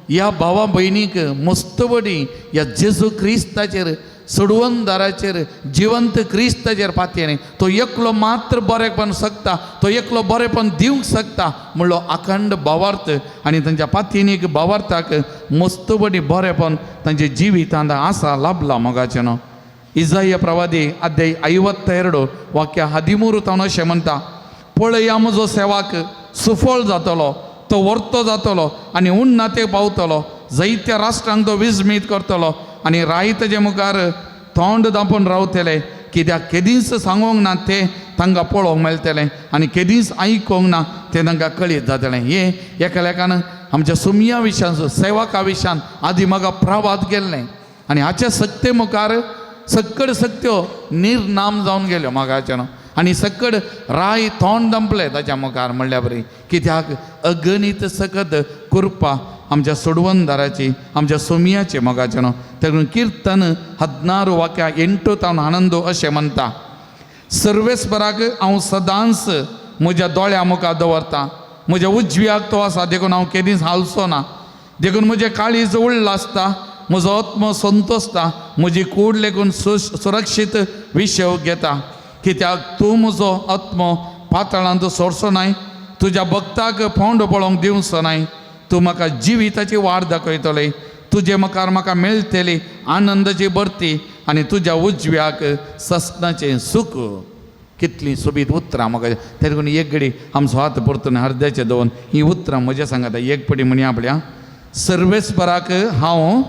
ह्या भावा भयणीक मस्त बडी ह्या जेजू क्रिस्ताचेर, सोडवणदाराचेर, जिवंत क्रिस्ताचेर पातयेनी तो एकलो मात्र बरेंपण शकता, तो एकलो बरेंपण दिवंक शकता म्हणलो अखंड भावार्थ. आनी तांच्या पातयेनीक भावार्थाक मस्त बडी बरेंपण तांच्या जिवितांत आसा लाभला मोगाचें न्हू. इसाया प्रवादी अध्याय 52 वाक्य 13 तावन अशें म्हणटा, पळया म्हजो सेवाक सुफळ जातलो, तो वर्तो जातलो आनी उन्नतेक पावतलो. जायत्या राष्ट्रांक तो विस्मीत करतलो आनी राय ताजे मुखार तोंड दापून रावतले. कित्याक केदींच सांगोंक ना तें तांकां पळोवंक मेळटलें आनी केदींच आयकोंक ना तें तांकां कळीत जातलें. हें एका लेखान आमच्या सोमया विशयान, सेवका विशयान आदी म्हाका प्रवाद केल्लें. आनी हाच्या सक्ते मुखार सक्कड सक्त्यो निर्नाम जावन गेल्यो मोगाचें न्हू. आनी सक्कड राय तोंड दंपलें ताच्या मुखार म्हणल्या बरी. कित्याक अगणीत सकत कृपा आमच्या सोडवणदाराची, आमच्या सोमयाची मोगाचें न्हू. ताका किर्तन 16 वाक्या 8 तावन आनंद अशें म्हणटा, सर्वेस्पराक हांव सदांच म्हज्या दोळ्या मुखार दवरतां. म्हज्या उजव्याक तो आसा, देखून हांव केदींच हालचो ना. देखून म्हजें काळीज उरलां आसता, म्हजो आत्मो संतोसता, म्हजी कूड लेगून सुरक्षीत विशय घेता. कित्याक तूं म्हजो आत्मो पातळांत सोडचो नाय, तुज्या भक्ताक फोंड पळोवंक दिवचो नाय. तूं म्हाका जिविताची वाट दाखयतले, तुजे मुखार म्हाका मेळटली आनंदाची भरती आनी तुज्या उजव्याक सस्नाचें सूख. कितलीं सोबीत उतरां म्हाका. ते देखून एक घडी आमचो हात परतून हृदयाचेर दवरून ही उतरां म्हज्या सांगात एक पटी म्हणया आपल्या. सर्वेस्पराक हांव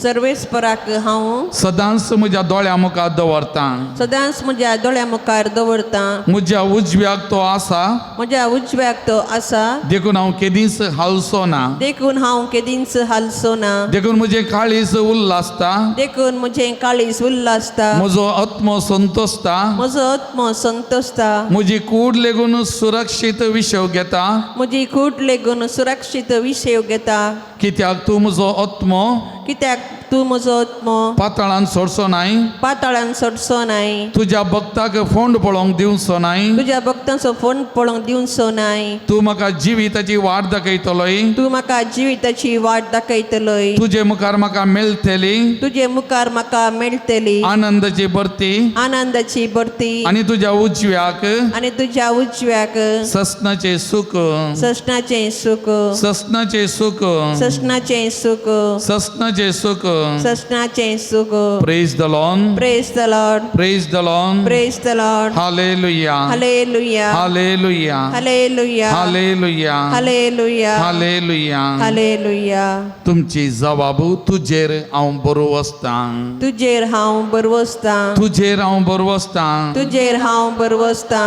सर्वेस्पराक हांव सदांच म्हज्या दोळ्या मुखार दवरता. सदांच म्हज्या दोळ्या मुखार दवरता. म्हज्या उजव्याक तो आसा म्हज्या उजव्याक तो आसा देखून हांव केदींच हालसो ना. देखून हांव केदींच हालसो ना. देखून म्हजें काळीज उल्हासता. देखून म्हजें काळीज उल्हासता. म्हजो आत्मो संतोसता. म्हजो आत्मो संतोसता. म्हजी कूड लेगून सुरक्षीत विशव घेता. म्हजी कूड लेगून सुरक्षीत विशेव घेता. कित्याक तूं म्हजो आत्मो कित्याक तूं म्हजो आत्मो पाताळान सोडचो नाय. पाताळान सोडचो नाय. तुज्या भक्ताक फोंड पळोवंक दिवचो नाय. तुज्या भक्तांचो फोन पळोवंक दिवचो नाय. तूं म्हाका जिविताची वाट दाखयतलोय. तूं म्हाका जिविताची वाट दाखयतलोय. तुजे मुखार म्हाका मेळटली तुजे मुखार म्हाका मेळटली आनंदाची भरती. आनंदाची भरती. आनी तुज्या उजव्याक आनी तुज्या उजव्याक ससनाचें सुख. ससनाचें सुख. ससनाचें सुख. ससनाचें सुख. ससनाचें सुख. ससनाचें सुख. Praise the Lord. Praise the Lord. Praise the Lord. Praise the Lord. Hallelujah. हालेलुया. हालेलुया. हालेलुया. हालेलुया. हालेलुया. हालेलुया. हालेलुया. तुमची जबाबू तुजेर हांव बरोव आसता. तुजेर हांव बरवसता. तुजेर हांव बरोव आसता. तुजेर हांव बरवसता.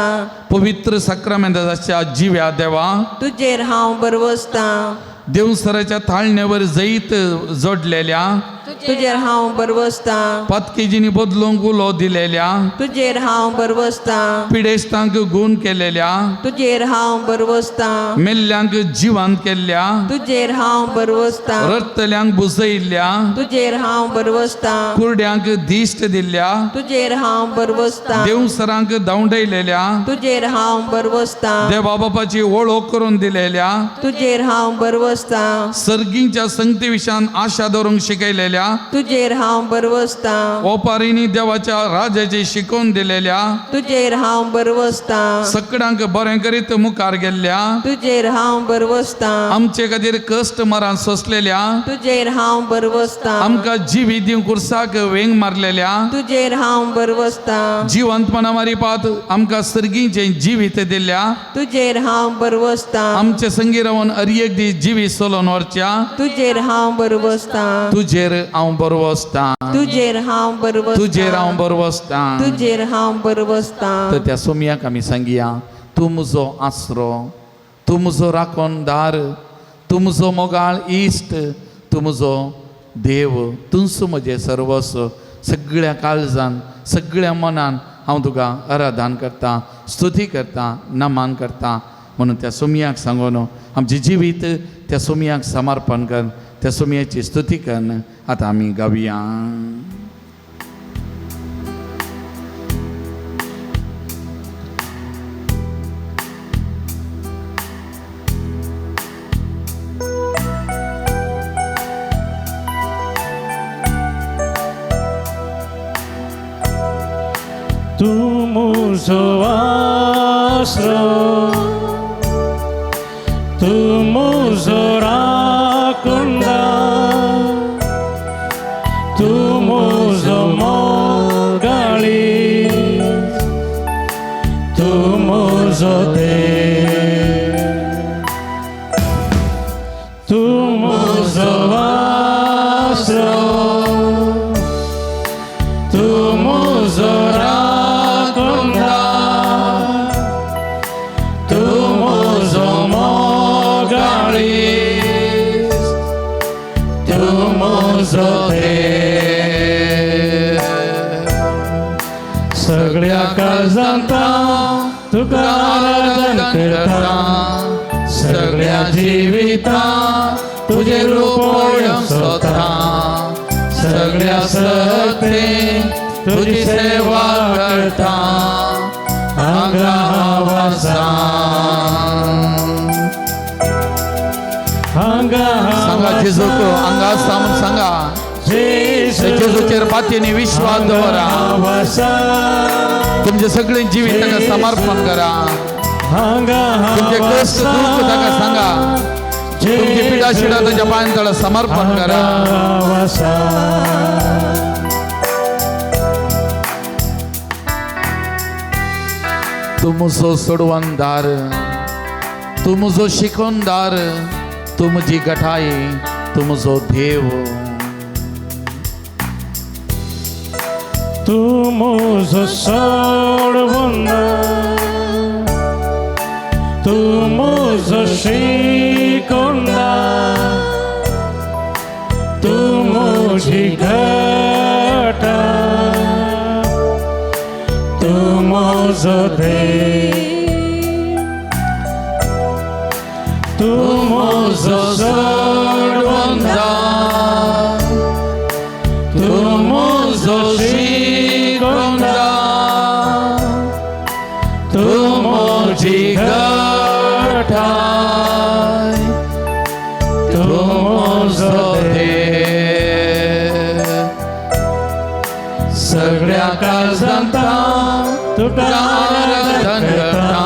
पवित्र साक्रामेंताच्या जिव्या देवा तुजेर हांव बरवसता. देवसराच्या थाळणेवर जैत जोडलेल्या तुजेर हांव बरवसता. पातकेजींनी बदलूंक उलो दिलेल्या तुजेर हांव बरवसता. पिडेस्तांक गूण केलेल्या तुजेर हांव बरवसता. मेल्ल्यांक जिवंत केल्ल्या तुजेर हांव बरवसता. रडतल्यांक बुजयल्ल्या तुजेर हांव बरवसता. कुरड्यांक दिश्ट दिल्ल्या तुजेर हांव बरवसता. देवसरांक धांवडयलेल्या तुजेर हांव बरवसता. देवा बापाची वळख करून दिलेल्या तुजेर हांव बरवसता. सर्गींच्या संगती विशयान आशा धरूंक शिकयलेल्या तुजेर हांव बरवसता. ओपारींनी देवाच्या राजाची शिकोवन दिलेल्या तुजेर हांव बरवसता. सकडांक बरें करीत मुखार गेल्ल्या तुजेर हांव बरवसता. आमचे खातीर कश्ट मरान सोंसलेल्या तुजेर हांव बरवसता. आमकां जिवी दिवंक कुर्साक वेंग मारलेल्या तुजेर हांव बरवसता. जिवंतपणा मारिपात आमकां सर्गीचें जिवीत दिल्ल्या तुजेर हांव बरवसता. आमचे संगी रावन अरियेक दीस जिवी सोलोन व्हरच्या तुजेर हांव बरवसता. तुजेर हांव बरो आसता. तुजेर हांव बरवसता. तुजेर हांव बरो आसता. तुजेर हांव बरवसता. तर त्या सोमयाक आमी सांगया तूं म्हजो आसरो. तूं म्हजो राखणदार. तूं म्हजो मोगाळ इश्ट. तूं म्हजो देव. तूंच म्हजें सर्वस्व. सगळ्या काळजान सगळ्या मनान हांव तुका आराधन करता. स्तुती करता. नमन करता. म्हणून त्या सोमयाक सांगून आमचें जिवीत त्या सोमयाक समर्पण कर. त्या सोमयाची स्तुती कर. आतां आमी गावया. तूं म्हजो आसरो. तूं म्हजो राखणदार. तूं म्हजो मोगाळ इश्ट. तूं म्हजो देव. तूं म्हजो आसरो. तूं म्हजो सगळ्या काळजांता तुका आराधन करता. सगळ्या जिविता तुझे रूप पळोवंक सोदता. सगळ्या सत्तेन तुझी सेवा करता. हांगा हांव आसा. हांगा सांगा जेजूक हांगा आसा म्हूण सांगा. जेजूचेर पातयेनी विश्वास दवरा. तुमचे सगळे जिवीत ताका समर्पण करा. तुमचे कश्ट दुःख ताका सांगा. तुमची पिडा शिडा ताच्या पांयां तळा समर्पण करा. तूं म्हजो सोडवणदार. तूं म्हजो शिकोवणदार. तूं म्हजी गठाई. तूं म्हजो देव. तूं म्हजो सोडवंदा, तूं म्हजो शिकोंदा, तूं म्हजी घटा, तूं म्हजो देव, तूं म्हजो सोडवंदा, तूं म्हजो शिकोंदा, तूं म्हजी घटाय, तूं म्हजो देव. सगळ्या काळजांता तुका आराधन करता,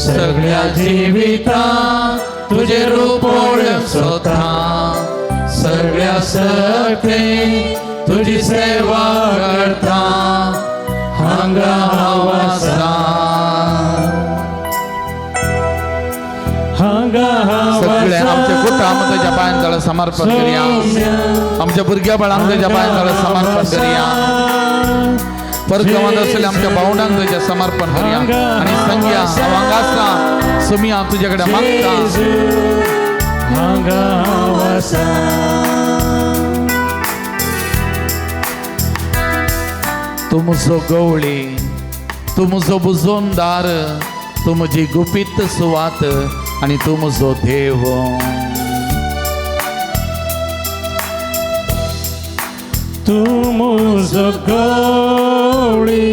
सगळ्या जिविता तुझे रूप सोदता, सगळ्या सखे तुझी सेवा करता, हांगा हांव आसा, हांगा हांव सगळे आमचे कुटुंब तुझ्या पांयां तळा समर्पण करूया, आमच्या भुरग्या बाळांक तुझ्या पांयां तळा समर्पण करूया, परगांवांत आसलेल्या आमच्या भावंडांक तुझ्या समर्पण करूया आणि संग्या हांगा सुमी हांव तुजे कडेन मागता. हांगा हांव आसा. तूं म्हजो गवळी, तूं म्हजो बुजोनदार, तूं म्हजी गुपीत सुवात आनी तूं म्हजो देव. तूं म्हजो गवळी,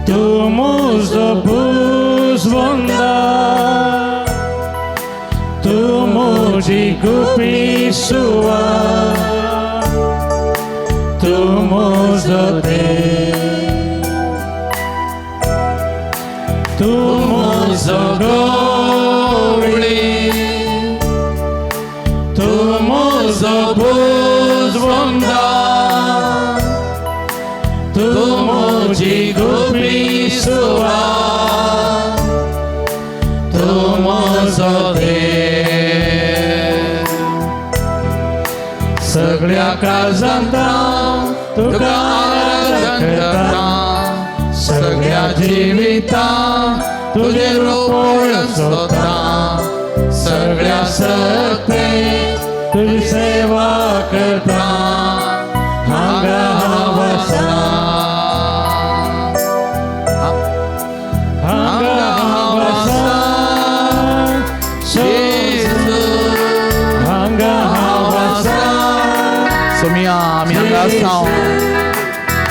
तूं म्हजो बुजवंदा, तूं म्हजी गुपी सुवात, तूं म्हजो देव, तूं म्हजो गवळी, तूं म्हजो बुजवंदा, तूं म्हजी गुपी सुवात, तूं म्हजो देव. सगळ्या काळजांता तुका आराधन करता, सगळ्या जिविता तुझे रूप सोदता, सगळ्या सखे तुझी सेवा करता, हांगा हांव आसा, हांगा हांव आसा, येशू, हांगा हांव आसा. सुमिया आमी हांगा आसा,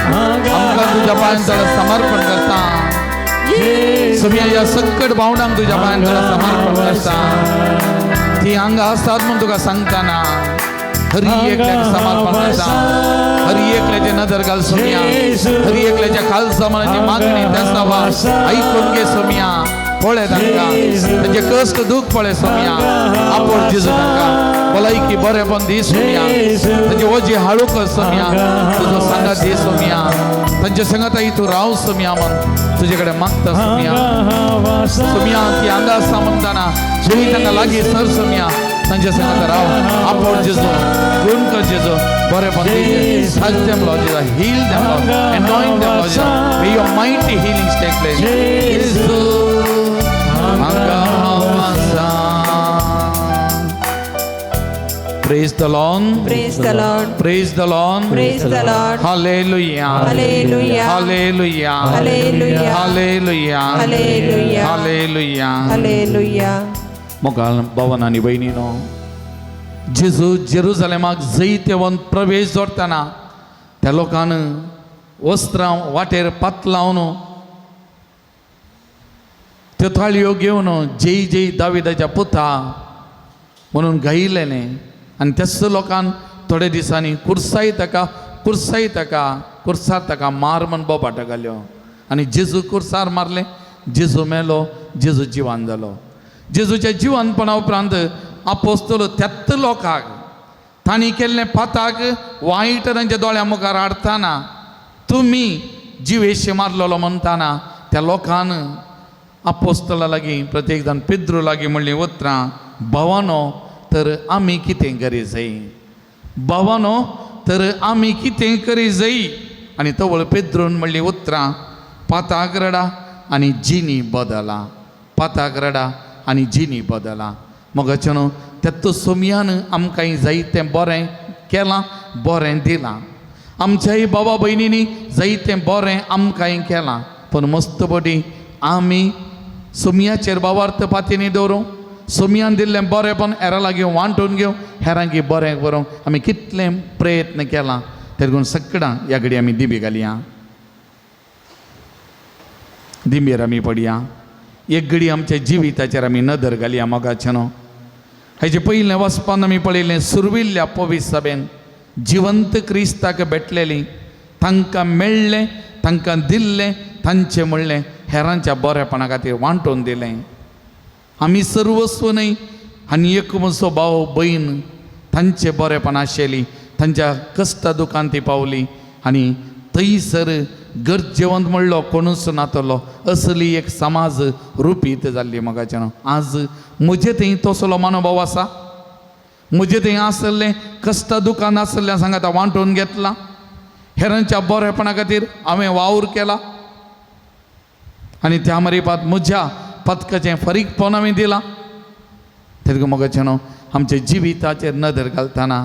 आमकां तुज्या पांयां तळा समर्पण करता. सुमिया ह्या सकट भावंडांक तुज्या पांयां तळा समर्पण करता. ती हांगा आसतात म्हूण तुका सांगतना हर एकल्याक समर्पण करता. हर एकल्याचे नदर घाल सुमिया, हर एकल्याच्या खालसा मनाची मागणी त्यासावा ऐकून घे सुमिया. पळय तांकां तांचे कश्ट दुख पळय सुमिया. आपोळ जेजू तांकां भलायकी बरेपण दी सुमिया. तांची ओजी हाळू कर सुमिया. तुजो सांगात दी सुमिया. तांचे संगताई तूं राव सुमिया म्हण तुजे कडेन मागता सुमिया. सुमिया ती हांगा आसा म्हणटाना तुमी तांकां लागीं सर सुमिया. तांचे संगत राव. आपोळ जेजू गुण कर जेजू. बरेपण दी. touch them Lord Jesus. Heal them Lord. Anoint them Lord Jesus. May your mighty healings take place. Jesus. Haंगा हांव आसा. Praise the Lord. Praise the Lord. Praise the Lord. Praise the Lord. Hallelujah. Hallelujah. Hallelujah. Hallelujah. Hallelujah. Hallelujah. Hallelujah. Hallelujah. मोगाल भवन आनी भयणीनो, जेजू जेरुसलेमाक जैतेवन प्रवेश जोडटाना त्या लोकान वस्त्रां वाटेर पात लावन त्यो थाळयो घेवन जय जय दाविदाच्या पुता म्हणून गायिल्लें. आनी त्याच लोकान थोडे दिसांनी कुर्साय कुर्सार ताका मार म्हण बोपाट घाल्यो. आनी जेजू कुर्सार मारले. जेजू मेलो. जेजू जिवान जालो. जेजूच्या जिवनपणा उपरांत आपोस्तल 73 लोकांक तांणी केल्ले पाताक वायट तांच्या दोळ्या मुखार हाडटाना तुमी जिवेशी मारलेलो म्हणटाना त्या लोकान आपोस्तला लागीं प्रत्येक जाण पेद्रू लागीं म्हणली उतरां, भावानो तर आमी कितें करी जाय? भावानो तर आमी कितें करी जायी. आनी तवळ पेद्रून म्हणली उतरां, पाताक रडा आनी जिनी बदला, पाताक रडा आनी जिनी बदला. मोगाचे न्हू, तेत्तो सोमयान आमकां जायतें बरें केलां, बरें दिलां. आमच्याय बाबा भयणींनी जायतें बरें आमकांय केलां. पूण मस्त बडी आमी सोमयाचेर बावार्थ पातीनी दवरूं, सोमयान दिल्लें बरेंपण हेरां लागीं वांटून घेवं, हेरांकी बरें करूंक आमी कितलें प्रयत्न केलां. तें लागून सगळां ह्या घडी आमी दिबे घालया, दिंबेर आमी पडया. एक घडी आमच्या जिविताचेर आमी नदर घालया. मोगाचें न्हू, हेजे पयलें वचपान आमी पळयलें सुरविल्ल्या पवित्र सभेन जिवंत क्रिस्ताक भेटलेलीं, तांकां मेळ्ळें, तांकां दिल्लें, तांचें म्हणलें हेरांच्या बरेपणा खातीर वांटून दिलें. आमी सर्वस्व न्हय, आनी एक म्हजो भाव भयण तांचें बरेपण आशिल्लीं, तांच्या कश्टा दुखान ती पावली. आनी थंयसर गरजेवंत म्हणलो कोणूच नातलो, असली एक समाज रुपीत जाल्ली. मोगाचें न्हू, आज म्हजे थंय तसलो मनोभाव आसा. म्हजे थंय आसलें कश्टा दुखान आसलें सांगात वांटून घेतलां. हेरांच्या बरेपणा खातीर हांवें वावर केला आनी त्या मरीपात म्हज्या पथकाचें फरीकपण हांवें दिलां. तेका मोगाचें न्हू, आमच्या जिविताचेर नदर घालतना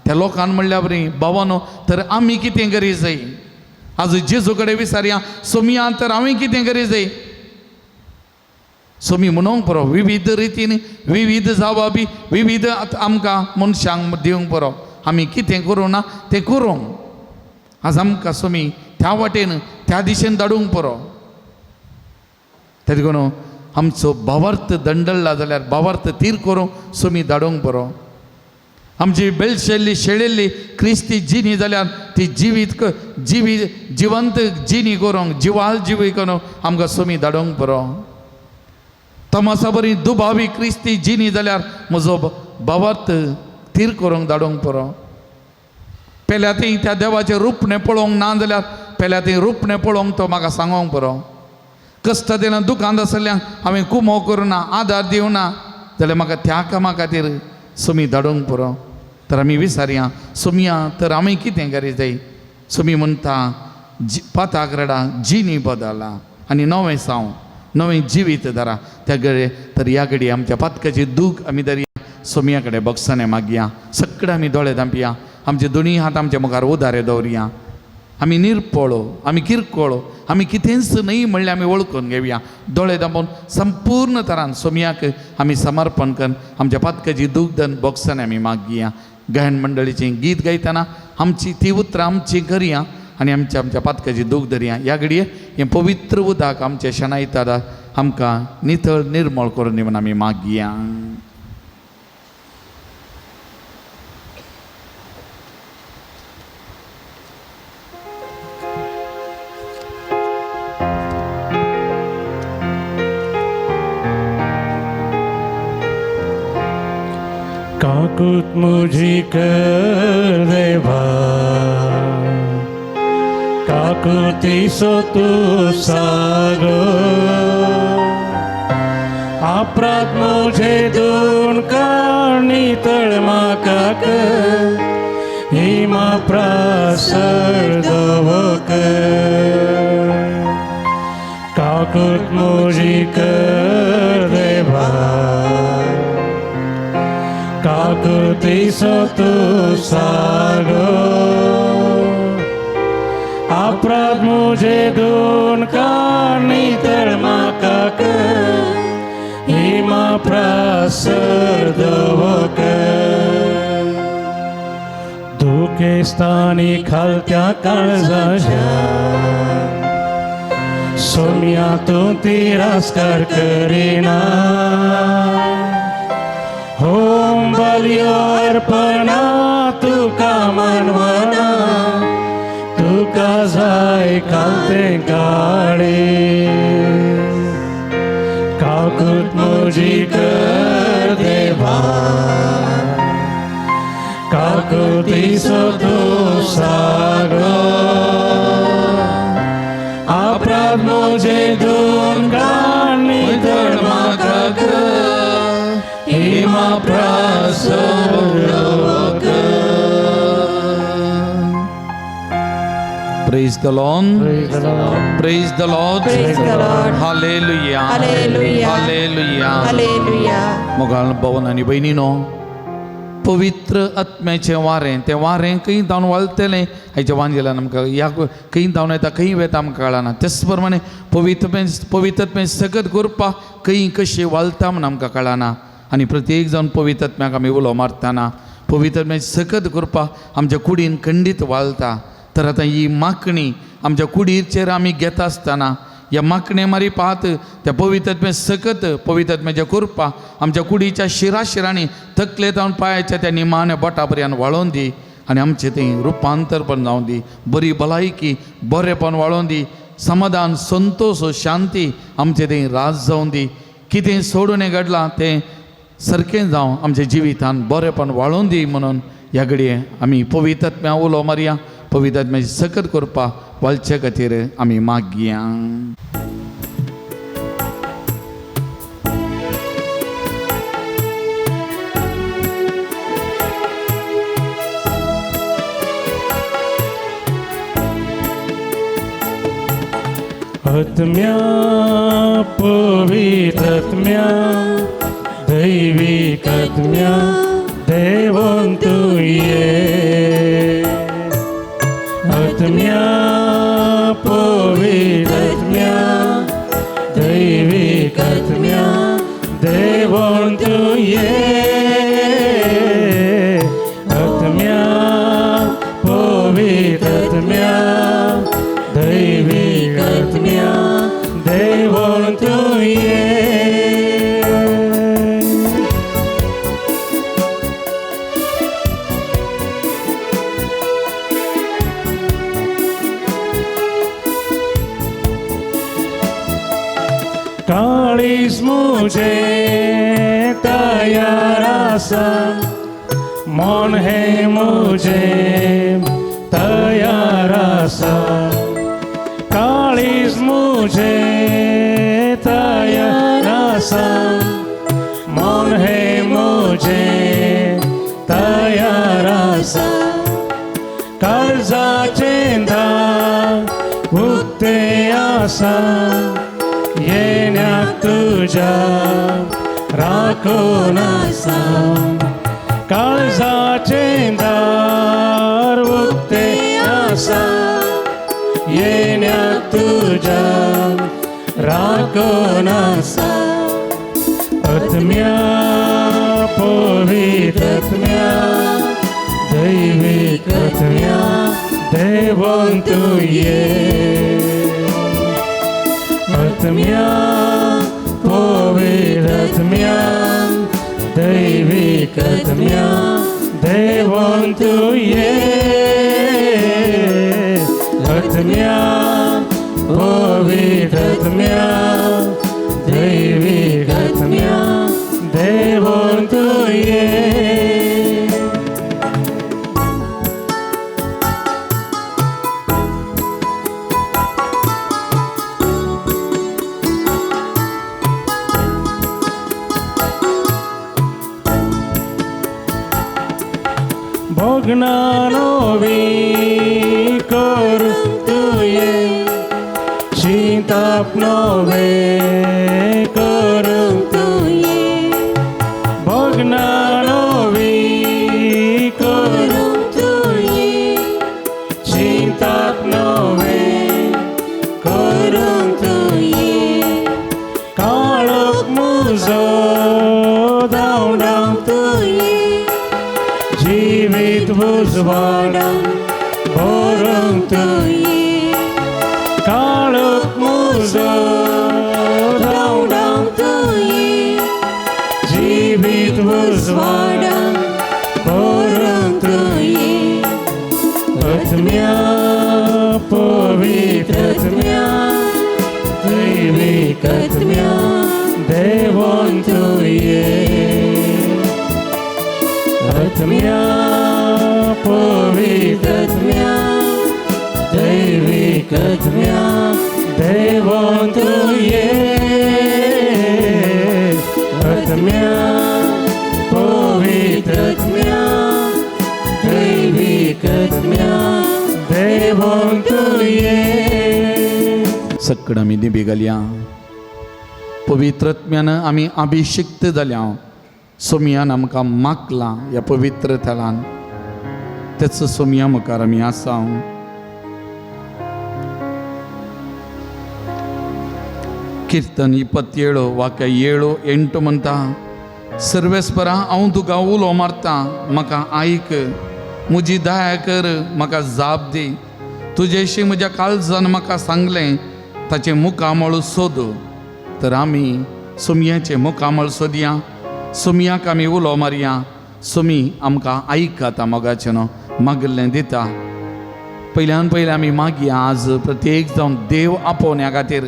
त्या लोकांन म्हणल्या बरी भावानो, तर आमी कितें करी जाय. आज जेजू कडेन विचारया, सोमया तर हांवें कितें करी जाय. सोमी म्हणूंक पुरो विविध रितीन, विविध जबाबी, विविध आमकां मनशांक दिवंक पुरो. आमी कितें करूं ना तें करूं. आज आमकां सोमी त्या वाटेन त्या दिशेन धाडूंक पुरो. तेका लागून आमचो भावार्थ दंडल्ला जाल्यार भावार्थ तीर करूं सोमी धाडूंक पुरो. आमची बेळशेल्ली शेळिल्ली क्रिस्ती जिनी जाल्यार ती जिवंत जिनी करूंक, जिवाल जिवी करूंक आमकां सोमी धाडूंक पुरो. तमासा बरी दुबावी क्रिस्ती जिनी जाल्यार म्हजो भावार्थ तीर करूंक धाडूंक पुरो. पेल्या ती त्या देवाचें रूपणें पळोवंक ना जाल्यार पेल्या ती रूपणें पळोवंक तो म्हाका सांगोंक पुरो. कश्ट दिना दुखांत आसल्यांक हांवें कुमो करूं ना, आदार दिवं ना जाल्यार म्हाका त्या कामा खातीर सोमी धाडूंक पुरो. तर आमी विचारया, सोमया तर हांवें कितें करी जाय. सोमी म्हणटा पाताक रडा, जिनी बदला आनी नवें साव, नवें जिवीत धरा. त्या घडये तर ह्या घडी आमच्या पातकाची दूख आमी धरया, सोमया कडेन बक्षाने मागया. सगळे आमी दोळे धांपया, आमचे दोनी हात आमच्या मुखार उदारे दवरया. आमी निरपळो, आमी किरकोळो, आमी कितेंच न्हय म्हणलें आमी वळखून घेवया. दोळे धांपून संपूर्ण तरान सोमयाक आमी समर्पण करून आमच्या पातकाची दूख धन बक्षाने आमी मागया. गायन मंडळीचें गीत गायतना आमची ती उतरां आमची करया आनी आमच्या पातकाची दूख धरया. ह्या घडये हें पवित्र उदक आमच्या शनायतार आमकां नितळ निर्मळ करून दिवन आमी मागया. काकुत मुझी कर देवा, काकुती सो तू सागो. अपराध मुझे दून काणी तळमा काक, हिमा प्रासर दवक. काकुत मुझी कर देवा, काकुती सो तू सागो. अपराध मुझे दून काणी तळमा काक, हिमा प्रासर दवक. दुखे स्थानी खालत्या काळजाच्या, सोम्या तू तिरस्कार करिना. होम बलियो अर्पणा तुका मानवना, तुका जाय कालते काळे. काकुत मुझी कर देवा, काकुती सो तू सागो. अपराध मुझे दून काणी तळमा काक, हिमा Prashar दवक. Praise the Lord. Praise the Lord. Praise the Lord. Praise the Lord. Hallelujah. Hallelujah. Hallelujah. Hallelujah. मोगाळ भवन आणि बहिणीनो, पवित्र आत्म्याचे वारें तें वारें खंय जावन वळतलें हेच्या वांजेल्यान आमकां ह्या खंय जावन येता खंय वेता आमकां कळना. तेच प्रमाणे पवित्रत्में सगत करपा खंय कशें वळटा म्हण आमकां कळना. आनी प्रत्येक जावन पवित्र आत्म्याक आमी उलो मारतना पवित्रत्में सकत करपा आमच्या कुडीन खंडीत वाळटा. तर आतां ही मागणी आमच्या कुडीचेर आमी घेता आसतना ह्या मागणे मारी पाहत त्या पवित्रत्मे सकत पवित्रत्म्याच्या करपा आमच्या कुडीच्या शिराशिरांनी तकले जावन पांयाच्या त्या निमाण्या बोटा पर्यंत वाळोवन दी आनी आमचें तें रुपांतरपण जावं दी. बरी भलायकी बरेपण वाळोवन दी. समाधान संतोष शांती आमचें तें राज जावं दी. कितें सोडून हें घडलां तें सारकें जावं आमच्या जिवितान बरेपण वाळोवन दी म्हणून ह्या घडये आमी पवित्रत्म्या उलो मारया. पवित्रत्म्याची सकत करपा वळचे खातीर आमी मागया. आत्म्या पवित्रात्म्या दैविक आत्म्या देवोन तू ये. आत्म्या पवित्रात्म्या दैविक आत्म्या देवोन तू ये. आत्म्या पवित्रात्म्या दैविक आत्म्या देवोन तू ये. काळीस मुझे तयार आसा मन है मुझे तयार आसा. काळीस मुझे तयार आसा मन है मुझे तयार आसा. कर्जाचे दार उक्ते आसा येण्याक तुझ्या राखून आसा. काळजाचे दार उक्ते आसा येण्याक तुझ्या राखून आसा. आत्म्या पवित्रात्म्या दैविक आत्म्या देवोन तू ये. आत्म्या पवित्रात्म्या दैविक आत्म्या देवोन तू ये. आत्म्या पवित्रात्म्या दैविक आत्म्या देवोन तू ये. भोगनानोवी करून तू ये. चिंतापनोवे करून तू ये. भोगनानोवी करून तू ये. चिंतापनोवे करून तू ये. काळोख मुजो धांवडाव तू ये. जीवित उजवाडान भरून तू ये. काळोख मुजो धांवडाव तू ये. जीवित उजवाडान भरून तू ये. आत्म्या पवित्रात्म्या दैविक आत्म्या देवोन तू ये. आत्म्या पवित्रात्म्या दैविक आत्म्या देवोन तू ये. आत्म्या पवित्रात्म्या दैविक आत्म्या देवोन देवोन तुये सक्कड आमी दिबी घालया. पवित्रत्म्यानं आमी अभिषिक्त जाल्या. सोमयान आमकां मागला ह्या पवित्र थळान. तेच सोमया मुखार आमी आसा. कीर्तन 27 वाक्य 7-8 म्हणटा, सर्वेस्परा हांव तुका उलो मारता, म्हाका आयक, म्हजी दया कर, म्हाका जाप दी. तुजेशी म्हज्या काळजान म्हाका सांगलें, ताचे मुखामळ सोद. तर आमी सोमयाचे मुखामळ सोदया. सोमयाक आमी उलो मारया. सोमी आमकां आयकता मोगाचें न्हू, मागल्लें दिता. पयल्यान पयलें आमी मागया आज प्रत्येक जावन देव आपोवण्या खातीर.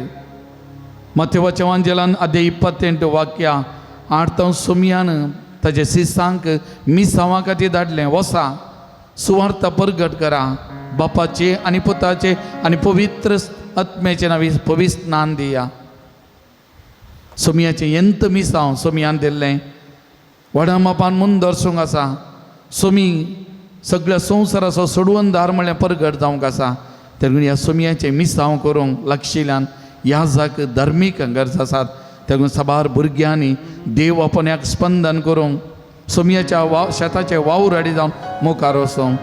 मत्तेवाच्या वांजेलान अध्याय 28 वाक्या 8 सोमयान ताचे शिसांक मिसांवा खातीर धाडलें, वसा सुवार्थ परगट करा, बापाचे आनी पुताचे आनी पवित्र आत्म्याचे नांवी पवित्र स्नान दिया. सोमयाचें यंत मिसांव सोमयान दिल्लें व्हडा मापान म्हूण दर्शूंक आसा. सोमी सगळ्या संवसाराचो सोडवणदार म्हळ्यार परगट जावंक आसा. तेन्ना ह्या सोमयाचें मिसांव करूंक लागशिल्ल्यान याजाक धर्मीक गरज आसात. तेन्ना साबार भुरग्यांनी देव आपण्याक स्पंदन करूंक सोमयाच्या शेताचे वावर हाडी जावन मुखार वचोंक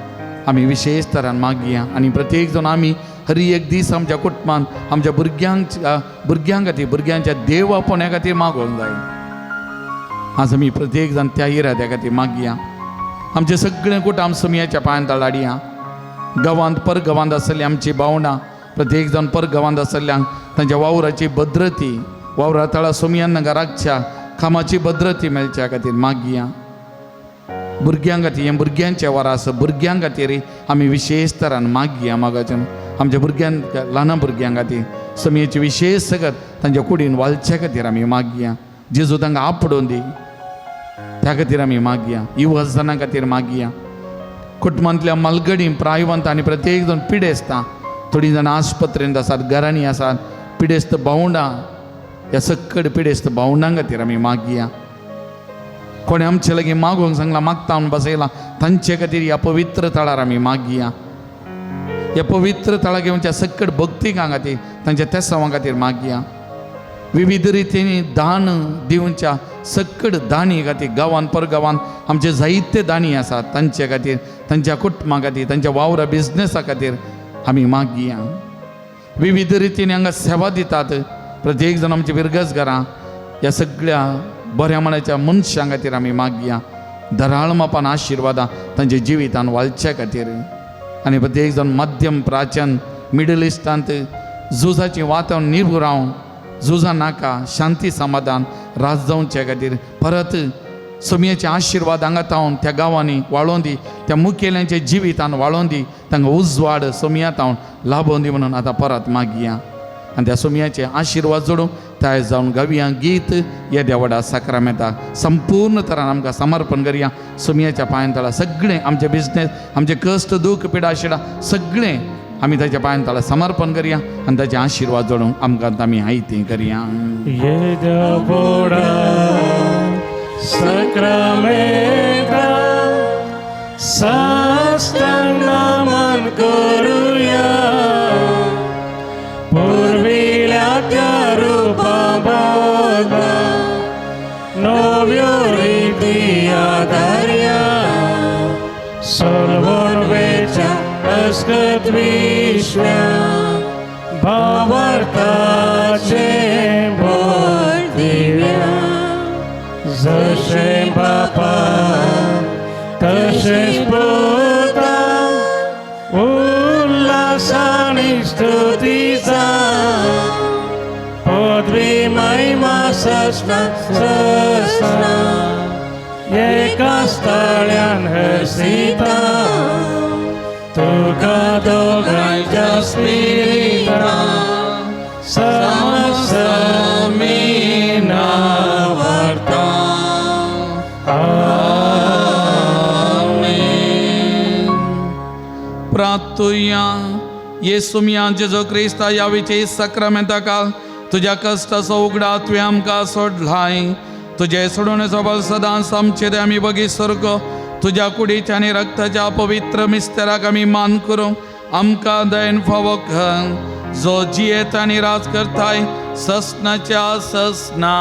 आमी विशेश तरान मागया. आनी प्रत्येक जाण आमी हर एक दीस आमच्या कुटुंबान आमच्या भुरग्यां खातीर भुरग्यांच्या देव आपोवण्या खातीर मागोवंक जाय. आज आमी प्रत्येक जाण त्या इराद्या खातीर मागया. आमचे सगळे कुटुंब सोमयाच्या पांयां तळाडया. गांवांत परगांवांत आसली आमची भावंडां प्रत्येक जाण परगांवांत आसल्यांक तांच्या वावराची भद्रती, वावरा तळा सोमयान नाका राखच्या कामाची भद्रती मेळच्या खातीर मागया. भुरग्यां खातीर हें भुरग्यांचें वरां आसा, भुरग्यां खातीर आमी विशेश तरान मागया. मागाच्यान आमच्या भुरग्यांक ल्हान भुरग्यां खातीर सोमयाची विशेश सगत तांच्या कुडीन वालच्या खातीर आमी मागया. जेजू तांकां आपडून दी त्या खातीर आमी मागया. युवजनां खातीर मागया. कुटुंबांतल्या मालगडी प्रायवंत आनी प्रत्येक जाण पिडेस्तां, थोडीं जाणां आस्पत्रेंत आसात, घरांनी आसात, पिडेस्त भावंडां, ह्या सकड पिडेस्त भावंडां खातीर आमी मागया. कोणें आमचे लागीं मागोवंक सांगलां, मागता म्हूण बसयलां, तांचे खातीर ह्या पवित्र तळार आमी मागया. ह्या पवित्र तळाक येवच्या सकड भक्तिकां खातीर तांच्या तेसावां खातीर मागया. विविध रितींनी दान दिवच्या सकड दानी खातीर गांवांत परगांवांत आमचे जायते दानी आसात, तांचे खातीर, तांच्या कुटुंबा खातीर, तांच्या वावरा बिजनेसा खातीर आमी मागया. विविध रितींनी हांगा सेवा दितात प्रत्येक जाण आमची बिरगसगारां, ह्या सगळ्या बऱ्या मनाच्या मनशां खातीर आमी मागया. धराळ मापान आशिर्वादां तांच्या जिवितान वालच्या खातीर. आनी प्रत्येक जाण मध्यम प्राचन मिडल इस्टांत झुजाचें वातावरण निर्भर रावन झुजां नाका, शांती समाधान राज जावचे खातीर परत सोमयाचे आशिर्वाद हांगा तावन त्या गांवांनी वाळोवन दी, त्या मुखेल्यांच्या जिवितान वाळोवन दी, तांकां उजवाड सोमया तावन लाभोवन दी म्हणून आतां परत मागया. आनी त्या सोमयाचे आशिर्वाद जोडून तयार जावन गावया. गीत ह्या देवाडा साक्रामेंताक संपूर्ण तरान आमकां समर्पण करया. सोमयाच्या पांयां तळा सगळें आमचे बिजनेस, आमचे कश्ट दूख पिडा आशिल्ला सगळें आमी ताच्या पांयां तळा समर्पण करया आनी ताचे आशिर्वाद जोडून आमकां आमी आयतें करया. ये देवाडा साक्रामेंता साष्टांग नमन करूया. पूर्विल्या त्या रूपां बदला नव्यो रिती आदार्या. सर्वोर्वेच्या अस्कत विश्व्या भावार्थाचे बोल दिव्या. जशे बापा तशेच पुता उल्हासाने स्तुतीचा. पदवी महिमा सस्ना सस्ना एकाच तळ्यान हसिता. तुका दोगांच्या स्पिरिता समसमीना वार्ता. प्रार्थुया. येसुमिया जेजो क्रिस्ता ह्या विशेष साक्रामेंताकाल तुज्या कश्टाचो उगडा तुवें आमकां सोडलाय. तुजे सोडवणेचो बल सदांच आमचेर आमी बगी सर्गो तुज्या कुडीच्या आनी रक्ताच्या पवित्र मिस्तेराक आमी मान करूं आमकां दयेन फावो कर जो जियेत आनी राज करताय ससनाच्या ससना.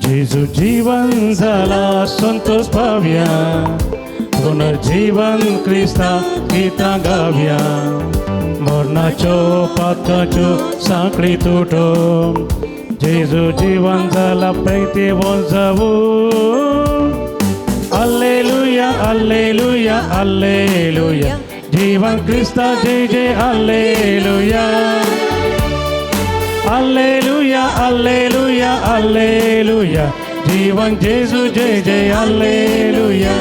जेजू जीवन झाला संतोष पावया, पुनर्जीवन क्रिस्ता गीता गावया. मरणाच्यो पातकाच्यो साखळी तुटो, जेजू जीवन झाला प्रेते वंजावू. Alleluia, alleluia, alleluia. जीवन क्रिस्ता जय जय alleluia. Alleluia, alleluia, alleluia. जीवन जेजू जय जय alleluia.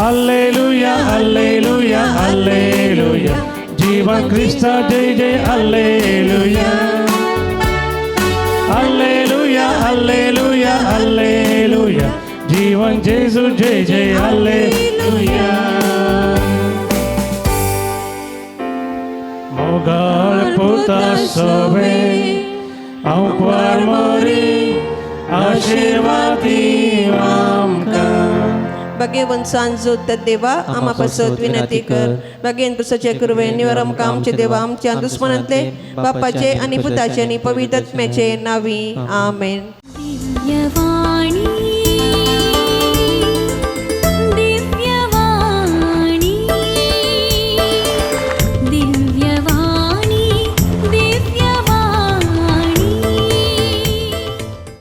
Alleluia, alleluia, alleluia. जीवन क्रिस्ता जय जय alleluia. Alleluia, alleluia, alleluia. जीवन जेजू जय जय alleluia. Mogal puta sobe au quarmori आशीर्वादी आमका. भगेवन सांजोत देवा आम्हा पासत विनंती कर. भगेन पुसाचे कुरवे निवार आमकां आमचे देवा आमच्या दुश्मनांतले बापाचे आणि पुताचे आणि पवित्र आत्म्याचे नावी आमेन. दिव्यवाणी